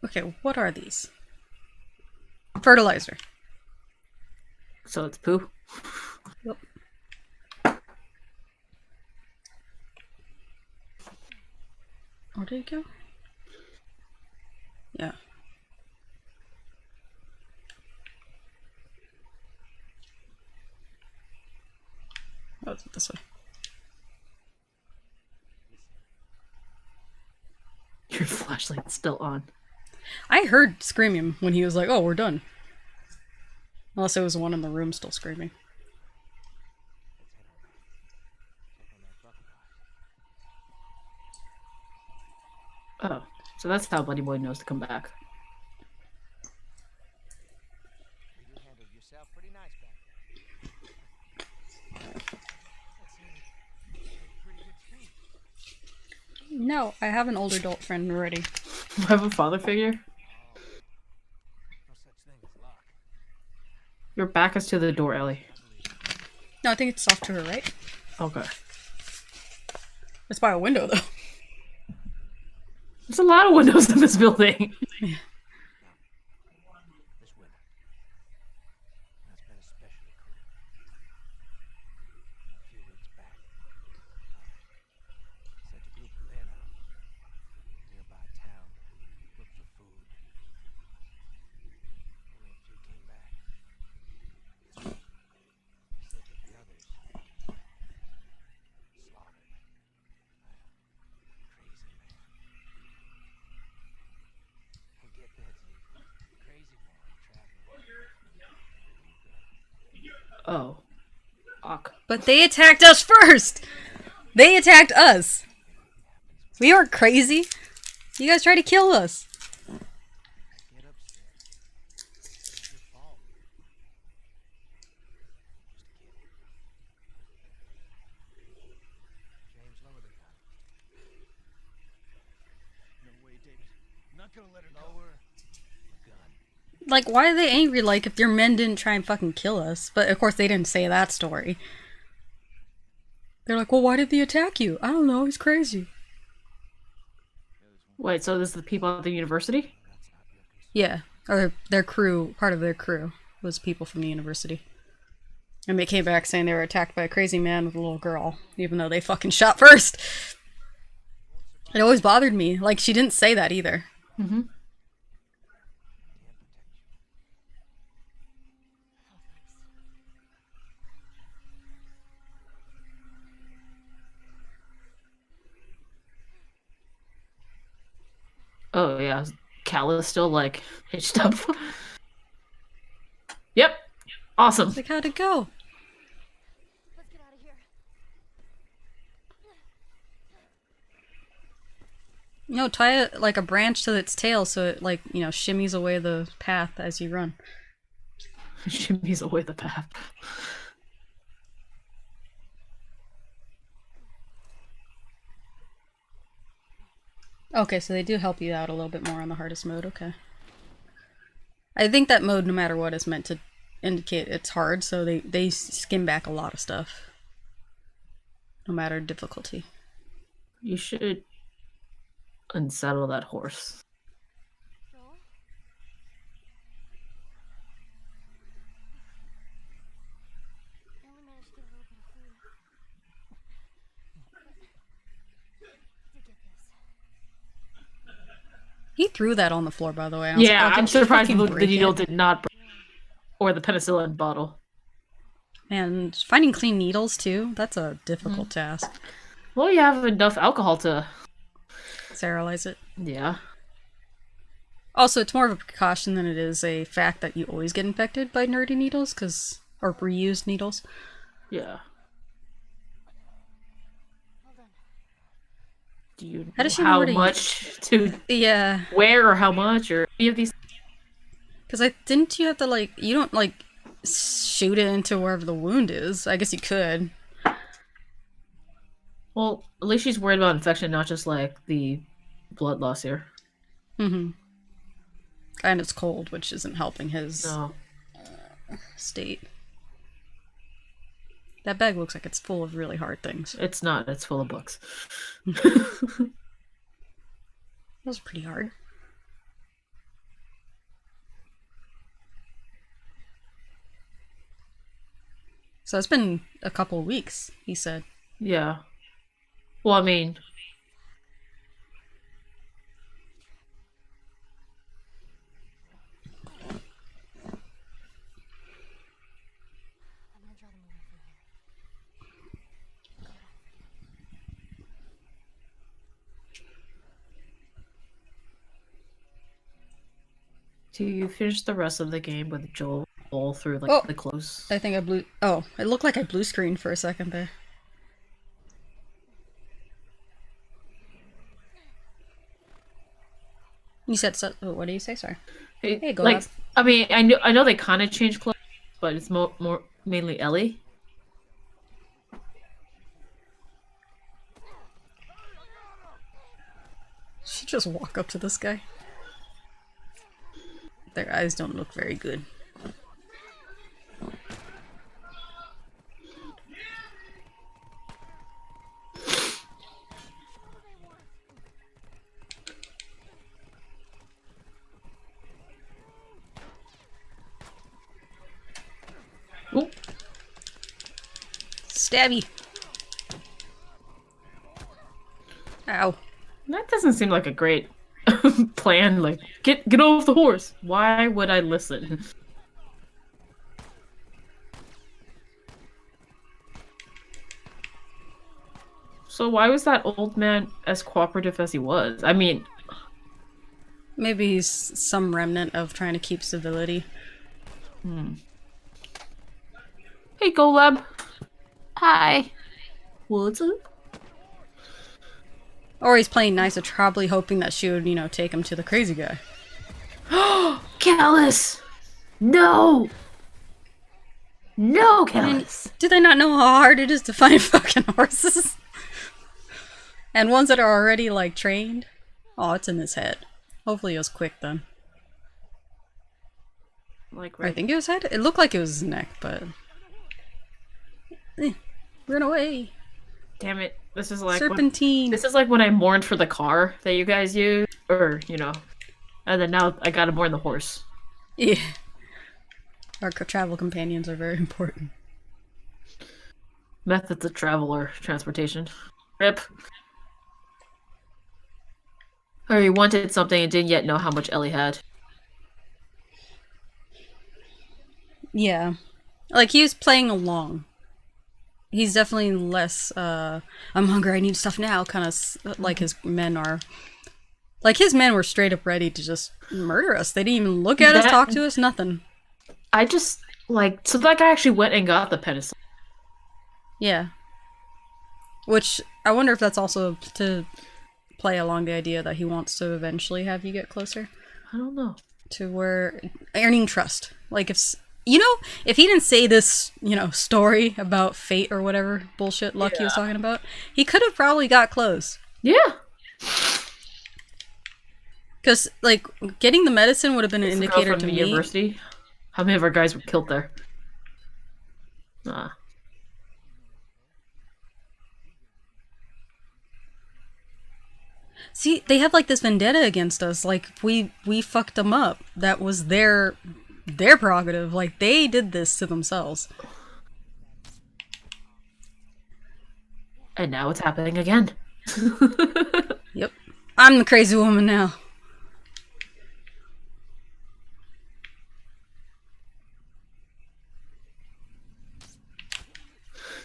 Okay, what are these? Fertilizer. So it's poo. Yep. Where did it go? Yeah. Oh, it's this way. Your flashlight's still on. I heard screaming when he was like, "Oh, we're done." Unless it was the one in the room still screaming. Oh, so that's how Buddy Boy knows to come back. You handled yourself pretty nice back there. That seemed like a pretty good scream. No, I have an older adult friend already. You have a father figure? No such thing as luck. Your back is to the door, Ellie. No, I think it's off to her right. Okay. It's by a window though. There's a lot of windows in this building. This winter has been especially cool. A few weeks back, sent a group of men out nearby town to look for food. Only a few came back. Said that the others slaughtered by a crazy man. And get this, crazy one traveling. Oh. Fuck. But they attacked us first! They attacked us! We aren't crazy! You guys tried to kill us! Get upset. It's your fault. James, lower the gun. No way, David. I'm not gonna let her lower the gun. Like, why are they angry, like, if your men didn't try and fucking kill us? But, of course, they didn't say that story. They're like, well, why did they attack you? I don't know, he's crazy. Wait, so this is the people at the university? Yeah, or their crew, part of their crew, was people from the university. And they came back saying they were attacked by a crazy man with a little girl, even though they fucking shot first. It always bothered me. Like, she didn't say that either. Mm-hmm. Oh, yeah. Cal is still, like, hitched up. Yep. Awesome. Like, how'd it go? Let's get out of here. No, tie it like a branch to its tail so it, like, you know, shimmies away the path as you run. Shimmies away the path. Okay, so they do help you out a little bit more on the hardest mode, okay. I think that mode, no matter what, is meant to indicate it's hard, so they skim back a lot of stuff. No matter difficulty. You should unsaddle that horse. Joel? I only managed to get a little bit of food. I did get this. He threw that on the floor, by the way. I was Yeah, like, oh, I'm did you surprised fucking the break needle it? did not break. Or the penicillin bottle. And finding clean needles, too, that's a difficult task. Well, you have enough alcohol to... Sterilize it. Yeah. Also, it's more of a precaution than it is a fact that you always get infected by nerdy needles, or reused needles. Yeah. Hold on. Do you How know does she know how where to much to Yeah, wear or how much or any of these? because didn't you have to, like, you don't, like, shoot it into wherever the wound is. I guess you could. Well, at least she's worried about infection, not just like the blood loss here. Mm-hmm. And it's cold, which isn't helping his No. state. That bag looks like it's full of really hard things. It's not. It's full of books. That was pretty hard. So it's been a couple weeks, he said. Yeah. Well, I mean, I'm gonna draw the movement from here. do you finish the rest of the game with Joel all through like Oh. the close? I think I blew. Oh, it looked like I blue screened for a second there. You said so. Oh, what do you say? Sorry. Hey, go like, up. I mean, I know they kind of changed clothes, but it's more mainly Ellie. She just walk up to this guy. Their eyes don't look very good. Oop. Stabby. Ow. That doesn't seem like a great plan. Like, get off the horse. Why would I listen? So why was that old man as cooperative as he was? I mean, Maybe he's some remnant of trying to keep civility. hey, Golab. Hi. What's up? Or he's playing nice and probably hoping that she would, you know, take him to the crazy guy. Callus! No! No, Callus! Do they not know how hard it is to find fucking horses? And ones that are already, like, trained? Oh, it's in his head. Hopefully it was quick then. Like, I right. think it was head? It looked like it was his neck, but... Run away! Damn it. This is like Serpentine! this is like when I mourned for the car that you guys use, or you know, and then now I gotta mourn the horse. Yeah. Our travel companions are very important. Methods of travel or transportation. Rip. Or he wanted something and didn't yet know how much Ellie had. Yeah. Like, he was playing along. He's definitely less, I'm hungry, I need stuff now, kind of like his men are. Like, his men were straight up ready to just murder us. They didn't even look at us, talk to us, nothing. I just, like, so that guy actually went and got the penicillin. Yeah. Which, I wonder if that's also to play along the idea that he wants to eventually have you get closer. I don't know. To where, earning trust. Like, if, you know, if he didn't say this, you know, story about fate or whatever bullshit luck he was talking about, he could have probably got close. Yeah. Because, like, getting the medicine would have been an It's the girl indicator from to the me. university. How many of our guys were killed there? Ah. See, they have, like, this vendetta against us. Like, we fucked them up. That was their prerogative. Like, they did this to themselves. And now it's happening again. Yep. I'm the crazy woman now.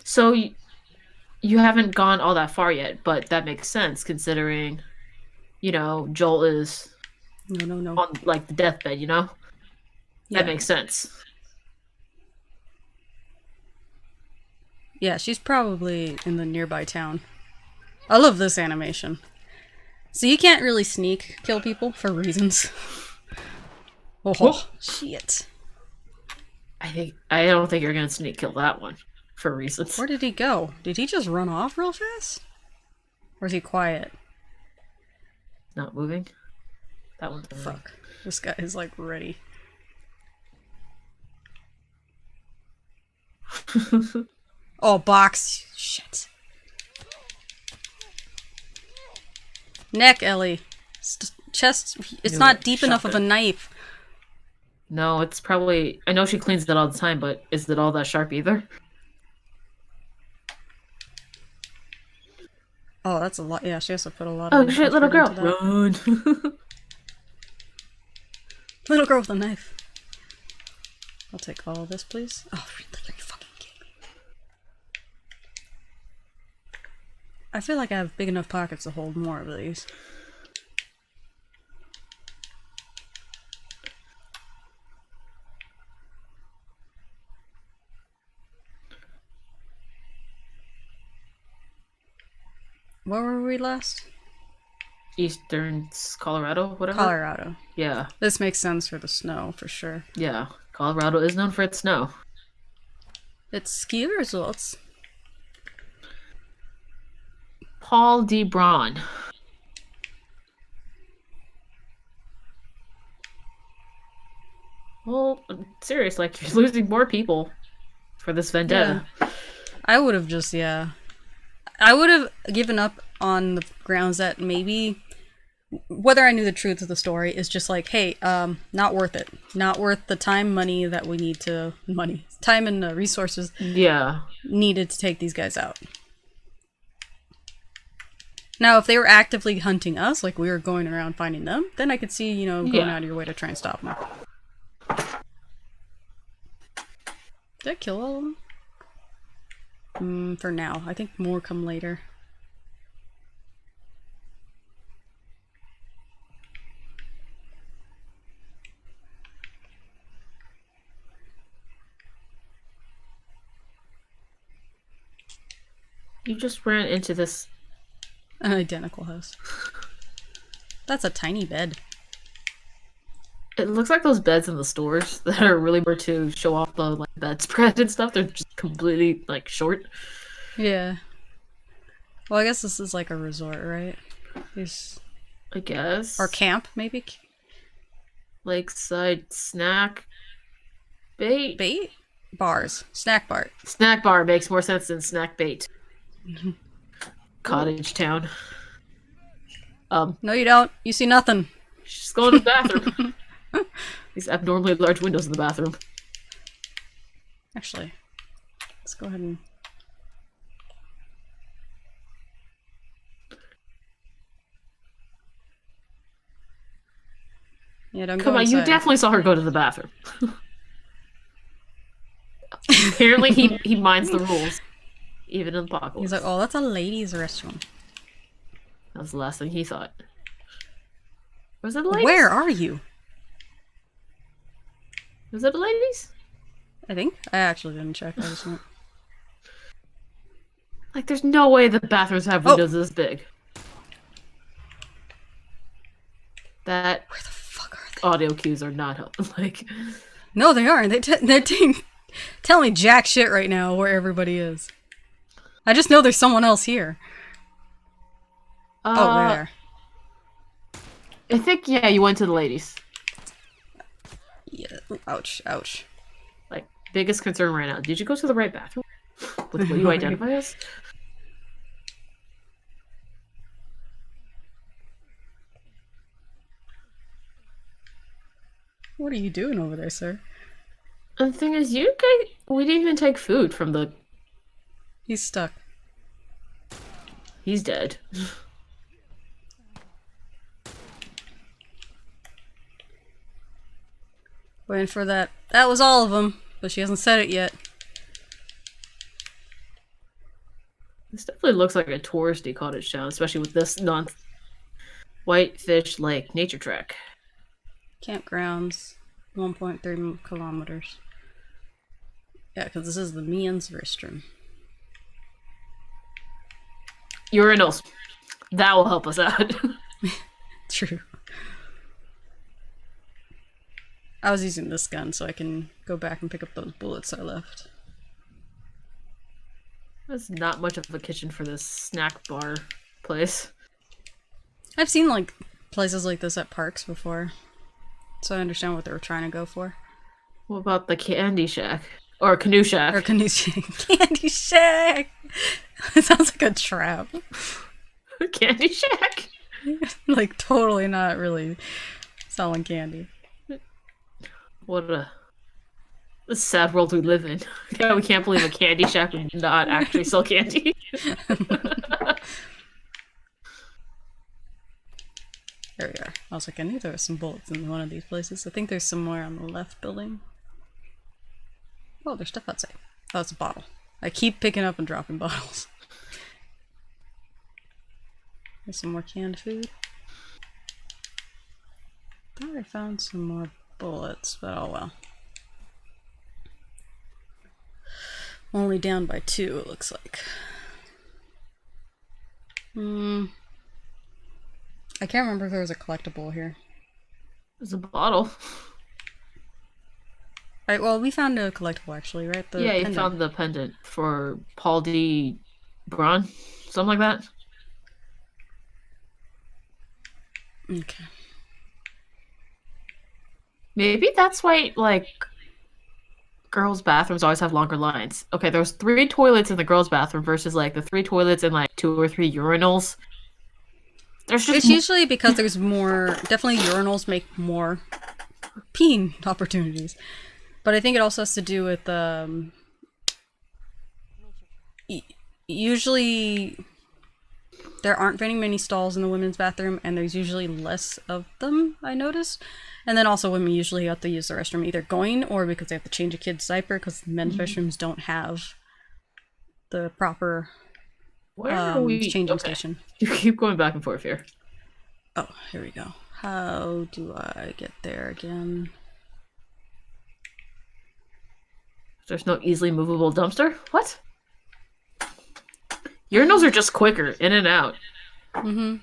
So you haven't gone all that far yet, but that makes sense considering, you know, Joel is No. on like the deathbed, you know? Yeah. That makes sense. Yeah, she's probably in the nearby town. I love this animation. So you can't really sneak kill people for reasons. Oh, shit. I don't think you're gonna sneak kill that one for reasons. Where did he go? Did he just run off real fast? Or is he quiet? Not moving. That one's moving. Fuck. This guy is like ready. Oh, box. Shit. Neck, Ellie. Chest. It's Knew not it. deep Shot enough of a it. knife. No, it's probably. I know she cleans it all the time, but is it all that sharp either? Oh, that's a lot. Yeah, she has to put a lot Oh of shit, little effort girl, into that. run! Little girl with a knife. I'll take all of this, please. Oh, are you fucking kidding me? I feel like I have big enough pockets to hold more of these. Where were we last? Eastern Colorado, whatever. Colorado. Yeah, This makes sense for the snow, for sure. yeah. Colorado is known for its snow. It's ski resorts. Paul D. Braun. Well, I'm serious, like, you're losing more people for this vendetta. I would have just, yeah. I would have given up on the grounds that maybe, whether I knew the truth of the story, is just like, hey, not worth it. Not worth the time, money that we need to, time and resources Yeah. needed to take these guys out. Now, if they were actively hunting us, like we were going around finding them, then I could see, you know, going out of your way to try and stop them. Did I kill all of them? For now. I think more come later. You just ran into this. An identical house. That's a tiny bed. It looks like those beds in the stores that are really more to show off the like bedspread and stuff. They're just completely like short. Yeah. Well, I guess this is like a resort, right? These... I guess. Or camp, maybe? Lakeside snack bait. Bait? Bars. Snack bar. Snack bar makes more sense than snack bait. Cottage town. No, you don't. You see nothing. She's going to the bathroom. These abnormally large windows in the bathroom. Actually, let's go ahead and... Yeah, don't Come go on, inside. you definitely saw her go to the bathroom. Apparently he minds the rules. Even in Apocalypse. He's like, oh, that's a ladies' restroom. That was the last thing he thought. Was it the ladies? Where are you? Was it the ladies? I think. I actually didn't check. I just went... Like, there's no way the bathrooms have windows this big. That Where the fuck are they? audio cues are not helping. Like, No, they aren't. They're telling me jack shit right now where everybody is. I just know there's someone else here. Oh, there. I think, yeah, you went to the ladies. Yeah. Ooh, ouch, ouch. Like, biggest concern right now. Did you go to the right bathroom? With what you identify as? What are you doing over there, sir? And the thing is, we didn't even take food from the... He's stuck. He's dead. Waiting for that. That was all of them, but she hasn't said it yet. This definitely looks like a touristy cottage town, especially with this Whitefish Lake nature track. Campgrounds, 1.3 kilometers. Yeah, because this is the men's restroom. Urinals. That will help us out. True. I was using this gun so I can go back and pick up those bullets I left. There's not much of a kitchen for this snack bar place. I've seen like places like this at parks before, so I understand what they were trying to go for. What about the candy shack? Or canoe shack? Or Candy Shack! It sounds like a trap. Candy shack? Like totally not really selling candy. What a sad world we live in. Yeah, we can't believe a candy shack would not actually sell candy. There we are. I was like, I knew there was some bullets in one of these places. I think there's somewhere on the left building. Oh, there's stuff outside. Oh, it's a bottle. I keep picking up and dropping bottles. There's some more canned food. Thought I found some more bullets, but oh well. Only down by 2, it looks like. I can't remember if there was a collectible here. There's a bottle. Right, well, we found a collectible actually, right? The Yeah, you pendant. found the pendant for Paul D. Braun, something like that. Okay. Maybe that's why, like, girls' bathrooms always have longer lines. Okay, there's 3 toilets in the girls' bathroom versus, like, the 3 toilets and, like, 2 or 3 urinals. There's just It's usually because there's more. Definitely, urinals make more peeing opportunities, but I think it also has to do with usually there aren't very many stalls in the women's bathroom, and there's usually less of them. I noticed, and then also women usually have to use the restroom either going or because they have to change a kid's diaper because men's restrooms don't have the proper Where are we? changing Okay. station. You keep going back and forth here. Oh, here we go. How do I get there again? There's no easily movable dumpster? What? Urinals are just quicker, in and out. Mm-hmm.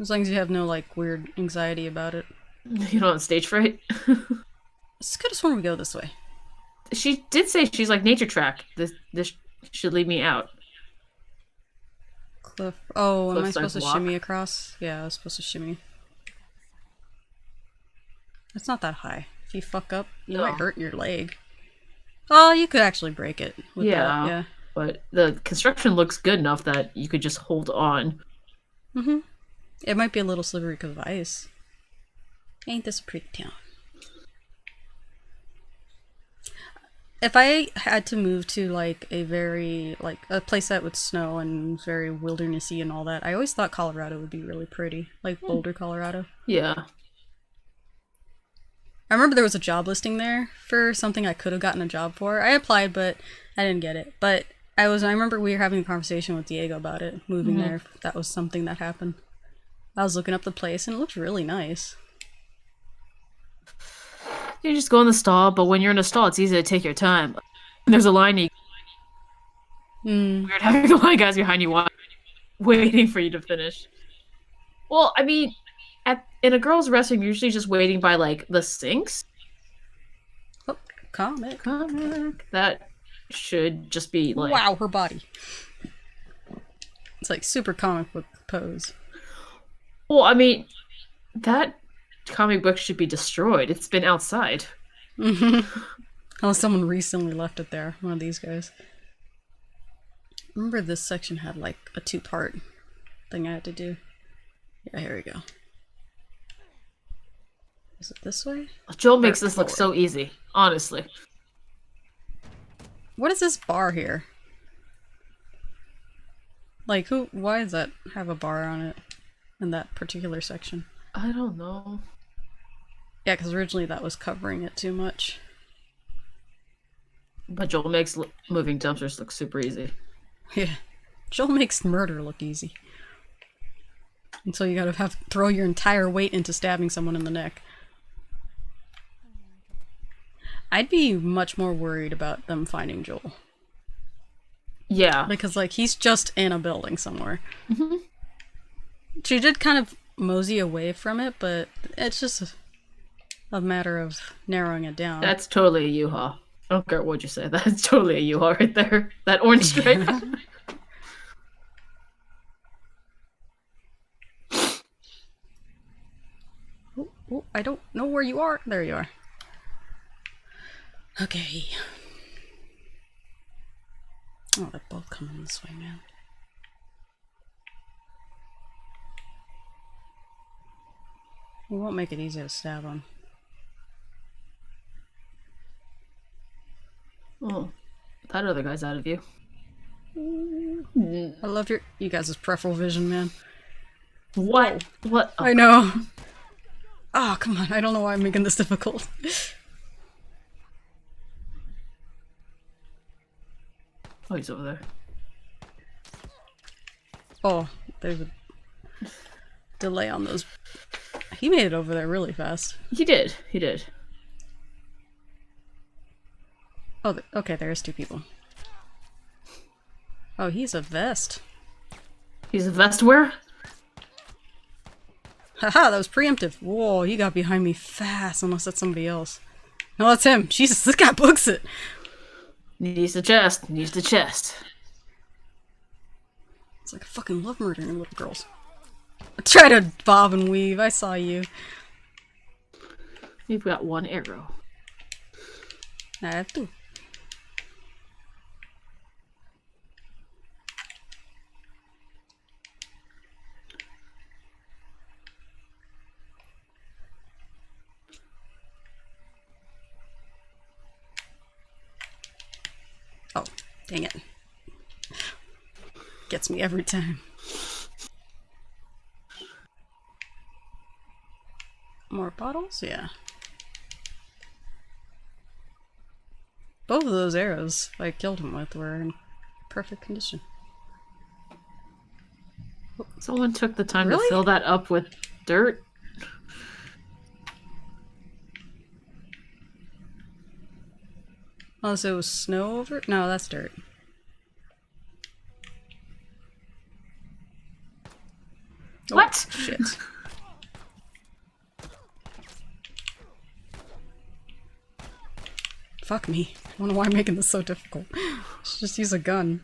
As long as you have no, like, weird anxiety about it. You know, on stage fright. It's could have sworn we go this way. She did say she's like nature track. This should lead me out. Cliff. Oh, am I Cliff supposed to size block. shimmy across? Yeah, I was supposed to shimmy. It's not that high. If you fuck up, you No. might hurt your leg. Oh, you could actually break it with Yeah. that. Yeah. But the construction looks good enough that you could just hold on. Mm-hmm. It might be a little slippery because of ice. Ain't this a pretty town? If I had to move to, like, a very, like, a place that would snow and very wildernessy and all that, I always thought Colorado would be really pretty. Like Boulder, Colorado. Yeah. I remember there was a job listing there for something I could have gotten a job for. I applied, but I didn't get it. But I remember we were having a conversation with Diego about it, moving there, if that was something that happened. I was looking up the place, and it looked really nice. You just go in the stall, but when you're in a stall, it's easy to take your time. There's a line. Weird having the line guys behind you waiting for you to finish. Well, I mean, in a girls' restroom, you're usually just waiting by, like, the sinks. Oh, comic. That should just be, like... Wow, her body. It's like super comic book pose. Well, I mean, that comic book should be destroyed. It's been outside. Unless someone recently left it there. One of these guys. Remember this section had like a 2-part thing I had to do. Yeah, here we go. Is it this way? Joel makes this look so easy, honestly. What is this bar here? Like, why does that have a bar on it in that particular section? I don't know. Yeah, because originally that was covering it too much. But Joel makes moving dumpsters look super easy. Yeah. Joel makes murder look easy. And so you gotta throw your entire weight into stabbing someone in the neck. I'd be much more worried about them finding Joel. Yeah. Because, like, he's just in a building somewhere. She did kind of mosey away from it, but it's just a matter of narrowing it down. That's totally a U-Haul. I don't care what you say. That's totally a U-Haul right there. That orange stripe. Oh, I don't know where you are. There you are. Okay. Oh, they're both coming this way, man. We won't make it easy to stab them. Oh, that other guy's out of view. I love you guys' peripheral vision, man. What? What? I know. Oh, come on. I don't know why I'm making this difficult. Oh, he's over there. Oh, there's a delay on those. He made it over there really fast. He did. He did. Oh, okay, there's 2 people. Oh, he's a vest. He's a vest wearer? Haha, that was preemptive. Whoa, he got behind me fast, unless that's somebody else. No, that's him. Jesus, this guy books it. Needs the chest. Needs the chest. It's like I fucking love murdering little girls. Try to bob and weave. I saw you. We've got 1 arrow. I have 2. Oh, dang it. Gets me every time. More bottles? Yeah. Both of those arrows I killed him with were in perfect condition. Someone took the time Really? to fill that up with dirt. Oh, so it was snow over? No, that's dirt. What? Oh, shit. Fuck me. I don't know why I'm making this so difficult. Should just use a gun.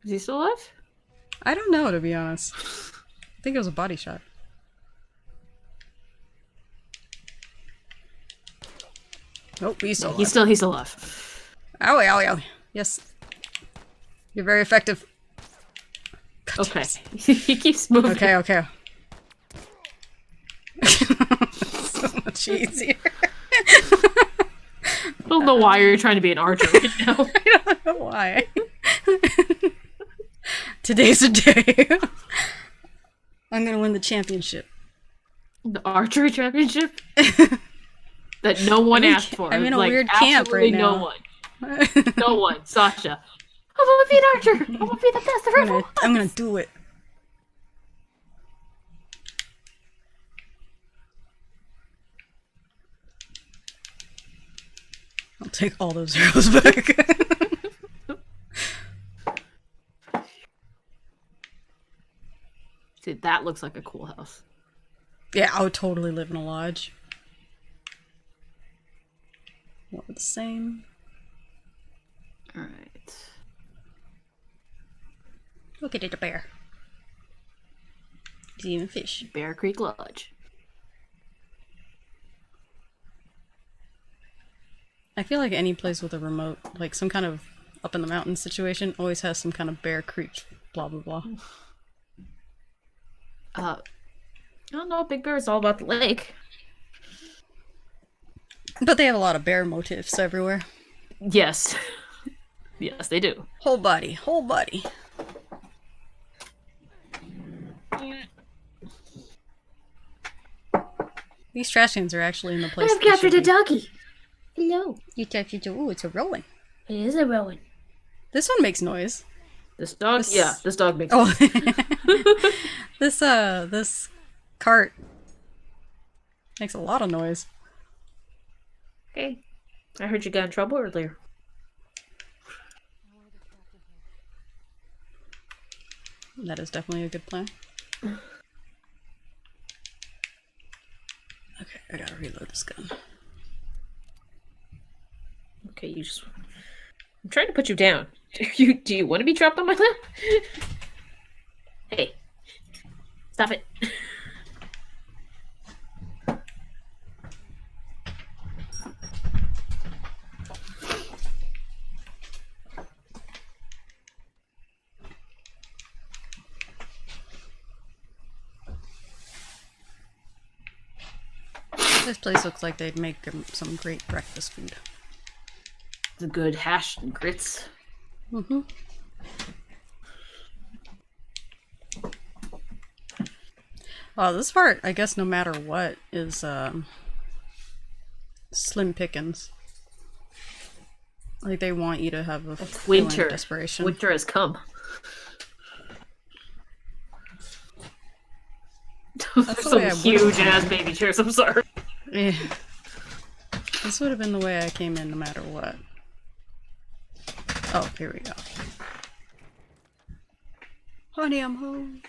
Is he still alive? I don't know, to be honest. I think it was a body shot. Nope, he's still alive. He's still alive. Owie, owie, owie. Yes. You're very effective. God, Okay. yes. He keeps moving. Okay, okay. So much easier. I don't know why you're trying to be an archer right now. I don't know why. Today's the day. I'm gonna win the championship. The archery championship? That no one asked for. I'm in a like, weird camp right no now. one. No one. Sasha. I want to be an archer. I want to be the best there ever was. I'm gonna do it. I'll take all those arrows back. See, that looks like a cool house. Yeah, I would totally live in a lodge. What, the same? Alright. Look at it, a bear. He's even fish. Bear Creek Lodge. I feel like any place with a remote, like some kind of up in the mountains situation, always has some kind of Bear Creek, blah blah blah. I don't know. Big Bear is all about the lake. But they have a lot of bear motifs everywhere. Yes. Yes, they do. Whole body, whole body. These trash cans are actually in the place. I've captured a doggy. Hello. You captured a. Ooh, it's a Rowan. It is a Rowan. This one makes noise. This dog? This- Yeah, this dog makes Oh, this cart makes a lot of noise. Okay. I heard you got in trouble earlier. That is definitely a good plan. Okay, I gotta reload this gun. Okay, you just... I'm trying to put you down. Do you want to be trapped on my lap? Hey. Stop it. This place looks like they'd make some great breakfast food. The good hash and grits. Well, this part, I guess, no matter what, is slim pickings. Like they want you to have a feeling of Winter. desperation. Winter has come. That's the way I Some would've huge ass baby chairs. I'm sorry. Yeah. This would have been the way I came in no matter what. Oh, here we go. Honey, I'm home.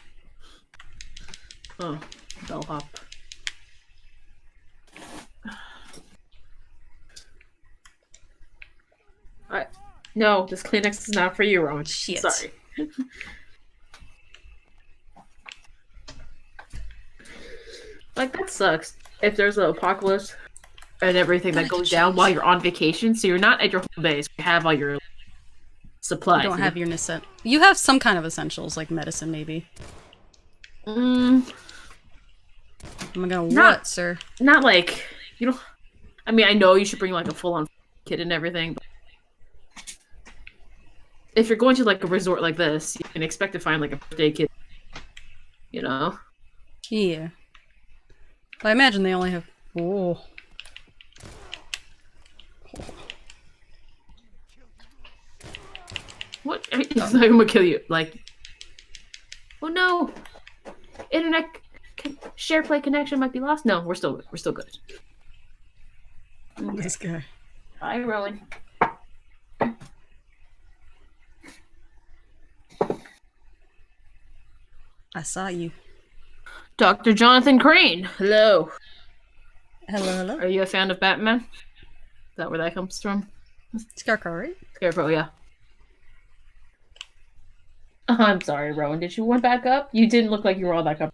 Oh, bellhop. Alright. No, this Kleenex is not for you, Rowan. Shit. Sorry. Like, that sucks. If there's an apocalypse and everything that goes down while you're on vacation, so you're not at your home base, you have all your supplies. You don't have your necessities. You have some kind of essentials, like medicine, maybe. Mm, Am I gonna Not- what, sir? not like, you know, I mean, I know you should bring like a full-on kit and everything, but if you're going to like a resort like this, you can expect to find like a birthday kit, you know? Yeah. But I imagine they only have. Oh. What? I mean, it's not gonna kill you. Like, oh no, internet share play connection might be lost. No, we're still good. This guy. Hi, Rowan. I saw you. Dr. Jonathan Crane. Hello. Hello, hello. Are you a fan of Batman? Is that where that comes from? Scarecrow, right? Scarecrow, yeah. I'm sorry, Rowan. Did you want back up? You didn't look like you were all back up.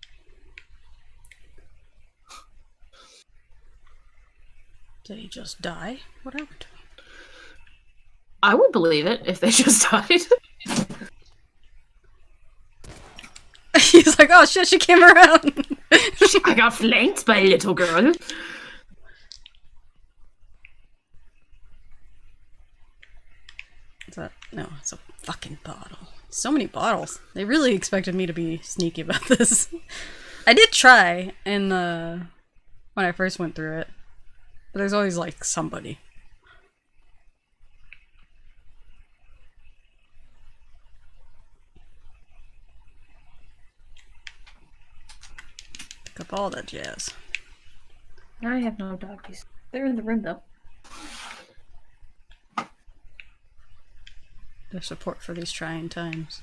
Did he just die? What happened to him? I would believe it if they just died. He's like, oh shit, she came around. I got flanked by a little girl. Is that? No, it's a fucking bottle. So many bottles. They really expected me to be sneaky about this. I did try in the when I first went through it, but there's always like somebody. Pick up all that jazz. I have no doggies. They're in the room though. Their support for these trying times.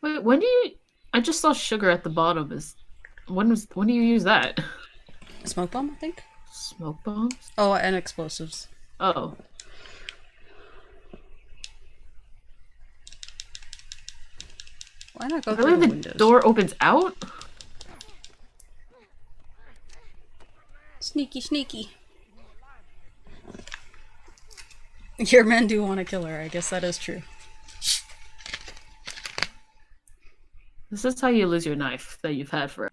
Wait, when do you? I just saw sugar at the bottom. When do you use that? Smoke bomb, I think. Smoke bombs? Oh, and explosives. Oh. Why not go Really, through the the windows? door opens out? Sneaky, sneaky. Your men do want to kill her. I guess that is true. This is how you lose your knife that you've had forever.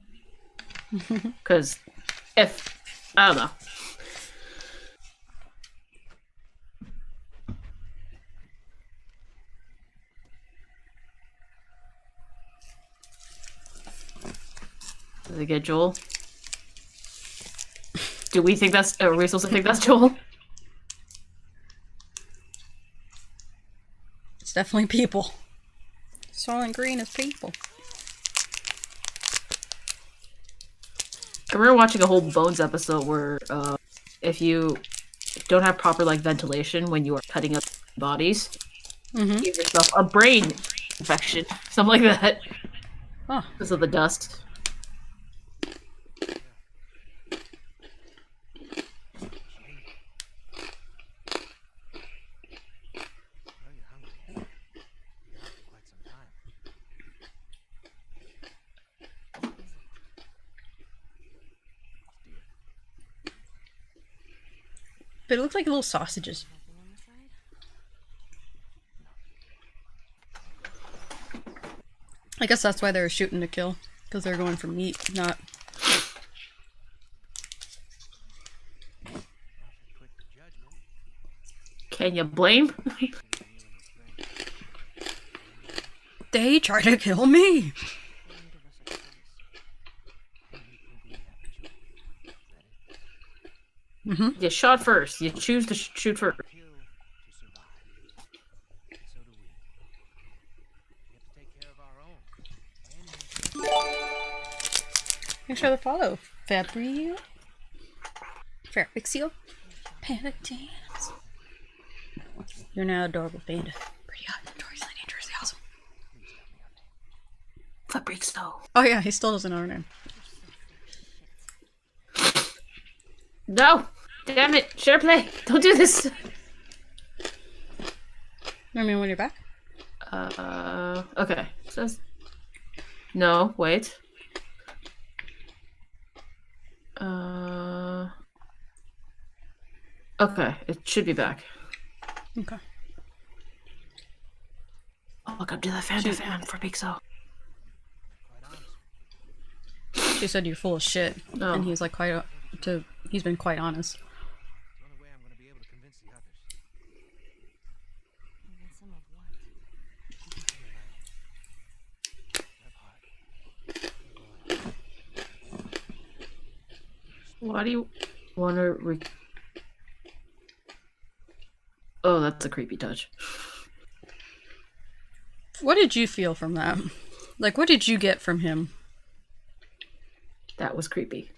Because if I don't know. Does it get Joel? Do we think that's? Are we supposed to think that's Joel? It's definitely people. Soylent Green is people. I remember watching a whole Bones episode where if you don't have proper like ventilation when you are cutting up bodies, Mm-hmm. give yourself a brain infection, something like that, Oh, because of the dust. Well, you're hungry. You've been out for quite some time. but it looked like little sausages. Nothing on the side? I guess that's why they were shooting to kill, because they're going for meat, not. Awfully quick to judgment. Can you blame? Between you and your friend. They tried to kill me. You shot first. You choose to shoot first. Kill to survive. So do we. We have to take care of our own. And Thanks for the follow, Fabrio. Fabrixio. Panda Dance. You're now adorable, Panda. Pretty hot. Tori's Lady Jersey, awesome. Fabricio. Oh yeah, he still doesn't know her name. No! Damn it! Share play! Don't do this! I mean, when you're back? Okay. Says... No, wait. Okay, it should be back. Okay. Welcome to the fan for Pixel. She said you're full of shit, Oh. and he's like he's been quite honest. it's the only way I'm going to be able to convince the others. Even some of what? Have heart. Why do you want to Oh, that's a creepy touch. What did you feel from that? Like, what did you get from him? That was creepy.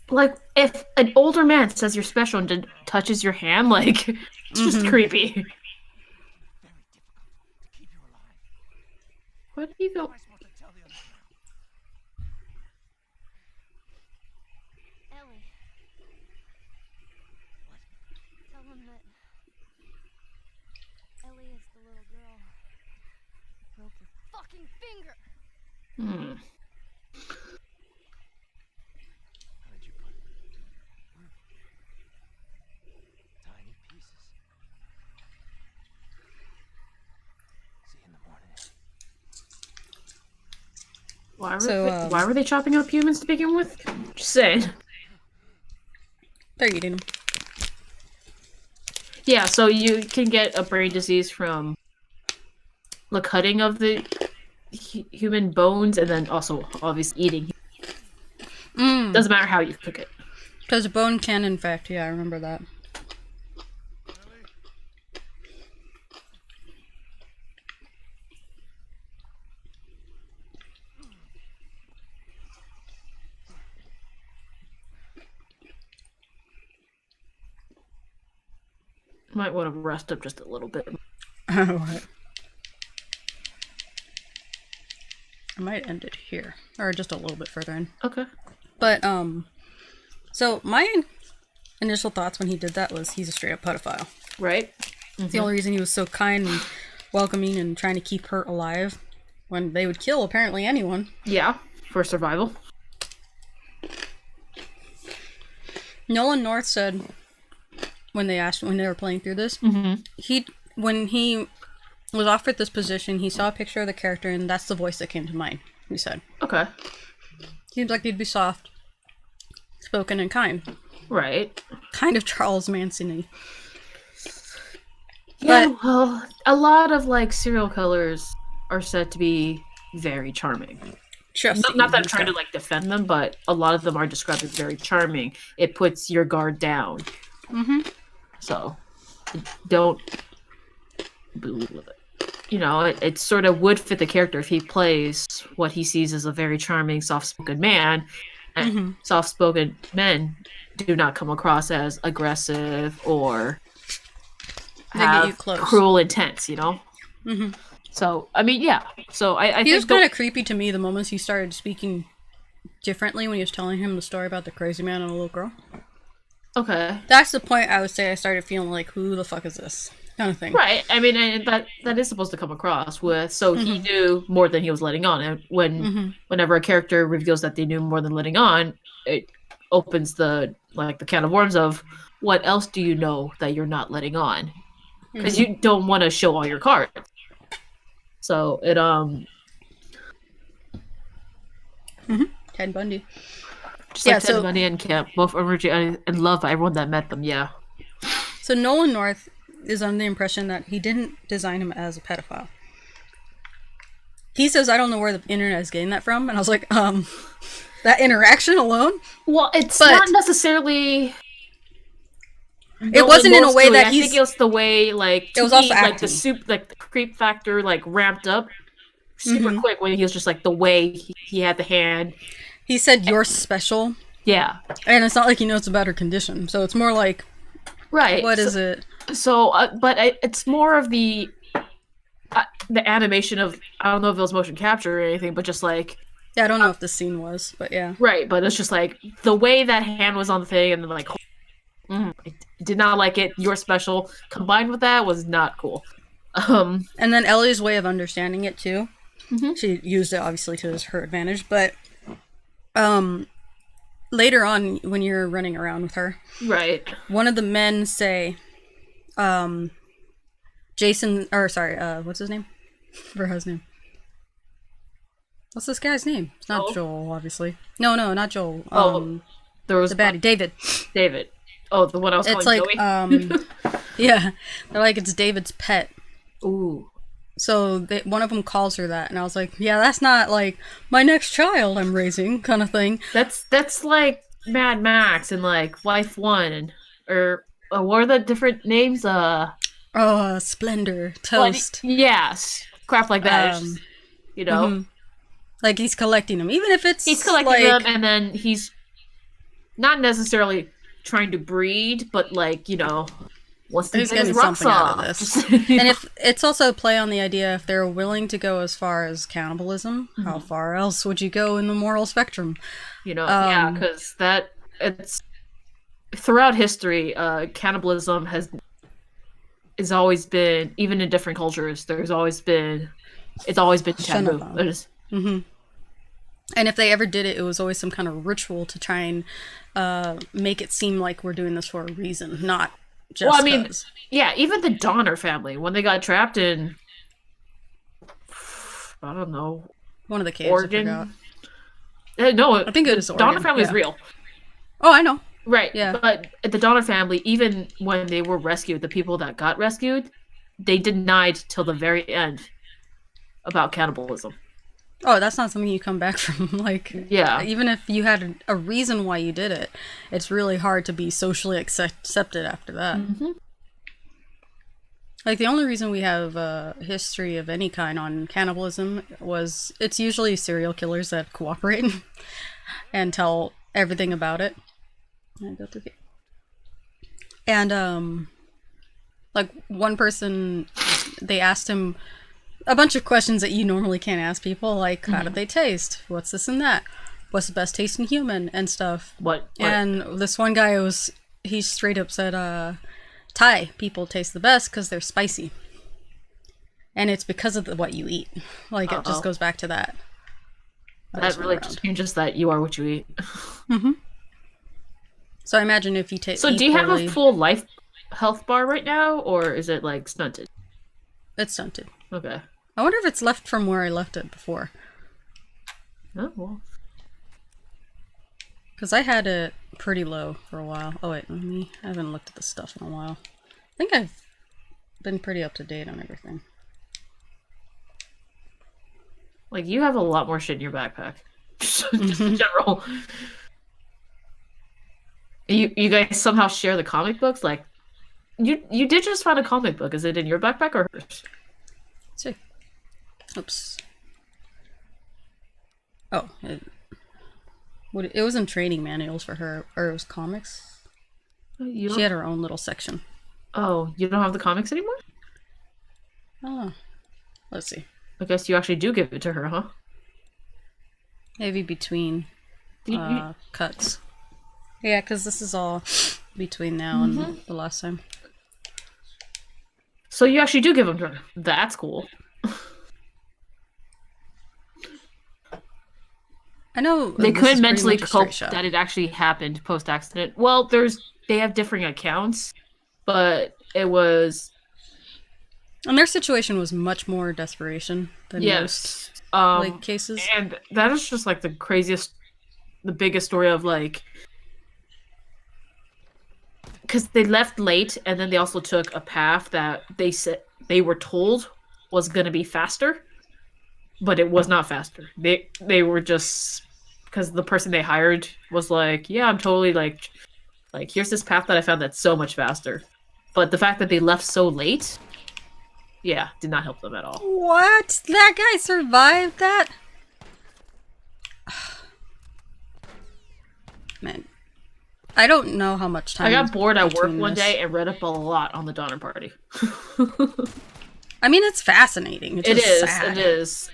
Like, if an older man says you're special and touches your hand, like, it's just creepy. Very difficult to keep you alive. What do you How go? am I supposed to tell the others now? Ellie. What? Tell them that Ellie is the little girl who broke your fucking finger. Hmm. How did you put it? Tiny pieces. See you in the morning. Why were they chopping up humans to begin with? Just saying. They're eating him. Yeah, so you can get a brain disease from the cutting of the human bones, and then also obviously eating. Doesn't matter how you cook it. Because bone can infect, yeah, I remember that. Might want to rest up just a little bit. What? I might end it here. Or just a little bit further in. Okay. But, so my initial thoughts when he did that was he's a straight up pedophile. Right? The only reason he was so kind and welcoming and trying to keep her alive when they would kill apparently anyone. Yeah, for survival. Nolan North said when they were playing through this, when he was offered this position, he saw a picture of the character and that's the voice that came to mind, he said. Okay. Seems like he'd be soft, spoken, and kind. Right. Kind of Charles Manson-y. Yeah, But- well, a lot of, like, serial killers are said to be very charming. Not that I'm trying to, like, defend them, but a lot of them are described as very charming. It puts your guard down. So, don't... You know, it sort of would fit the character if he plays what he sees as a very charming, soft-spoken man. And soft-spoken men do not come across as aggressive or They get you have close. cruel intents, you know? So, I mean, yeah. So, I He think... was kind of creepy to me the moments he started speaking differently when he was telling him the story about the crazy man and a little girl. Okay. That's the point I would say I started feeling like, who the fuck is this? Kind of thing. Right. I mean, and that is supposed to come across with, so he knew more than he was letting on. And whenever a character reveals that they knew more than letting on, it opens the can of worms of what else do you know that you're not letting on? Because you don't want to show all your cards. So it Ted Bundy. Just Yeah, like Ted so Bundy and Camp, both originally and loved by everyone that met them. Yeah. so Nolan North is under the impression that he didn't design him as a pedophile. He says, I don't know where the internet is getting that from. And I was like, that interaction alone? Well, it's But- not necessarily. It wasn't in a way that I he's... think it was the way, like, It was to me, also like the acting. like the creep factor, like ramped up super quick when he was just like the way he had the hand. He said, you're special. Yeah. And it's not like he knows about her condition. So it's more like, Right. what is it? So, but it's more of the animation of, I don't know if it was motion capture or anything, but just like, Yeah, I don't know if the scene was, but yeah. right, but it's just like the way that hand was on the thing, and then like, I did not like it. You're special. Combined with that was not cool. And then Ellie's way of understanding it too. Mhm. She used it obviously to her advantage, but later on when you're running around with her, right. one of the men say, Jason, or sorry, what's his name? For his name. What's this guy's name? It's not Joel? Joel, obviously. No, not Joel. There was the baddie, David. David. Oh, the one I was It's calling like, Joey. yeah, they're like it's David's pet. Ooh. So one of them calls her that, and I was like, yeah, that's not like my next child I'm raising kind of thing. That's like Mad Max and like Life One, or what are the different names? Splendor, Toast. Yes, crap like that. It's just, you know, mhm. Like he's collecting them, even if it's he's collecting like, them, and then he's not necessarily trying to breed, but like, you know, wants to he's get his getting rocks something out off. of this. Just, you And know. if it's also a play on the idea, if they're willing to go as far as cannibalism, how far else would you go in the moral spectrum? You know, yeah, because it's throughout history, cannibalism has always been, even in different cultures, it's always been taboo. Xenophone. There's- And if they ever did it, it was always some kind of ritual to try and make it seem like we're doing this for a reason, not just well, I mean, 'cause. yeah, even the Donner family, when they got trapped in, I don't know, One of the caves, I forgot. Oregon. No, I think it was the Donner Oregon, family is yeah. real. Oh, I know. Right. Yeah. But the Donner family, even when they were rescued, the people that got rescued, they denied till the very end about cannibalism. Oh, that's not something you come back from. Like, Yeah. even if you had a reason why you did it, it's really hard to be socially accepted after that. Like, the only reason we have a history of any kind on cannibalism was it's usually serial killers that cooperate and tell everything about it. And, like, one person, they asked him a bunch of questions that you normally can't ask people, like, how did they taste? What's this and that? What's the best tasting human? And stuff. What? And this one guy he straight up said, Thai people taste the best because they're spicy. And it's because of what you eat. Like, it just goes back to that. That really just changes that you are what you eat. So I imagine if you take. So do you have a full life health bar right now, or is it like stunted? It's stunted. Okay. I wonder if it's left from where I left it before. Oh, well. Because I had it pretty low for a while. Oh wait, I haven't looked at the stuff in a while. I think I've been pretty up to date on everything. Like, you have a lot more shit in your backpack. Just in general. You guys somehow share the comic books? Like, you did just find a comic book. Is it in your backpack or hers? Let's see. Oops. Oh, it was in training manuals for her, or it was comics. You She don't... had her own little section. Oh, you don't have the comics anymore? Oh, let's see. I guess you actually do give it to her, huh? Maybe between cuts. Yeah, because this is all between now and the last time. So you actually do give them to her. That's cool. I know They this is could pretty mentally much a straight cope shot. that it actually happened post-accident. Well, they have differing accounts, but it was... And their situation was much more desperation than most Yes. cases. And that is just like the craziest the biggest story of like, because they left late, and then they also took a path that they said they were told was going to be faster, but it was not faster. They were just, because the person they hired was like, yeah, I'm totally like here's this path that I found that's so much faster. But the fact that they left so late, yeah, did not help them at all. What? That guy survived that? Man, I don't know how much time. I got bored at work between one this. day and read up a lot on the Donner Party. I mean, it's fascinating. It's It just is. sad. It is.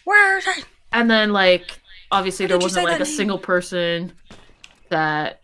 Where is it? And then, like, obviously, Why there did you wasn't say like that a name? single person that